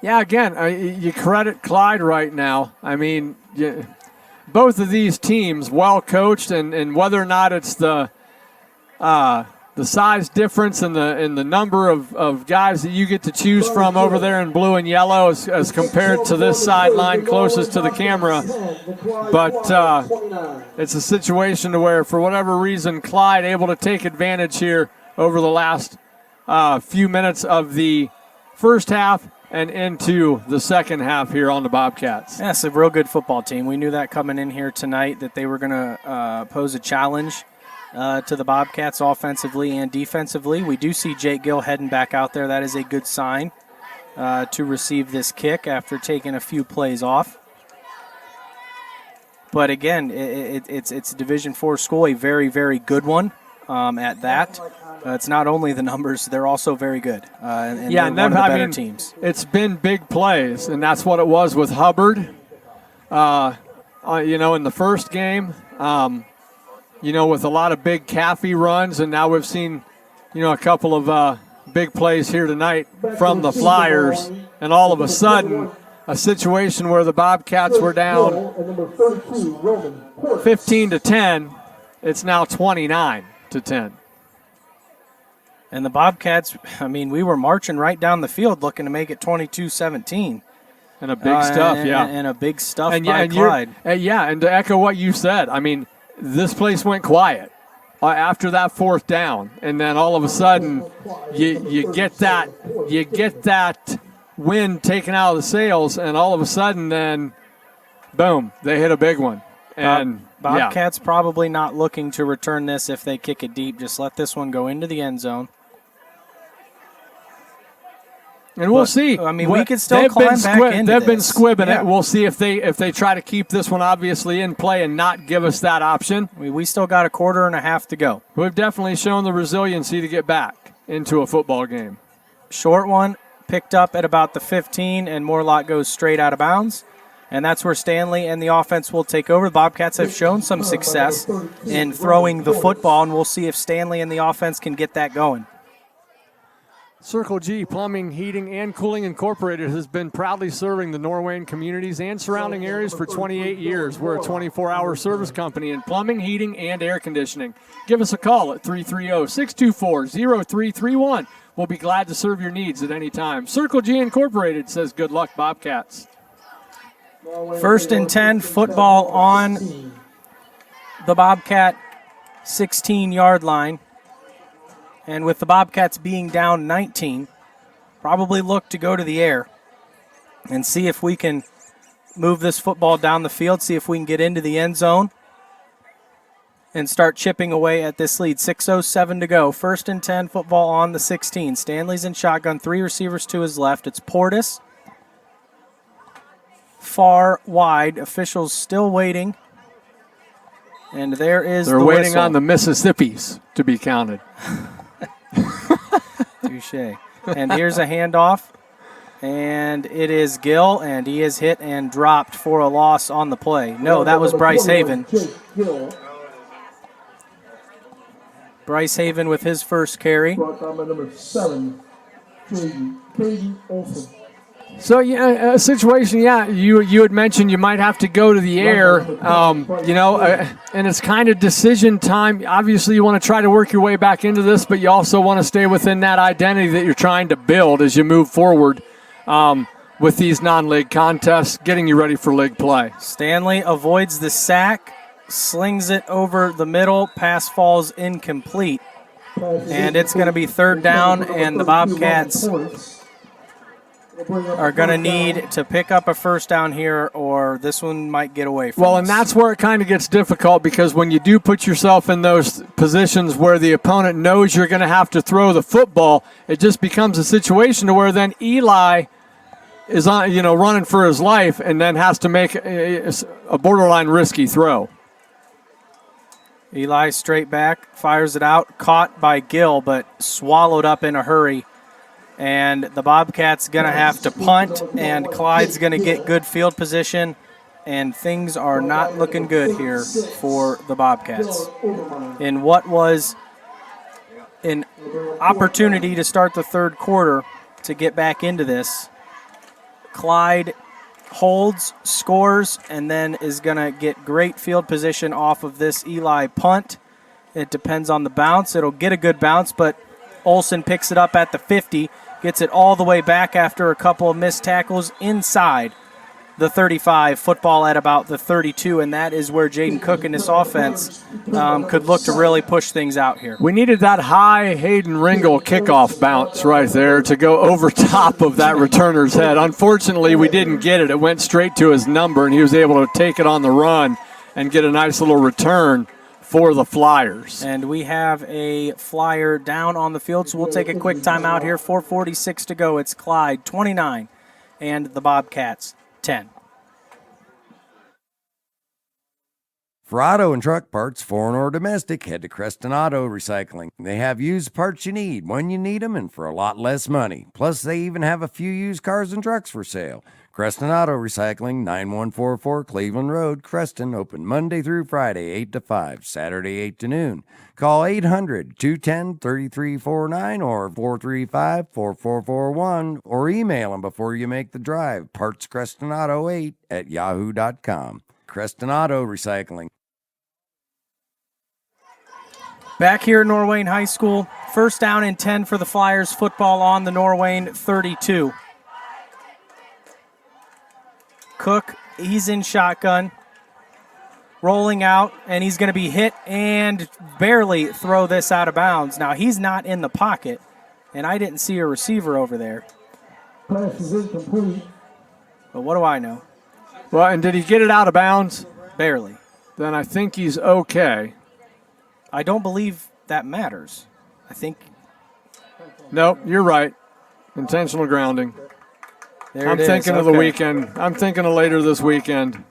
[SPEAKER 2] Yeah, again, you credit Clyde right now. I mean, both of these teams well coached, and whether or not it's the size difference and the number of guys that you get to choose from over there in blue and yellow as compared to this sideline closest to the camera. But it's a situation to where, for whatever reason, Clyde able to take advantage here over the last few minutes of the first half and into the second half here on the Bobcats.
[SPEAKER 1] Yeah, it's a real good football team. We knew that coming in here tonight that they were going to pose a challenge to the Bobcats offensively and defensively. We do see Jake Gill heading back out there. That is a good sign to receive this kick after taking a few plays off. But again, it's a Division IV school, a very, very good one at that. It's not only the numbers, they're also very good. And they're one of the better teams.
[SPEAKER 2] It's been big plays, and that's what it was with Hubbard, in the first game. With a lot of big Caffey runs, and now we've seen, a couple of big plays here tonight from the Flyers, and all of a sudden, a situation where the Bobcats were down 15-10, it's now 29-10.
[SPEAKER 1] And the Bobcats, we were marching right down the field looking to make it 22-17.
[SPEAKER 2] And a big stuff, yeah.
[SPEAKER 1] And a big stuff by Clyde.
[SPEAKER 2] And to echo what you said, this place went quiet after that 4th down, and then all of a sudden you get that wind taken out of the sails, and all of a sudden then, boom, they hit a big one. And
[SPEAKER 1] Bobcats probably not looking to return this if they kick it deep. Just let this one go into the end zone.
[SPEAKER 2] And we'll see.
[SPEAKER 1] We could still climb back into
[SPEAKER 2] They've been
[SPEAKER 1] this.
[SPEAKER 2] squibbing it. We'll see if they try to keep this one obviously in play and not give us that option.
[SPEAKER 1] We still got a quarter and a half to go.
[SPEAKER 2] We've definitely shown the resiliency to get back into a football game.
[SPEAKER 1] Short one picked up at about the 15, and Morlock goes straight out of bounds. And that's where Stanley and the offense will take over. The Bobcats have shown some success in throwing the football, and we'll see if Stanley and the offense can get that going.
[SPEAKER 2] Circle G Plumbing, Heating, and Cooling Incorporated has been proudly serving the Norwayne communities and surrounding areas for 28 years. We're a 24-hour service company in plumbing, heating, and air conditioning. Give us a call at 330-624-0331. We'll be glad to serve your needs at any time. Circle G Incorporated says good luck, Bobcats.
[SPEAKER 1] 1st and 10, football on the Bobcat 16-yard line. And with the Bobcats being down 19, probably look to go to the air and see if we can move this football down the field, see if we can get into the end zone and start chipping away at this lead. 6:07 to go. 1st and 10, football on the 16. Stanley's in shotgun, 3 receivers to his left. It's Portis. Far wide. Officials still waiting. And there is
[SPEAKER 2] They're
[SPEAKER 1] the
[SPEAKER 2] waiting
[SPEAKER 1] whistle.
[SPEAKER 2] on the Mississippis to be counted.
[SPEAKER 1] Touche. And here's a handoff. And it is Gill, and he is hit and dropped for a loss on the play. No, that was Bryce Haven. Bryce Haven with his first carry.
[SPEAKER 3] Brought down by number 7, Caden Olsen.
[SPEAKER 2] So, yeah, a situation, you had mentioned you might have to go to the air, and it's kind of decision time. Obviously, you want to try to work your way back into this, but you also want to stay within that identity that you're trying to build as you move forward with these non-league contests, getting you ready for league play.
[SPEAKER 1] Stanley avoids the sack, slings it over the middle, pass falls incomplete. And it's going to be 3rd down, and the Bobcats are going to need to pick up a first down here, or this one might get away from us.
[SPEAKER 2] And that's where it kind of gets difficult, because when you do put yourself in those positions where the opponent knows you're going to have to throw the football, it just becomes a situation to where then Eli is on, running for his life and then has to make a borderline risky throw.
[SPEAKER 1] Eli straight back, fires it out, caught by Gill, but swallowed up in a hurry. And the Bobcats going to have to punt, and Clyde's going to get good field position, and things are not looking good here for the Bobcats. In what was an opportunity to start the 3rd quarter to get back into this, Clyde holds, scores, and then is going to get great field position off of this Eli punt. It depends on the bounce. It'll get a good bounce, but Olsen picks it up at the 50. Gets it all the way back after a couple of missed tackles inside the 35, football at about the 32, and that is where Jaden Cook and this offense could look to really push things out here.
[SPEAKER 2] We needed that high Hayden Ringel kickoff bounce right there to go over top of that returner's head. Unfortunately, we didn't get it. It went straight to his number, and he was able to take it on the run and get a nice little return for the Flyers.
[SPEAKER 1] And we have a Flyer down on the field, so we'll take a quick timeout here. 4:46 to go. It's Clyde 29 and the Bobcats 10.
[SPEAKER 4] For auto and truck parts, foreign or domestic, head to Creston Auto Recycling. They have used parts you need when you need them and for a lot less money. Plus, they even have a few used cars and trucks for sale. Creston Auto Recycling, 9144 Cleveland Road, Creston, open Monday through Friday, 8 to 5, Saturday, 8 to noon. Call 800-210-3349 or 435-4441 or email them before you make the drive. PartsCrestonAuto8@yahoo.com. Creston Auto Recycling.
[SPEAKER 1] Back here at Norwayne High School, 1st down and 10 for the Flyers, football on the Norwayne 32. Cook, he's in shotgun, rolling out, and he's going to be hit and barely throw this out of bounds. Now, he's not in the pocket, and I didn't see a receiver over there.
[SPEAKER 3] Pass is incomplete.
[SPEAKER 1] But what do I know?
[SPEAKER 2] Well, and did he get it out of bounds?
[SPEAKER 1] Barely.
[SPEAKER 2] Then I think he's okay.
[SPEAKER 1] I don't believe that matters. I think.
[SPEAKER 2] Nope, you're right. Intentional grounding. I'm thinking of the weekend. I'm thinking of later this weekend.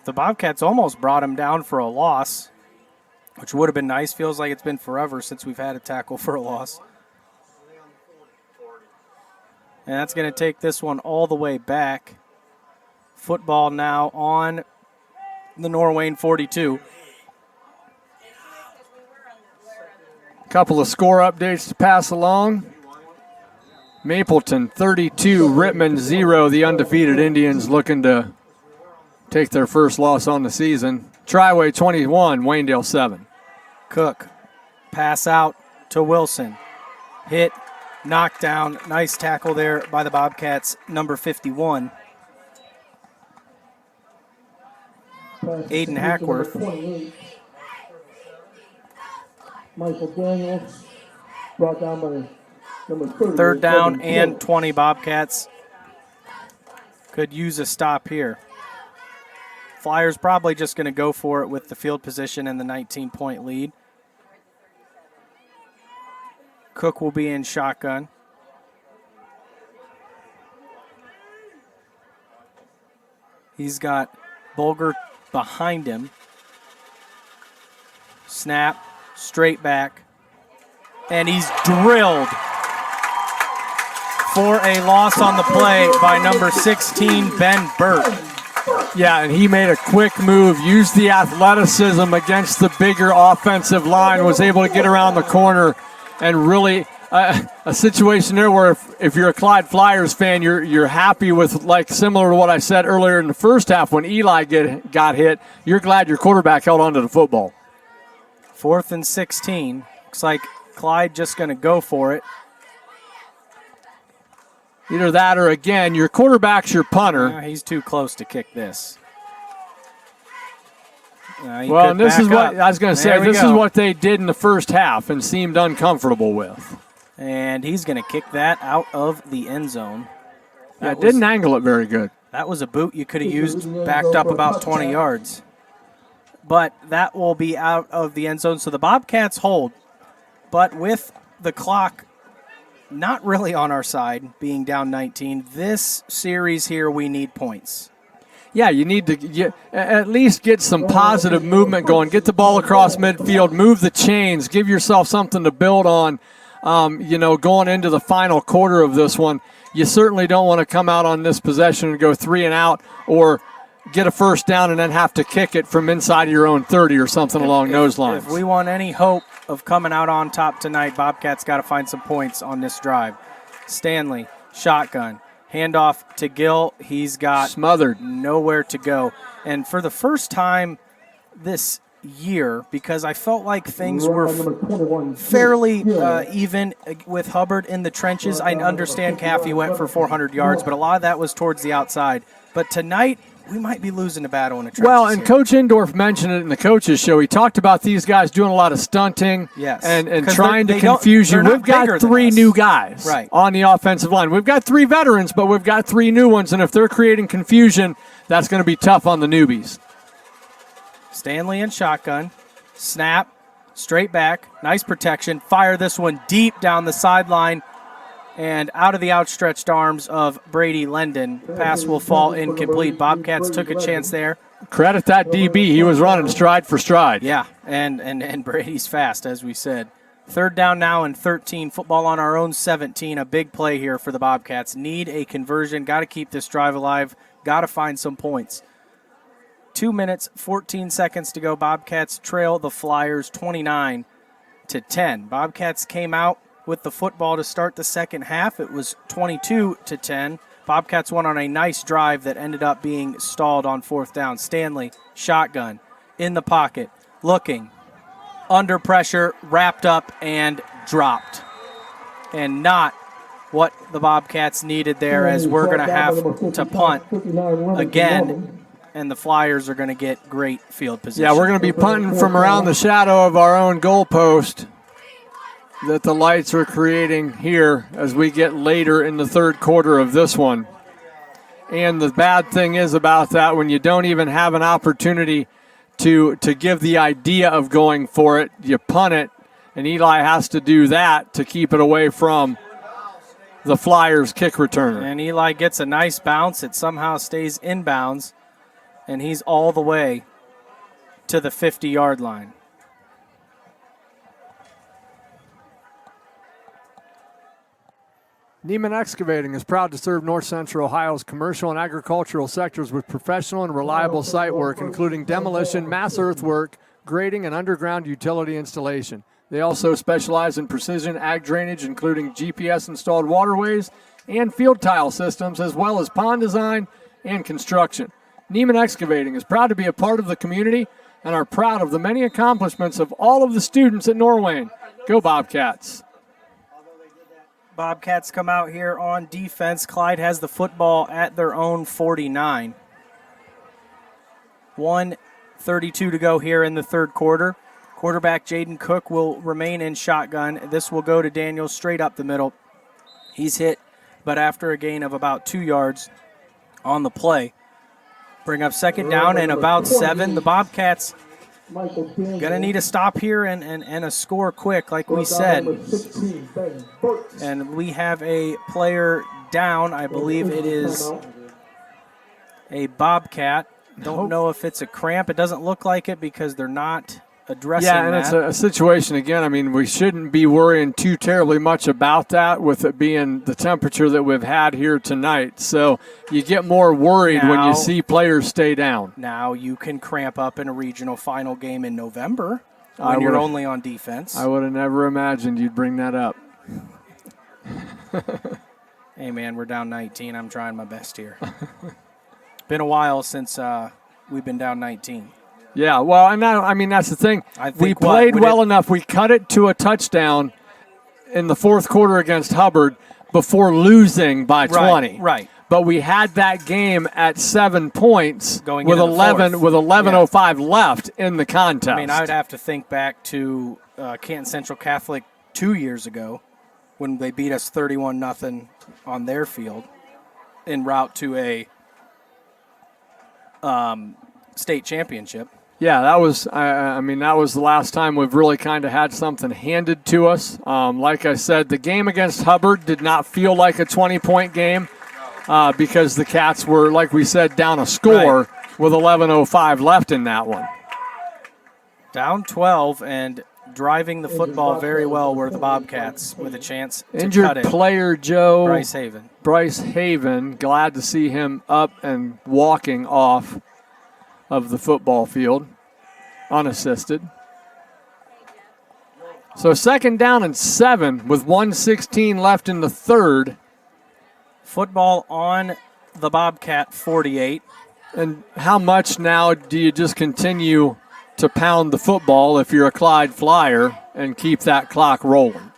[SPEAKER 1] The Bobcats almost brought him down for a loss, which would have been nice. Feels like it's been forever since we've had a tackle for a loss. And that's going to take this one all the way back. Football now on the Norwayne 42.
[SPEAKER 2] Couple of score updates to pass along. Mapleton 32, Rittman 0. The undefeated Indians looking to take their first loss on the season. Triway 21, Waynedale 7.
[SPEAKER 1] Cook, pass out to Wilson. Hit, knockdown, nice tackle there by the Bobcats, number 51. Aiden Hackworth.
[SPEAKER 3] Michael Daniels. brought down by number 30.
[SPEAKER 1] Third down
[SPEAKER 3] Creston.
[SPEAKER 1] and 20. Bobcats could use a stop here. Flyers probably just going to go for it with the field position and the 19-point lead. Cook will be in shotgun. He's got Bulger behind him. Snap, straight back, and he's drilled for a loss on the play by number 16, Ben Burt.
[SPEAKER 2] Yeah, and he made a quick move, used the athleticism against the bigger offensive line, was able to get around the corner, and really a situation there where if you're a Clyde Fliers fan, you're happy with, like, similar to what I said earlier in the first half when Eli got hit, you're glad your quarterback held onto the football.
[SPEAKER 1] 4th and 16. Looks like Clyde just going to go for it.
[SPEAKER 2] Either that or, again, your quarterback's your punter.
[SPEAKER 1] He's too close to kick this.
[SPEAKER 2] Well, and this is what I was going to say. This is
[SPEAKER 1] go.
[SPEAKER 2] what they did in the first half and seemed uncomfortable with.
[SPEAKER 1] And he's going to kick that out of the end zone.
[SPEAKER 2] Yeah, didn't angle it very good.
[SPEAKER 1] That was a boot you could have used backed up about 20 yards. But that will be out of the end zone. So the Bobcats hold. But with the clock not really on our side, being down 19, this series here we need points.
[SPEAKER 2] Yeah, you need to at least get some positive movement going. Get the ball across midfield, move the chains, give yourself something to build on, going into the final quarter of this one. You certainly don't want to come out on this possession and go 3 and out or get a first down and then have to kick it from inside of your own 30 or something along those lines.
[SPEAKER 1] If we want any hope of coming out on top tonight, Bobcats got to find some points on this drive. Stanley, shotgun. Handoff to Gill. He's got
[SPEAKER 2] smothered,
[SPEAKER 1] nowhere to go. And for the first time this year, because I felt like things were fairly even with Hubbard in the trenches. I understand Caffey went for 400 yards, but a lot of that was towards the outside. But tonight, we might be losing a battle in the trenches.
[SPEAKER 2] Well, and
[SPEAKER 1] here.
[SPEAKER 2] Coach Indorf mentioned it in the coaches' show. He talked about these guys doing a lot of stunting and trying to confuse you. We've got 3 new guys on the offensive line. We've got 3 veterans, but we've got 3 new ones, and if they're creating confusion, that's going to be tough on the newbies.
[SPEAKER 1] Stanley in shotgun. Snap, straight back. Nice protection. Fire this one deep down the sideline. And out of the outstretched arms of Brady Lendon. Pass will fall incomplete. Bobcats took a chance there.
[SPEAKER 2] Credit that DB. He was running stride for stride.
[SPEAKER 1] Yeah, and Brady's fast, as we said. Third down now and 13. Football on our own 17. A big play here for the Bobcats. Need a conversion. Got to keep this drive alive. Got to find some points. 2 minutes, 14 seconds to go. Bobcats trail the Flyers 29-10. Bobcats came out with the football to start the second half. It was 22-10. Bobcats went on a nice drive that ended up being stalled on 4th down. Stanley, shotgun, in the pocket, looking, under pressure, wrapped up, and dropped. And not what the Bobcats needed there, as we're going to have to punt again, and the Flyers are going to get great field position.
[SPEAKER 2] Yeah, we're going to be punting from around the shadow of our own goalpost that the lights are creating here as we get later in the third quarter of this one. And the bad thing is about that, when you don't even have an opportunity to give the idea of going for it, you punt it, and Eli has to do that to keep it away from the Flyers kick returner.
[SPEAKER 1] And Eli gets a nice bounce. It somehow stays inbounds, and he's all the way to the 50-yard line.
[SPEAKER 2] Neiman Excavating is proud to serve North Central Ohio's commercial and agricultural sectors with professional and reliable site work, including demolition, mass earthwork, grading, and underground utility installation. They also specialize in precision ag drainage, including GPS-installed waterways and field tile systems, as well as pond design and construction. Neiman Excavating is proud to be a part of the community and are proud of the many accomplishments of all of the students at Norwayne. Go Bobcats!
[SPEAKER 1] Bobcats come out here on defense. Clyde has the football at their own 49. 1:32 to go here in the third quarter. Quarterback Jaden Cook will remain in shotgun. This will go to Daniels straight up the middle. He's hit, but after a gain of about 2 yards on the play. Bring up second down and about 7. The Bobcats going to need a stop here and a score quick, like we said. And we have a player down. I believe it is a Bobcat. Don't know if it's a cramp. It doesn't look like it because they're not addressing that.
[SPEAKER 2] Yeah, and it's a situation, again, I mean, we shouldn't be worrying too terribly much about that with it being the temperature that we've had here tonight. So you get more worried when you see players stay down.
[SPEAKER 1] Now you can cramp up in a regional final game in November when you're only on defense.
[SPEAKER 2] I would have never imagined you'd bring that up.
[SPEAKER 1] Hey, man, we're down 19. I'm trying my best here. Been a while since we've been down 19.
[SPEAKER 2] Yeah, well, and I mean, that's the thing. We played well enough. We cut it to a touchdown in the fourth quarter against Hubbard before losing by 20.
[SPEAKER 1] Right.
[SPEAKER 2] But we had that game at 7 points
[SPEAKER 1] Going
[SPEAKER 2] with
[SPEAKER 1] into the
[SPEAKER 2] 11:05 left in the contest.
[SPEAKER 1] I mean, I would have to think back to Canton Central Catholic 2 years ago when they beat us 31-0 on their field en route to a state championship.
[SPEAKER 2] Yeah, that was. I mean, that was the last time we've really kind of had something handed to us. Like I said, the game against Hubbard did not feel like a 20-point game because the Cats were, like we said, down a score with 11:05 left in that one.
[SPEAKER 1] Down 12 and driving the football very well were the Bobcats with a chance to
[SPEAKER 2] Injured
[SPEAKER 1] cut it.
[SPEAKER 2] player Joe
[SPEAKER 1] Bryce Haven.
[SPEAKER 2] Glad to see him up and walking off of the football field, unassisted. So second down and 7 with 1:16 left in the third.
[SPEAKER 1] Football on the Bobcat 48.
[SPEAKER 2] And how much now do you just continue to pound the football if you're a Clyde Flyer and keep that clock rolling?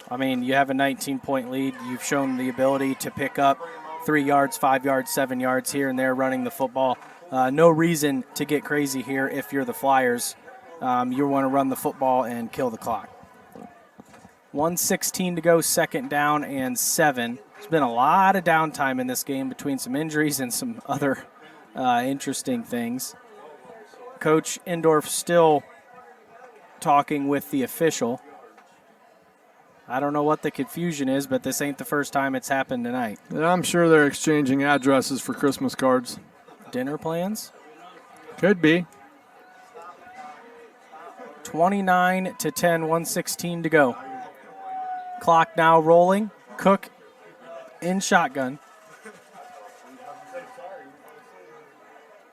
[SPEAKER 1] I mean, you have a 19-point lead. You've shown the ability to pick up 3 yards, 5 yards, 7 yards here and there running the football. No reason to get crazy here if you're the Flyers. You want to run the football and kill the clock. 1:16 to go, second down and 7. There's been a lot of downtime in this game between some injuries and some other interesting things. Coach Endorf still talking with the official. I don't know what the confusion is, but this ain't the first time it's happened tonight.
[SPEAKER 2] I'm sure they're exchanging addresses for Christmas cards.
[SPEAKER 1] Dinner plans?
[SPEAKER 2] Could be.
[SPEAKER 1] 29-10, 1:16 to go. Clock now rolling. Cook in shotgun.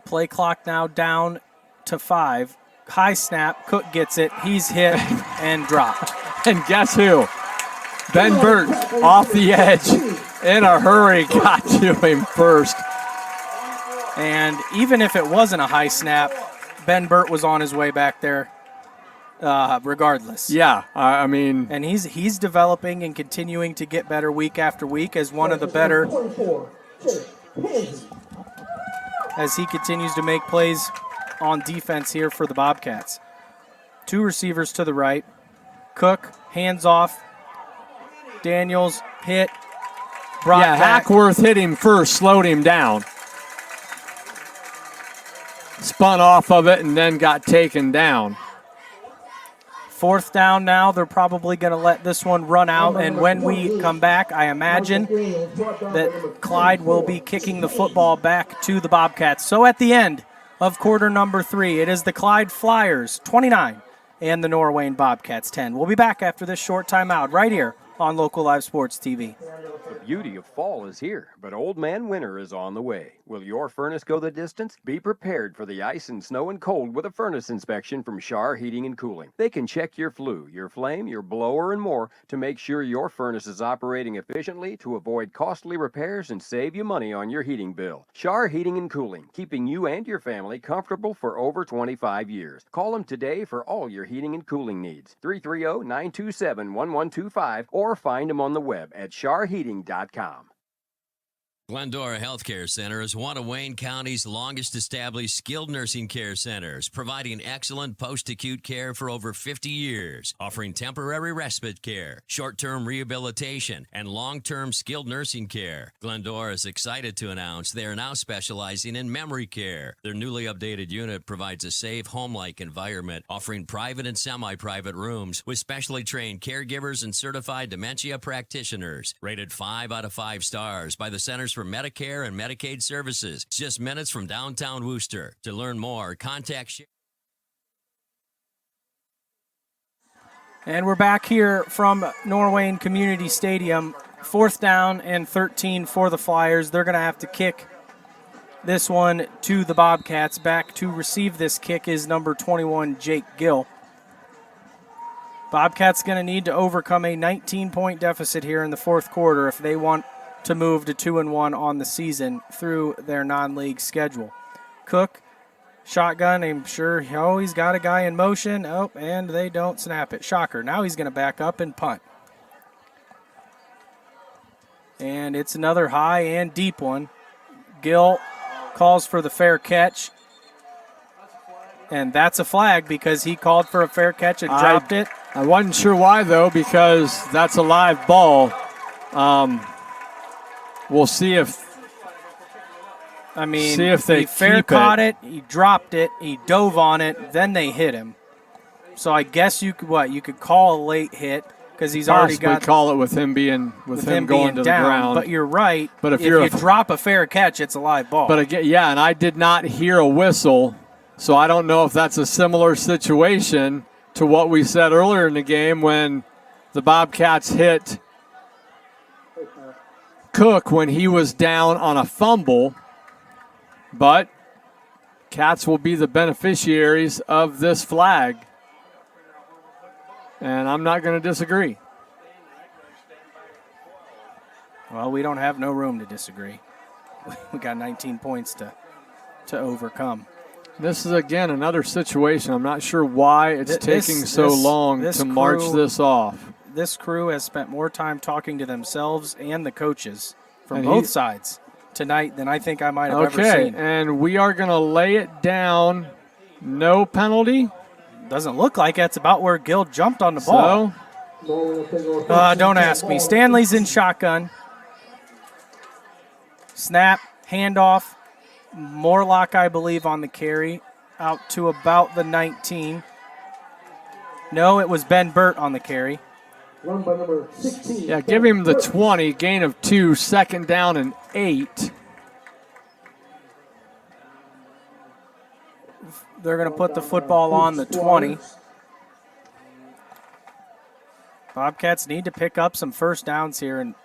[SPEAKER 1] Play clock now down to 5. High snap. Cook gets it. He's hit and dropped.
[SPEAKER 2] And guess who? Ben Burt off the edge in a hurry got to him first.
[SPEAKER 1] And even if it wasn't a high snap, Ben Burt was on his way back there regardless.
[SPEAKER 2] Yeah, I mean.
[SPEAKER 1] And he's developing and continuing to get better week after week as one of the better, as he continues to make plays on defense here for the Bobcats. 2 receivers to the right. Cook, hands off. Daniels, hit. Back.
[SPEAKER 2] Hackworth hit him first, slowed him down. Spun off of it and then got taken down.
[SPEAKER 1] 4th down now. They're probably going to let this one run out. And when we come back, I imagine that Clyde will be kicking the football back to the Bobcats. So at the end of quarter number 3, it is the Clyde Fliers 29 and the Norwayne Bobcats 10. We'll be back after this short timeout right here on Local Live Sports TV.
[SPEAKER 4] The beauty of fall is here, but Old Man Winter is on the way. Will your furnace go the distance? Be prepared for the ice and snow and cold with a furnace inspection from Shar Heating and Cooling. They can check your flue, your flame, your blower, and more to make sure your furnace is operating efficiently to avoid costly repairs and save you money on your heating bill. Shar Heating and Cooling, keeping you and your family comfortable for over 25 years. Call them today for all your heating and cooling needs. 330-927-1125 or find them on the web at sharheating.com.
[SPEAKER 11] Glendora Healthcare Center is one of Wayne County's longest established skilled nursing care centers, providing excellent post-acute care for over 50 years, offering temporary respite care, short-term rehabilitation, and long-term skilled nursing care. Glendora is excited to announce they are now specializing in memory care. Their newly updated unit provides a safe, home-like environment, offering private and semi-private rooms with specially trained caregivers and certified dementia practitioners. Rated 5 out of 5 stars by the Centers for Medicare and Medicaid Services. It's just minutes from downtown Worcester. To learn more, contact.
[SPEAKER 1] And we're back here from Norwayne Community Stadium. 4th down and 13 for the Flyers. They're going to have to kick this one to the Bobcats. Back to receive this kick is number 21, Jake Gill. Bobcats going to need to overcome a 19-point deficit here in the 4th quarter if they want to move to 2-1 on the season through their non-league schedule. Cook, shotgun, I'm sure, he's got a guy in motion. Oh, and they don't snap it. Shocker. Now he's going to back up and punt. And it's another high and deep one. Gill calls for the fair catch. And that's a flag because he called for a fair catch and dropped it.
[SPEAKER 2] I wasn't sure why, though, because that's a live ball. We'll see if they
[SPEAKER 1] he fair caught it, he dropped it, he dove on it, then they hit him. So I guess you could call a late hit because he's already got.
[SPEAKER 2] Call it with him being going to
[SPEAKER 1] down,
[SPEAKER 2] the ground.
[SPEAKER 1] But you're right.
[SPEAKER 2] But if
[SPEAKER 1] you drop a fair catch, it's a live ball.
[SPEAKER 2] But again, yeah, and I did not hear a whistle, so I don't know if that's a similar situation to what we said earlier in the game when the Bobcats hit Cook when he was down on a fumble, but Cats will be the beneficiaries of this flag, and I'm not going to disagree.
[SPEAKER 1] Well, we don't have no room to disagree. We got 19 points to overcome.
[SPEAKER 2] This is, again, another situation. I'm not sure why it's taking so long to march this off.
[SPEAKER 1] This crew has spent more time talking to themselves and the coaches from both sides tonight than I think I might have ever seen.
[SPEAKER 2] Okay, and we are going to lay it down. No penalty?
[SPEAKER 1] Doesn't look like it. It's about where Gill jumped on the ball. Don't ask me. Stanley's in shotgun. Snap, handoff. Morlock, I believe, on the carry. Out to about the 19. No, it was Ben Burt on the carry.
[SPEAKER 3] Run by number 16.
[SPEAKER 2] Yeah, give him the 20, gain of 2, 2nd down and 8.
[SPEAKER 1] They're going to put the football on the 20. Bobcats need to pick up some first downs here and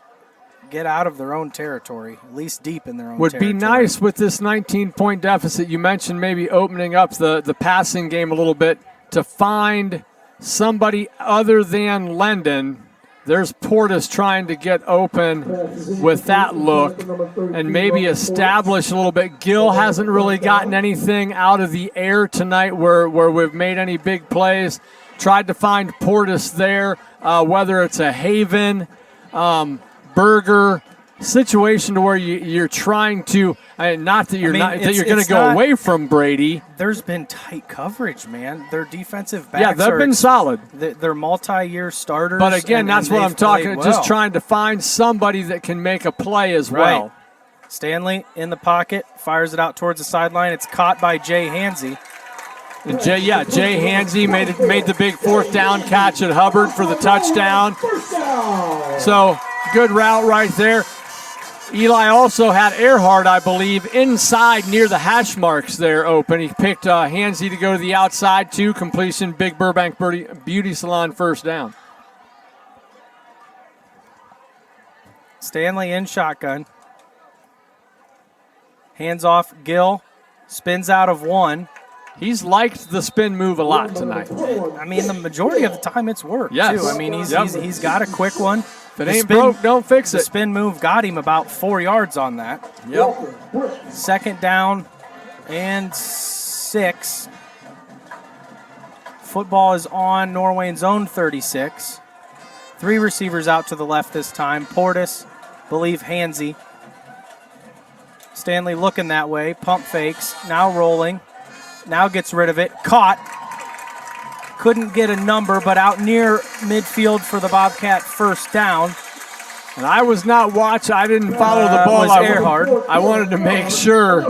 [SPEAKER 1] get out of their own territory, at least deep in their own territory.
[SPEAKER 2] Would be nice with this 19-point deficit. You mentioned maybe opening up the passing game a little bit to find somebody other than Lendon. There's Portis trying to get open with that look and maybe establish a little bit. Gill hasn't really gotten anything out of the air tonight where we've made any big plays. Tried to find Portis there, whether it's a Haven, Berger situation to where you're trying to, not that you're going to go away from Brady.
[SPEAKER 1] There's been tight coverage, man. Their defensive backs
[SPEAKER 2] they've been solid.
[SPEAKER 1] They're multi-year starters.
[SPEAKER 2] But again, that's what I'm talking about, just trying to find somebody that can make a play as well.
[SPEAKER 1] Stanley in the pocket, fires it out towards the sideline. It's caught by Jay Hansey.
[SPEAKER 2] And Jay Hansey made the big 4th down catch at Hubbard for the touchdown. So good route right there. Eli also had Earhart, I believe, inside near the hash marks there open. He picked Hansey to go to the outside, 2 completion, Big Burbank Beauty Salon 1st down.
[SPEAKER 1] Stanley in shotgun. Hands off Gill. Spins out of 1.
[SPEAKER 2] He's liked the spin move a lot tonight.
[SPEAKER 1] I mean, the majority of the time it's worked, too. I mean, he's got a quick one.
[SPEAKER 2] If it ain't broke, don't fix it.
[SPEAKER 1] The spin move got him about 4 yards on that.
[SPEAKER 2] Yep.
[SPEAKER 1] 2nd down and 6. Football is on Norwayne's own 36. 3 receivers out to the left this time. Portis, believe Hansey. Stanley looking that way, pump fakes, now rolling, now gets rid of it, caught. Couldn't get a number, but out near midfield for the Bobcat first down.
[SPEAKER 2] And I was not watching. I didn't follow the ball. I wanted to make sure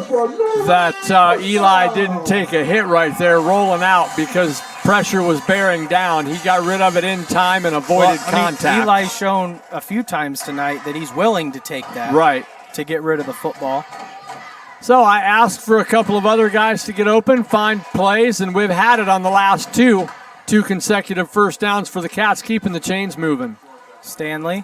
[SPEAKER 2] that Eli didn't take a hit right there rolling out because pressure was bearing down. He got rid of it in time and avoided contact.
[SPEAKER 1] Eli's shown a few times tonight that he's willing to take that to get rid of the football.
[SPEAKER 2] So I asked for a couple of other guys to get open, find plays, and we've had it on the last two consecutive first downs for the Cats, keeping the chains moving.
[SPEAKER 1] Stanley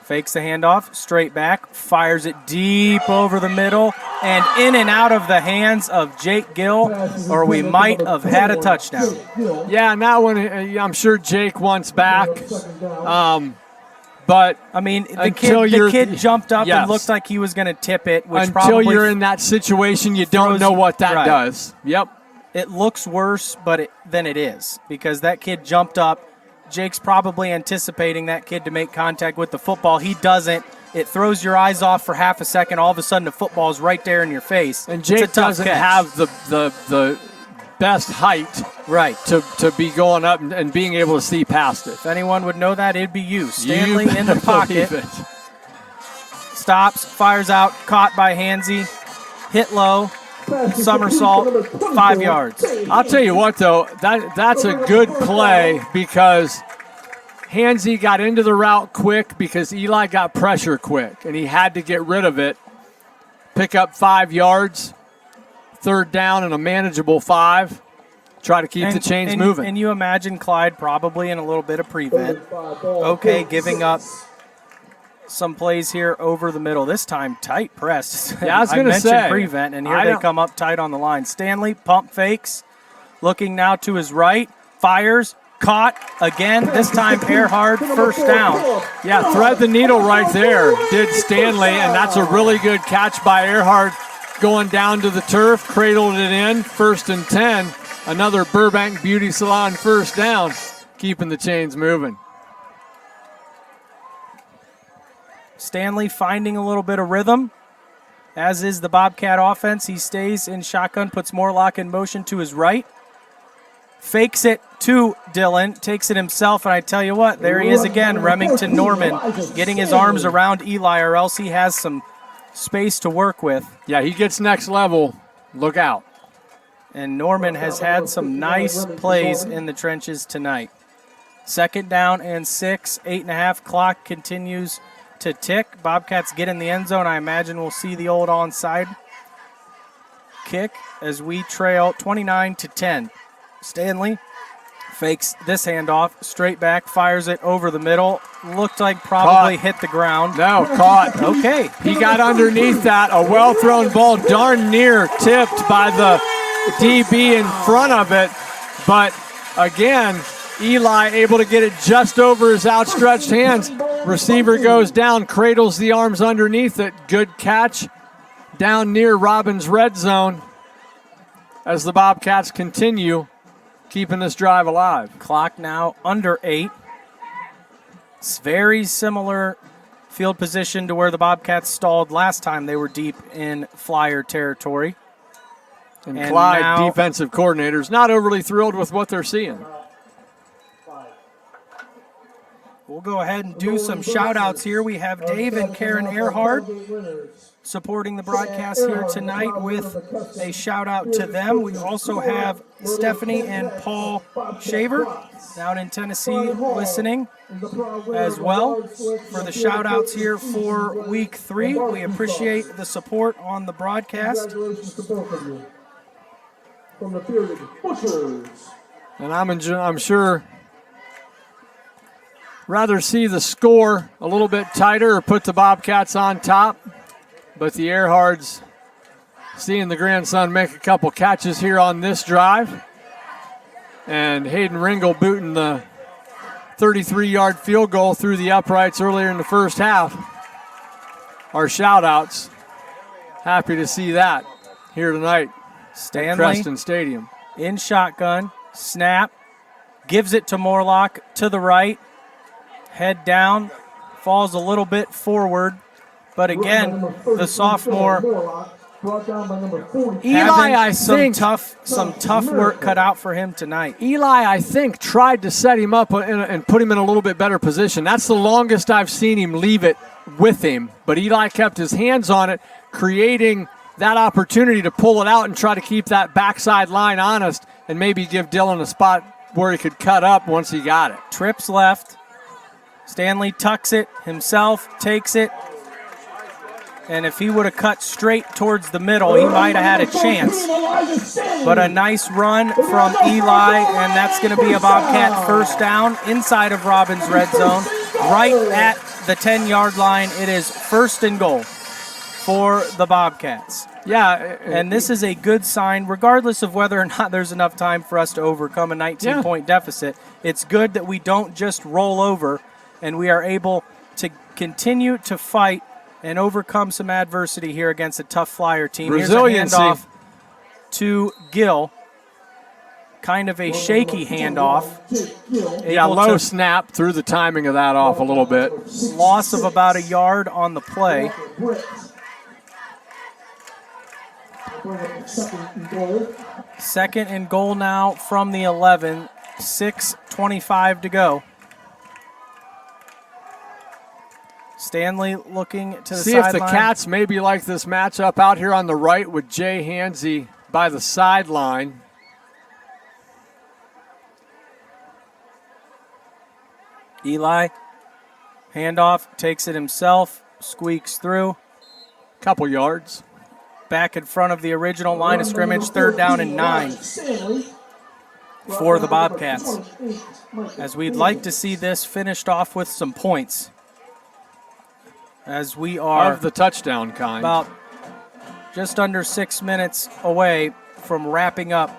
[SPEAKER 1] fakes the handoff, straight back, fires it deep over the middle, and in and out of the hands of Jake Gill, or we might have had a touchdown.
[SPEAKER 2] Yeah, and that one, I'm sure Jake wants back. But
[SPEAKER 1] I mean, the kid jumped up and looked like he was going to tip it, which
[SPEAKER 2] until you're in that situation, you don't know what that does. Yep.
[SPEAKER 1] It looks worse than it is because that kid jumped up. Jake's probably anticipating that kid to make contact with the football. He doesn't. It throws your eyes off for half a second. All of a sudden, the football is right there in your face.
[SPEAKER 2] And Jake doesn't have the best height to be going up and being able to see past it.
[SPEAKER 1] If anyone would know that, it'd be you. Stanley in the pocket. Stops, fires out, caught by Hansey, hit low, somersault, 5 yards.
[SPEAKER 2] I'll tell you what, though, that's a good play because Hansey got into the route quick because Eli got pressure quick, and he had to get rid of it. Pick up 5 yards, third down and a manageable 5. Try to keep the chains moving.
[SPEAKER 1] And you imagine Clyde probably in a little bit of prevent. Okay, giving up some plays here over the middle. This time tight pressed.
[SPEAKER 2] Yeah, I was going to say.
[SPEAKER 1] I mentioned prevent, and here they come up tight on the line. Stanley, pump fakes, looking now to his right, fires, caught again. This time Earhart, first down.
[SPEAKER 2] Yeah, thread the needle right there, did Stanley, and that's a really good catch by Earhart going down to the turf, cradled it in, 1st and 10. Another Burbank Beauty Salon first down, keeping the chains moving.
[SPEAKER 1] Stanley finding a little bit of rhythm, as is the Bobcat offense. He stays in shotgun, puts Morlock in motion to his right. Fakes it to Dylan, takes it himself, and I tell you what, there he is again, Remington Norman, getting his arms around Eli, or else he has some space to work with.
[SPEAKER 2] Yeah, he gets next level. Look out.
[SPEAKER 1] And Norman has had some nice plays in the trenches tonight. 2nd down and 6, 8.5 clock continues to tick. Bobcats get in the end zone. I imagine we'll see the old onside kick as we trail 29-10. Stanley fakes this handoff, straight back, fires it over the middle. Looked like probably hit the ground.
[SPEAKER 2] No, caught.
[SPEAKER 1] Okay.
[SPEAKER 2] He got underneath that. A well-thrown ball, darn near tipped by the DB in front of it. But again, Eli able to get it just over his outstretched hands. Receiver goes down, cradles the arms underneath it. Good catch down near Robbins' red zone as the Bobcats continue keeping this drive alive.
[SPEAKER 1] Clock now under 8. It's very similar field position to where the Bobcats stalled last time they were deep in Flyer territory.
[SPEAKER 2] And Clyde, defensive coordinators, not overly thrilled with what they're seeing.
[SPEAKER 1] We'll go ahead and do some shout-outs here. We have Dave and Karen Earhart supporting the broadcast here tonight with a shout-out to them. We also have Stephanie and Paul Shaver down in Tennessee listening as well for the shout-outs here for Week 3. We appreciate the support on the broadcast.
[SPEAKER 2] And I'm sure rather see the score a little bit tighter or put the Bobcats on top. But the Earharts seeing the grandson make a couple catches here on this drive. And Hayden Ringel booting the 33-yard field goal through the uprights earlier in the first half. Our shout-outs. Happy to see that here tonight
[SPEAKER 1] Stanley
[SPEAKER 2] at Creston Stadium.
[SPEAKER 1] In shotgun, snap, gives it to Morlock to the right. Head down, falls a little bit forward. But again, the sophomore
[SPEAKER 3] brought down by number 40.
[SPEAKER 2] Eli, I
[SPEAKER 1] some
[SPEAKER 2] think
[SPEAKER 1] tough work cut out for him tonight.
[SPEAKER 2] Eli, I think, tried to set him up and put him in a little bit better position. That's the longest I've seen him leave it with him. But Eli kept his hands on it, creating that opportunity to pull it out and try to keep that backside line honest and maybe give Dylan a spot where he could cut up once he got it.
[SPEAKER 1] Trips left. Stanley tucks it himself, takes it. And if he would have cut straight towards the middle, he might have had a chance. But a nice run from Eli, and that's going to be a Bobcat first down inside of Robin's red zone, right at the 10-yard line. It is 1st and goal for the Bobcats.
[SPEAKER 2] Yeah.
[SPEAKER 1] And this is a good sign, regardless of whether or not there's enough time for us to overcome a 19-point deficit. It's good that we don't just roll over, and we are able to continue to fight and overcome some adversity here against a tough Flyer team.
[SPEAKER 2] Resiliency.
[SPEAKER 1] Here's a handoff to Gill. Kind of a shaky handoff.
[SPEAKER 2] Yeah, low snap, threw the timing of that off a little bit.
[SPEAKER 1] Loss of about a yard on the play. Second and goal now from the 11. 6:25 to go. Stanley looking to the sideline.
[SPEAKER 2] See if the Cats maybe like this matchup out here on the right with Jay Hansey by the sideline.
[SPEAKER 1] Eli, handoff, takes it himself, squeaks through.
[SPEAKER 2] Couple yards.
[SPEAKER 1] Back in front of the original line of scrimmage, 3rd down and 9 for the Bobcats. As we'd like to see this finished off with some points. As we are
[SPEAKER 2] of the touchdown kind.
[SPEAKER 1] About just under 6 minutes away from wrapping up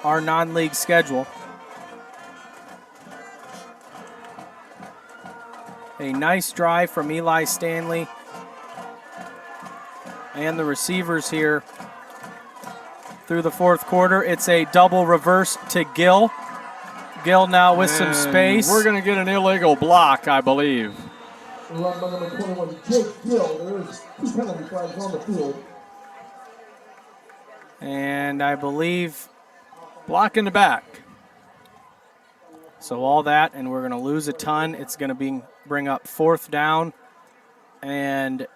[SPEAKER 1] our non-league schedule. A nice drive from Eli Stanley and the receivers here through the 4th quarter. It's a double reverse to Gill. Gill now with some space.
[SPEAKER 2] We're going to get an illegal block, I believe.
[SPEAKER 3] Run by number 21, Jake Gill. There is 2 penalty flags on the field.
[SPEAKER 1] And I believe
[SPEAKER 2] block in the back.
[SPEAKER 1] So all that, and we're going to lose a ton. It's going to bring up 4th down. And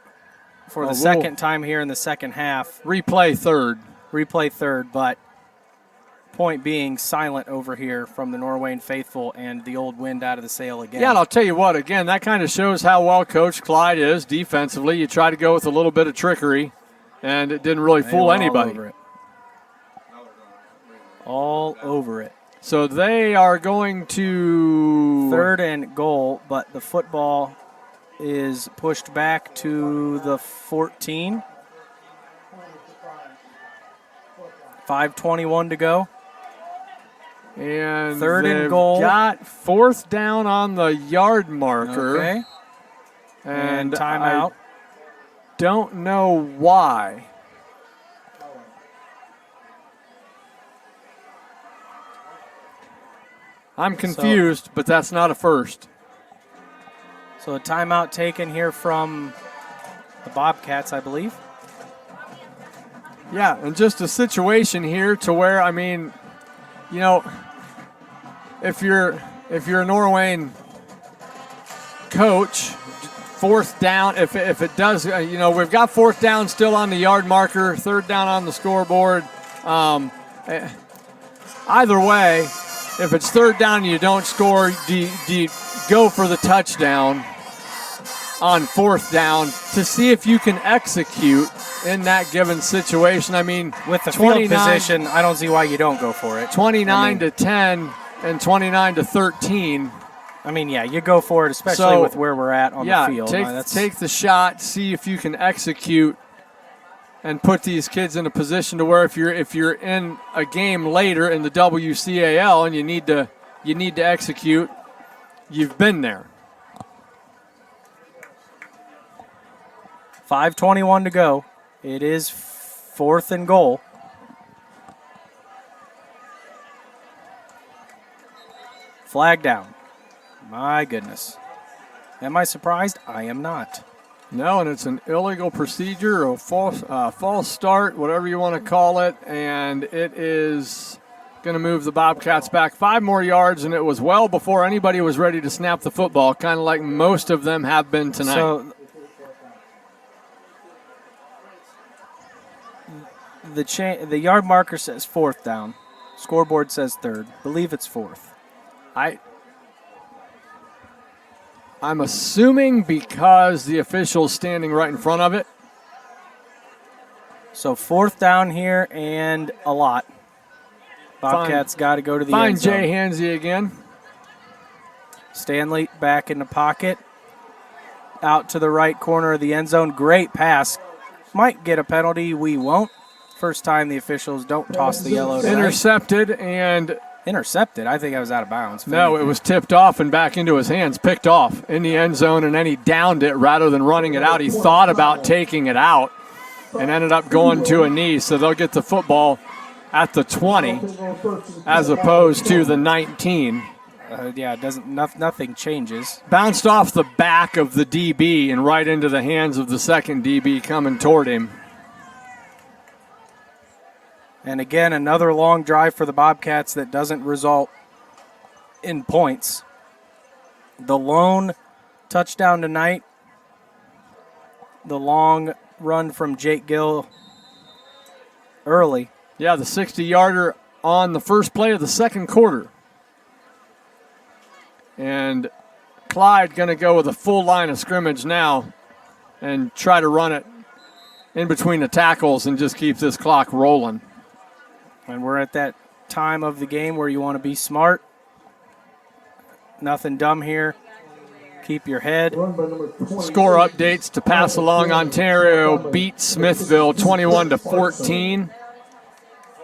[SPEAKER 1] for the second time here in the second half.
[SPEAKER 2] Replay
[SPEAKER 1] 3rd, but point being silent over here from the Norwayne faithful and the old wind out of the sail again.
[SPEAKER 2] Yeah, and I'll tell you what, again, that kind of shows how well coached Clyde is defensively. You try to go with a little bit of trickery, and it didn't really fool anybody.
[SPEAKER 1] All over it.
[SPEAKER 2] So they are going to
[SPEAKER 1] 3rd and goal, but the football is pushed back to the 14. 5:21 to go.
[SPEAKER 2] And
[SPEAKER 1] 3rd and goal.
[SPEAKER 2] Got 4th down on the yard marker.
[SPEAKER 1] Okay. And timeout.
[SPEAKER 2] I don't know why. I'm confused, but that's not a first.
[SPEAKER 1] So a timeout taken here from the Bobcats, I believe.
[SPEAKER 2] Yeah, and just a situation here to where, I mean, you know, if you're a Norwayne coach, 4th down, if it does, you know, we've got 4th down still on the yard marker, 3rd down on the scoreboard. Either way, if it's 3rd down and you don't score, do you go for the touchdown on 4th down to see if you can execute in that given situation? I mean,
[SPEAKER 1] with the field position, I don't see why you don't go for it.
[SPEAKER 2] 29-10 and 29-13.
[SPEAKER 1] I mean, yeah, you go for it, especially with where we're at on the field.
[SPEAKER 2] Take the shot, see if you can execute, and put these kids in a position to where if you're in a game later in the WCAL and you need to execute, you've been there.
[SPEAKER 1] 5:21 to go. It is 4th and goal. Flag down. My goodness. Am I surprised? I am not.
[SPEAKER 2] No, and it's an illegal procedure or false start, whatever you want to call it, and it is going to move the Bobcats back 5 more yards, and it was well before anybody was ready to snap the football, kind of like most of them have been tonight.
[SPEAKER 1] So the yard marker says 4th down. Scoreboard says 3rd. Believe it's 4th.
[SPEAKER 2] I'm assuming because the official's standing right in front of it.
[SPEAKER 1] So 4th down here and a lot. Bobcats got to go to the end zone.
[SPEAKER 2] Find Jay Hansey again.
[SPEAKER 1] Stanley back in the pocket. Out to the right corner of the end zone. Great pass. Might get a penalty. We won't. First time the officials don't toss the yellow tonight.
[SPEAKER 2] Intercepted.
[SPEAKER 1] I think I was out of bounds.
[SPEAKER 2] No, it was tipped off and back into his hands, picked off in the end zone, and then he downed it rather than running it out. He thought about taking it out and ended up going to a knee. So they'll get the football at the 20 as opposed to the 19.
[SPEAKER 1] Nothing changes.
[SPEAKER 2] Bounced off the back of the DB and right into the hands of the second DB coming toward him.
[SPEAKER 1] And again, another long drive for the Bobcats that doesn't result in points. The lone touchdown tonight, the long run from Jake Gill early.
[SPEAKER 2] Yeah, the 60-yarder on the first play of the second quarter. And Clyde going to go with a full line of scrimmage now and try to run it in between the tackles and just keep this clock rolling.
[SPEAKER 1] And we're at that time of the game where you want to be smart. Nothing dumb here. Keep your head.
[SPEAKER 2] Score updates to pass along. Ontario beat Smithville 21-14.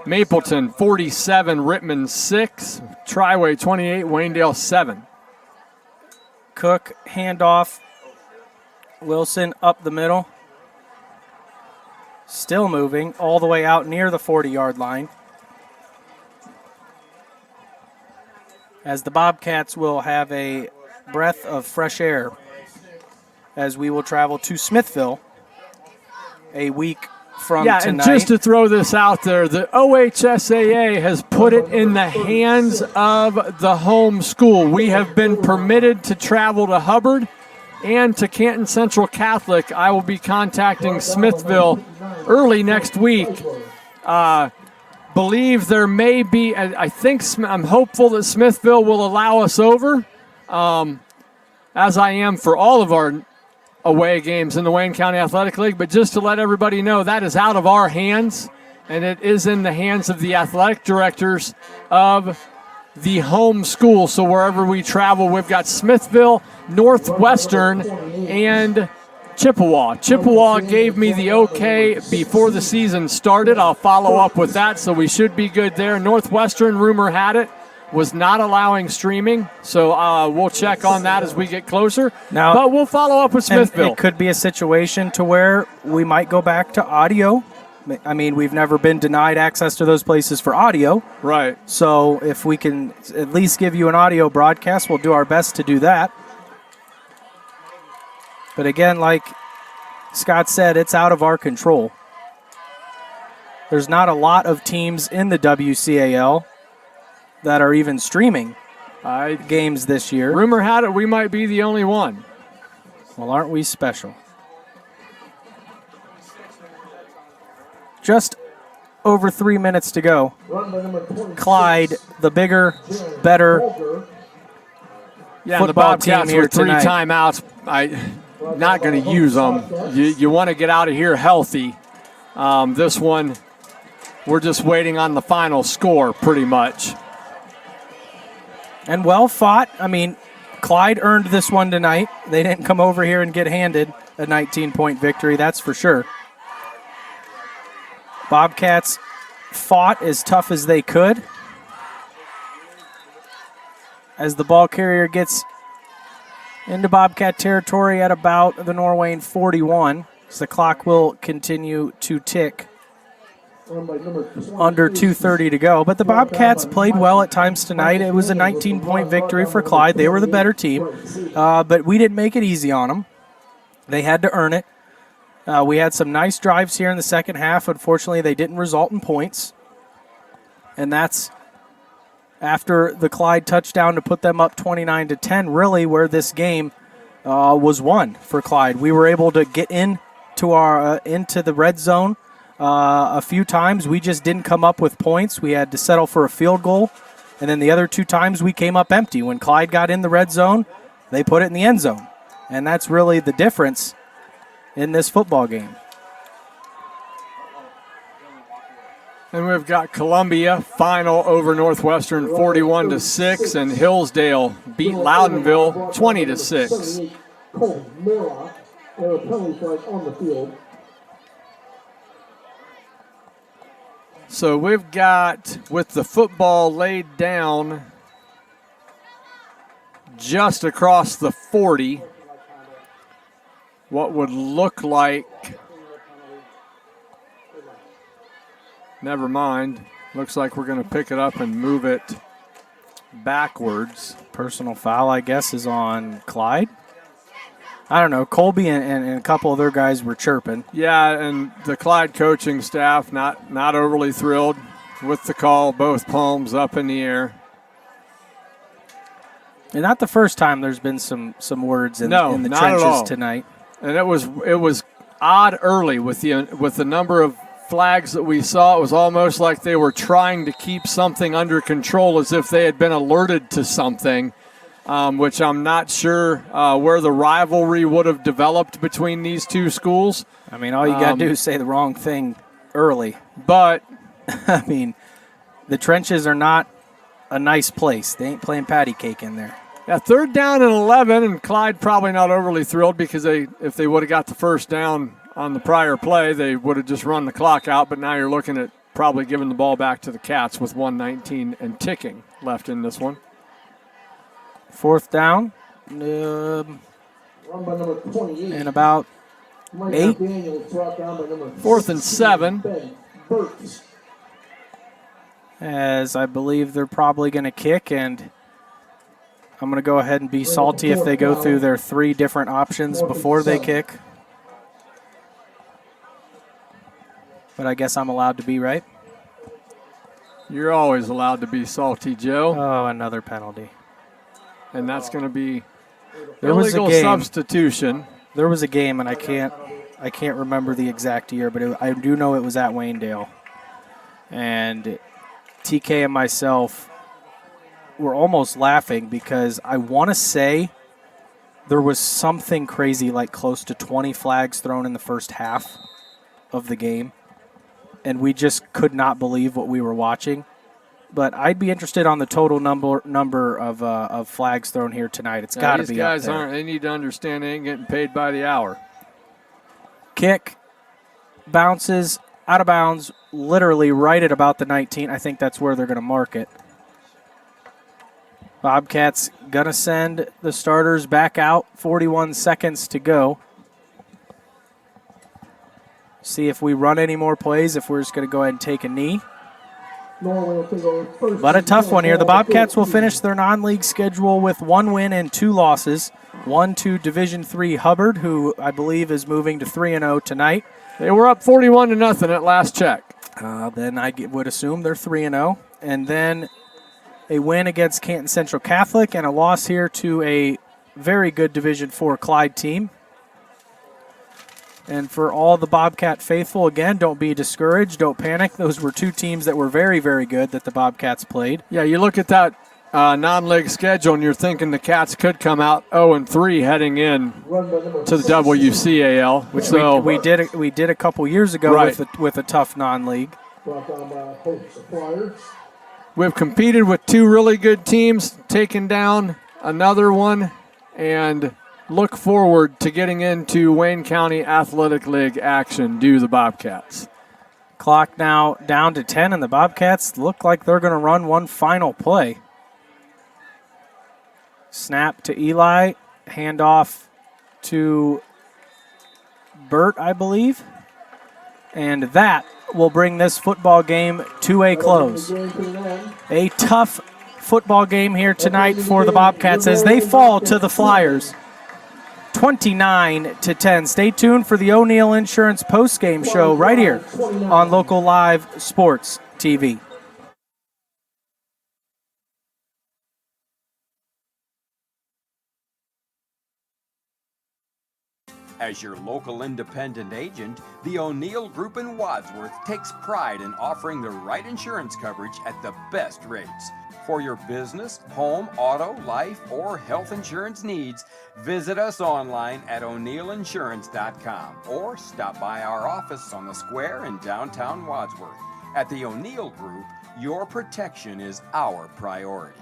[SPEAKER 2] Mapleton 47, Rittman 6, Triway 28, Waynedale 7.
[SPEAKER 1] Cook handoff. Wilson up the middle. Still moving all the way out near the 40-yard line. As the Bobcats will have a breath of fresh air as we will travel to Smithville a week from tonight.
[SPEAKER 2] And just to throw this out there, the OHSAA has put it in the hands of the home school. We have been permitted to travel to Hubbard and to Canton Central Catholic. I will be contacting Smithville early next week. Believe there may be, I'm hopeful that Smithville will allow us over, as I am for all of our away games in the Wayne County Athletic League. But just to let everybody know, that is out of our hands, and it is in the hands of the athletic directors of the home school. So wherever we travel, we've got Smithville, Northwestern, and Chippewa. Chippewa gave me the okay before the season started. I'll follow up with that, so we should be good there. Northwestern, rumor had it, was not allowing streaming, so we'll check on that as we get closer. But we'll follow up with Smithville.
[SPEAKER 1] It could be a situation to where we might go back to audio. I mean, we've never been denied access to those places for audio.
[SPEAKER 2] Right.
[SPEAKER 1] So if we can at least give you an audio broadcast, we'll do our best to do that. But again, like Scott said, it's out of our control. There's not a lot of teams in the WCAL that are even streaming games this year.
[SPEAKER 2] Rumor had it we might be the only one.
[SPEAKER 1] Well, aren't we special? Just over 3 minutes to go. Clyde, the bigger, better
[SPEAKER 2] the
[SPEAKER 1] football
[SPEAKER 2] Bobcats
[SPEAKER 1] team here
[SPEAKER 2] with 3
[SPEAKER 1] tonight.
[SPEAKER 2] timeouts. Not going to use them. You want to get out of here healthy. This one, we're just waiting on the final score pretty much.
[SPEAKER 1] And well fought. I mean, Clyde earned this one tonight. They didn't come over here and get handed a 19-point victory, that's for sure. Bobcats fought as tough as they could. As the ball carrier gets into Bobcat territory at about the Norwayne 41. So the clock will continue to tick. Under 2:30 to go. But the Bobcats played well at times tonight. It was a 19-point victory for Clyde. They were the better team. But we didn't make it easy on them. They had to earn it. We had some nice drives here in the second half. Unfortunately, they didn't result in points. And that's after the Clyde touchdown to put them up 29-10, really where this game was won for Clyde. We were able to get into the red zone a few times. We just didn't come up with points. We had to settle for a field goal. And then the other 2 times we came up empty. When Clyde got in the red zone, they put it in the end zone. And that's really the difference in this football game.
[SPEAKER 2] And we've got Columbia final over Northwestern 41-6, and Hillsdale beat Loudonville 20-6.
[SPEAKER 3] Cole Morlock, and a penalty flag on the field.
[SPEAKER 2] So we've got, with the football laid down just across the 40, what would look like, never mind, looks like we're going to pick it up and move it backwards.
[SPEAKER 1] Personal foul, I guess, is on Clyde. I don't know. Colby and a couple other guys were chirping.
[SPEAKER 2] Yeah, and the Clyde coaching staff not overly thrilled with the call. Both palms up in the air.
[SPEAKER 1] And not the first time there's been some words in the trenches tonight.
[SPEAKER 2] And it was odd early with the number of flags that we saw. It was almost like they were trying to keep something under control, as if they had been alerted to something. Which I'm not sure where the rivalry would have developed between these two schools.
[SPEAKER 1] I mean, all you got to do is say the wrong thing early.
[SPEAKER 2] But,
[SPEAKER 1] I mean, the trenches are not a nice place. They ain't playing patty cake in there.
[SPEAKER 2] Yeah, 3rd down and 11, and Clyde probably not overly thrilled because if they would have got the first down on the prior play, they would have just run the clock out. But now you're looking at probably giving the ball back to the Cats with 1:19 and ticking left in this one.
[SPEAKER 1] 4th down,
[SPEAKER 3] Run by number 28.
[SPEAKER 1] and about 8.
[SPEAKER 3] Daniels brought down by number
[SPEAKER 2] 4th and 7.
[SPEAKER 3] Ben Burks.
[SPEAKER 1] As I believe they're probably going to kick, and I'm going to go ahead and be salty if they go through their 3 different options before they kick. But I guess I'm allowed to be right.
[SPEAKER 2] You're always allowed to be salty, Joe.
[SPEAKER 1] Oh, another penalty.
[SPEAKER 2] And that's going to be
[SPEAKER 1] There was a
[SPEAKER 2] illegal
[SPEAKER 1] game.
[SPEAKER 2] substitution.
[SPEAKER 1] There was a game, and I can't remember the exact year, but I do know it was at Waynedale. And TK and myself were almost laughing because I want to say there was something crazy, like close to 20 flags thrown in the first half of the game, and we just could not believe what we were watching. But I'd be interested on the total number of flags thrown here tonight. It's got to be
[SPEAKER 2] These guys
[SPEAKER 1] up there.
[SPEAKER 2] aren't. They need to understand they ain't getting paid by the hour.
[SPEAKER 1] Kick, bounces, out of bounds, literally right at about the 19. I think that's where they're going to mark it. Bobcats going to send the starters back out. 41 seconds to go. See if we run any more plays, if we're just going to go ahead and take a knee. But a tough one here. The Bobcats will finish their non-league schedule with 1 win and 2 losses. One to Division III Hubbard, who I believe is moving to 3-0 tonight.
[SPEAKER 2] They were up 41-0 at last check.
[SPEAKER 1] Then I would assume they're 3-0. And then a win against Canton Central Catholic and a loss here to a very good Division IV Clyde team. And for all the Bobcat faithful, again, don't be discouraged. Don't panic. Those were 2 teams that were very, very good that the Bobcats played.
[SPEAKER 2] Yeah, you look at that non-league schedule and you're thinking the Cats could come out 0-3 heading in to the WCAL.
[SPEAKER 1] Which we did a couple years ago, right, with a tough non-league.
[SPEAKER 2] We've competed with 2 really good teams, taken down another one, and look forward to getting into Wayne County Athletic League action, do the Bobcats.
[SPEAKER 1] Clock now down to 10, and the Bobcats look like they're going to run one final play. Snap to Eli, handoff to Burt, I believe. And that will bring this football game to a close. A tough football game here tonight for the Bobcats as they fall to the Flyers. 29-10. Stay tuned for the O'Neill Insurance postgame show right here on Local Live Sports TV.
[SPEAKER 4] As your local independent agent, the O'Neill Group in Wadsworth takes pride in offering the right insurance coverage at the best rates. For your business, home, auto, life, or health insurance needs, visit us online at o'neillinsurance.com or stop by our office on the square in downtown Wadsworth. At the O'Neill Group, your protection is our priority.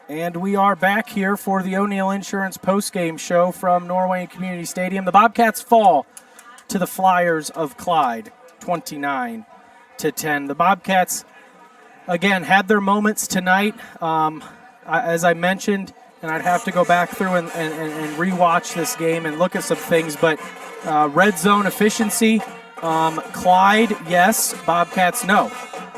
[SPEAKER 1] And we are back here for the O'Neill Insurance postgame show from Norwayne Community Stadium. The Bobcats fall to the Flyers of Clyde, 29-10. The Bobcats, again, had their moments tonight. As I mentioned, and I'd have to go back through and rewatch this game and look at some things, but red zone efficiency, Clyde, yes, Bobcats, no.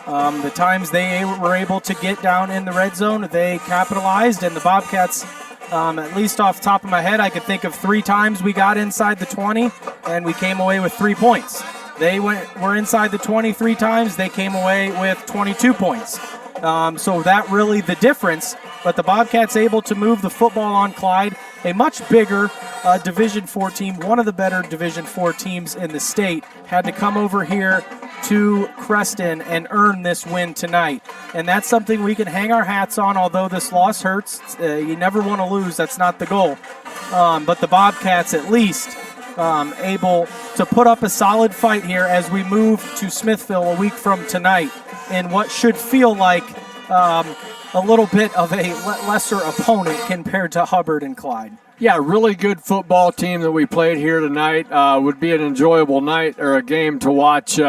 [SPEAKER 1] The times they were able to get down in the red zone, they capitalized, and the Bobcats, at least off the top of my head, I could think of 3 times we got inside the 20, and we came away with 3 points. They were inside the 20 3 times, they came away with 22 points. So that really the difference, but the Bobcats able to move the football on Clyde, a much bigger Division IV team, one of the better Division IV teams in the state, had to come over here to Creston and earn this win tonight. And that's something we can hang our hats on, although this loss hurts. You never want to lose, that's not the goal. But the Bobcats at least able to put up a solid fight here as we move to Smithville a week from tonight in what should feel like a little bit of a lesser opponent compared to Hubbard and Clyde.
[SPEAKER 2] Yeah, really good football team that we played here tonight. Would be an enjoyable night or a game to watch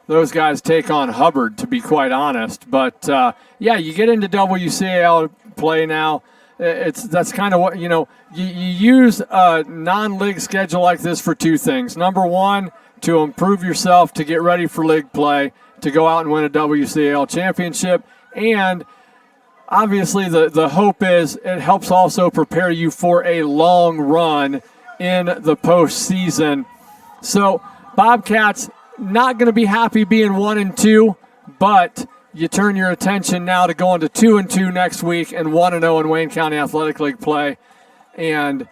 [SPEAKER 2] those guys take on Hubbard, to be quite honest. But, yeah, you get into WCAL play now. That's kind of what, you use a non-league schedule like this for 2 things. Number one, to improve yourself, to get ready for league play, to go out and win a WCAL championship. And obviously the hope is it helps also prepare you for a long run in the postseason. So Bobcats not going to be happy being 1-2, but you turn your attention now to going to 2-2 next week and 1-0 in Wayne County Athletic League play and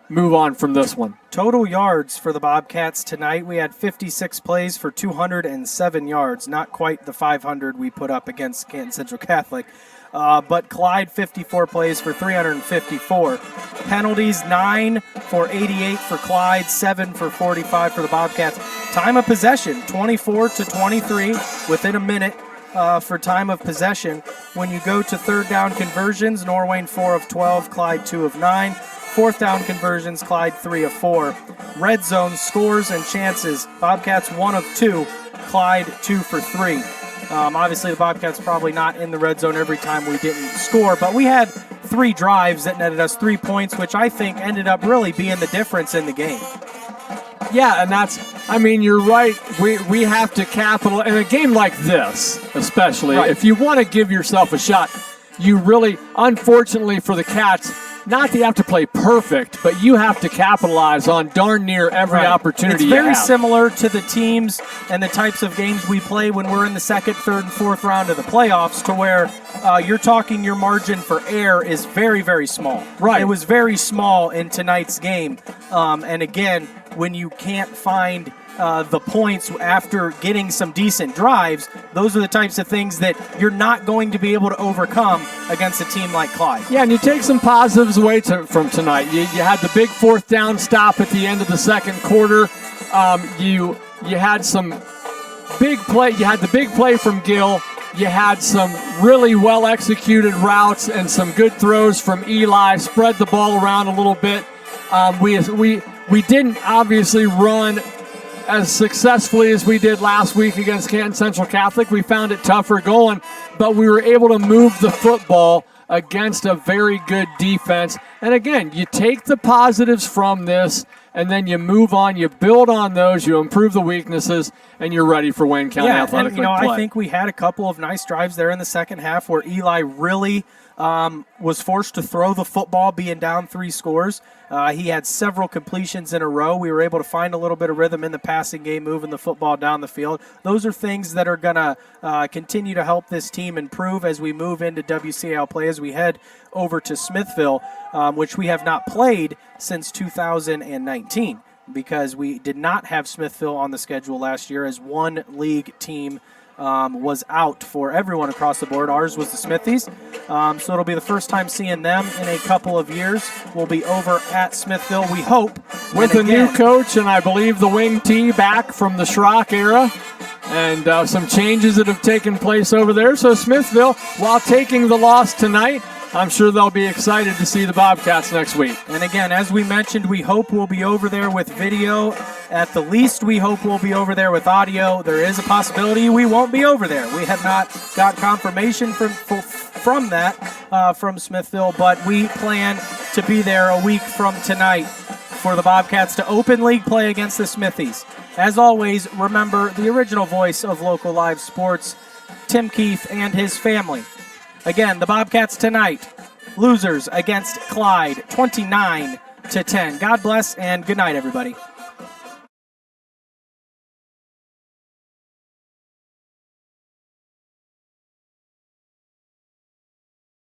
[SPEAKER 2] move on from this one.
[SPEAKER 1] Total yards for the Bobcats tonight, we had 56 plays for 207 yards, not quite the 500 we put up against Canton Central Catholic. But Clyde, 54 plays for 354. Penalties, 9 for 88 for Clyde, 7 for 45 for the Bobcats. Time of possession, 24-23, within a minute for time of possession. When you go to third down conversions, Norwayne 4 of 12, Clyde 2 of 9. Fourth down conversions, Clyde 3 of 4. Red zone scores and chances, Bobcats 1 of 2, Clyde 2 for 3. Obviously, the Bobcats probably not in the red zone every time we didn't score, but we had 3 drives that netted us 3 points, which I think ended up really being the difference in the game.
[SPEAKER 2] Yeah, and you're right. We have to capital in a game like this, especially
[SPEAKER 1] right.
[SPEAKER 2] If you want to give yourself a shot, you really, unfortunately for the Cats, not that you have to play perfect, but you have to capitalize on darn near every opportunity you have.
[SPEAKER 1] It's very similar to the teams and the types of games we play when we're in the second, third, and fourth round of the playoffs, to where you're talking your margin for error is very, very small.
[SPEAKER 2] Right.
[SPEAKER 1] It was very small in tonight's game. And again, when you can't find the points after getting some decent drives, those are the types of things that you're not going to be able to overcome against a team like Clyde.
[SPEAKER 2] Yeah, and you take some positives away from tonight. You had the big fourth down stop at the end of the second quarter. You had some big play. You had the big play from Gill. You had some really well executed routes and some good throws from Eli. Spread the ball around a little bit. We didn't obviously run as successfully as we did last week against Canton Central Catholic. We found it tougher going, but we were able to move the football against a very good defense. And again, you take the positives from this. and then you move on, you build on those, you improve the weaknesses, and you're ready for Wayne County Athletic League play.
[SPEAKER 1] I think we had a couple of nice drives there in the second half where Eli really was forced to throw the football, being down 3 scores. He had several completions in a row. We were able to find a little bit of rhythm in the passing game, moving the football down the field. Those are things that are going to continue to help this team improve as we move into WCAL play, as we head over to Smithville, which we have not played since 2019 because we did not have Smithville on the schedule last year as one league team was out for everyone across the board. Ours was the Smithies. So it'll be the first time seeing them in a couple of years. We'll be over at Smithville, we hope.
[SPEAKER 2] With a new coach, and I believe the wing tee back from the Schrock era, and some changes that have taken place over there. So Smithville, while taking the loss tonight, I'm sure they'll be excited to see the Bobcats next week.
[SPEAKER 1] And again, as we mentioned, we hope we'll be over there with video. At the least, we hope we'll be over there with audio. There is a possibility we won't be over there. We have not got confirmation from that from Smithville, but we plan to be there a week from tonight for the Bobcats to open league play against the Smithies. As always, remember the original voice of local live sports, Tim Keefe and his family. Again, the Bobcats tonight, losers against Clyde, 29-10. God bless and good night, everybody.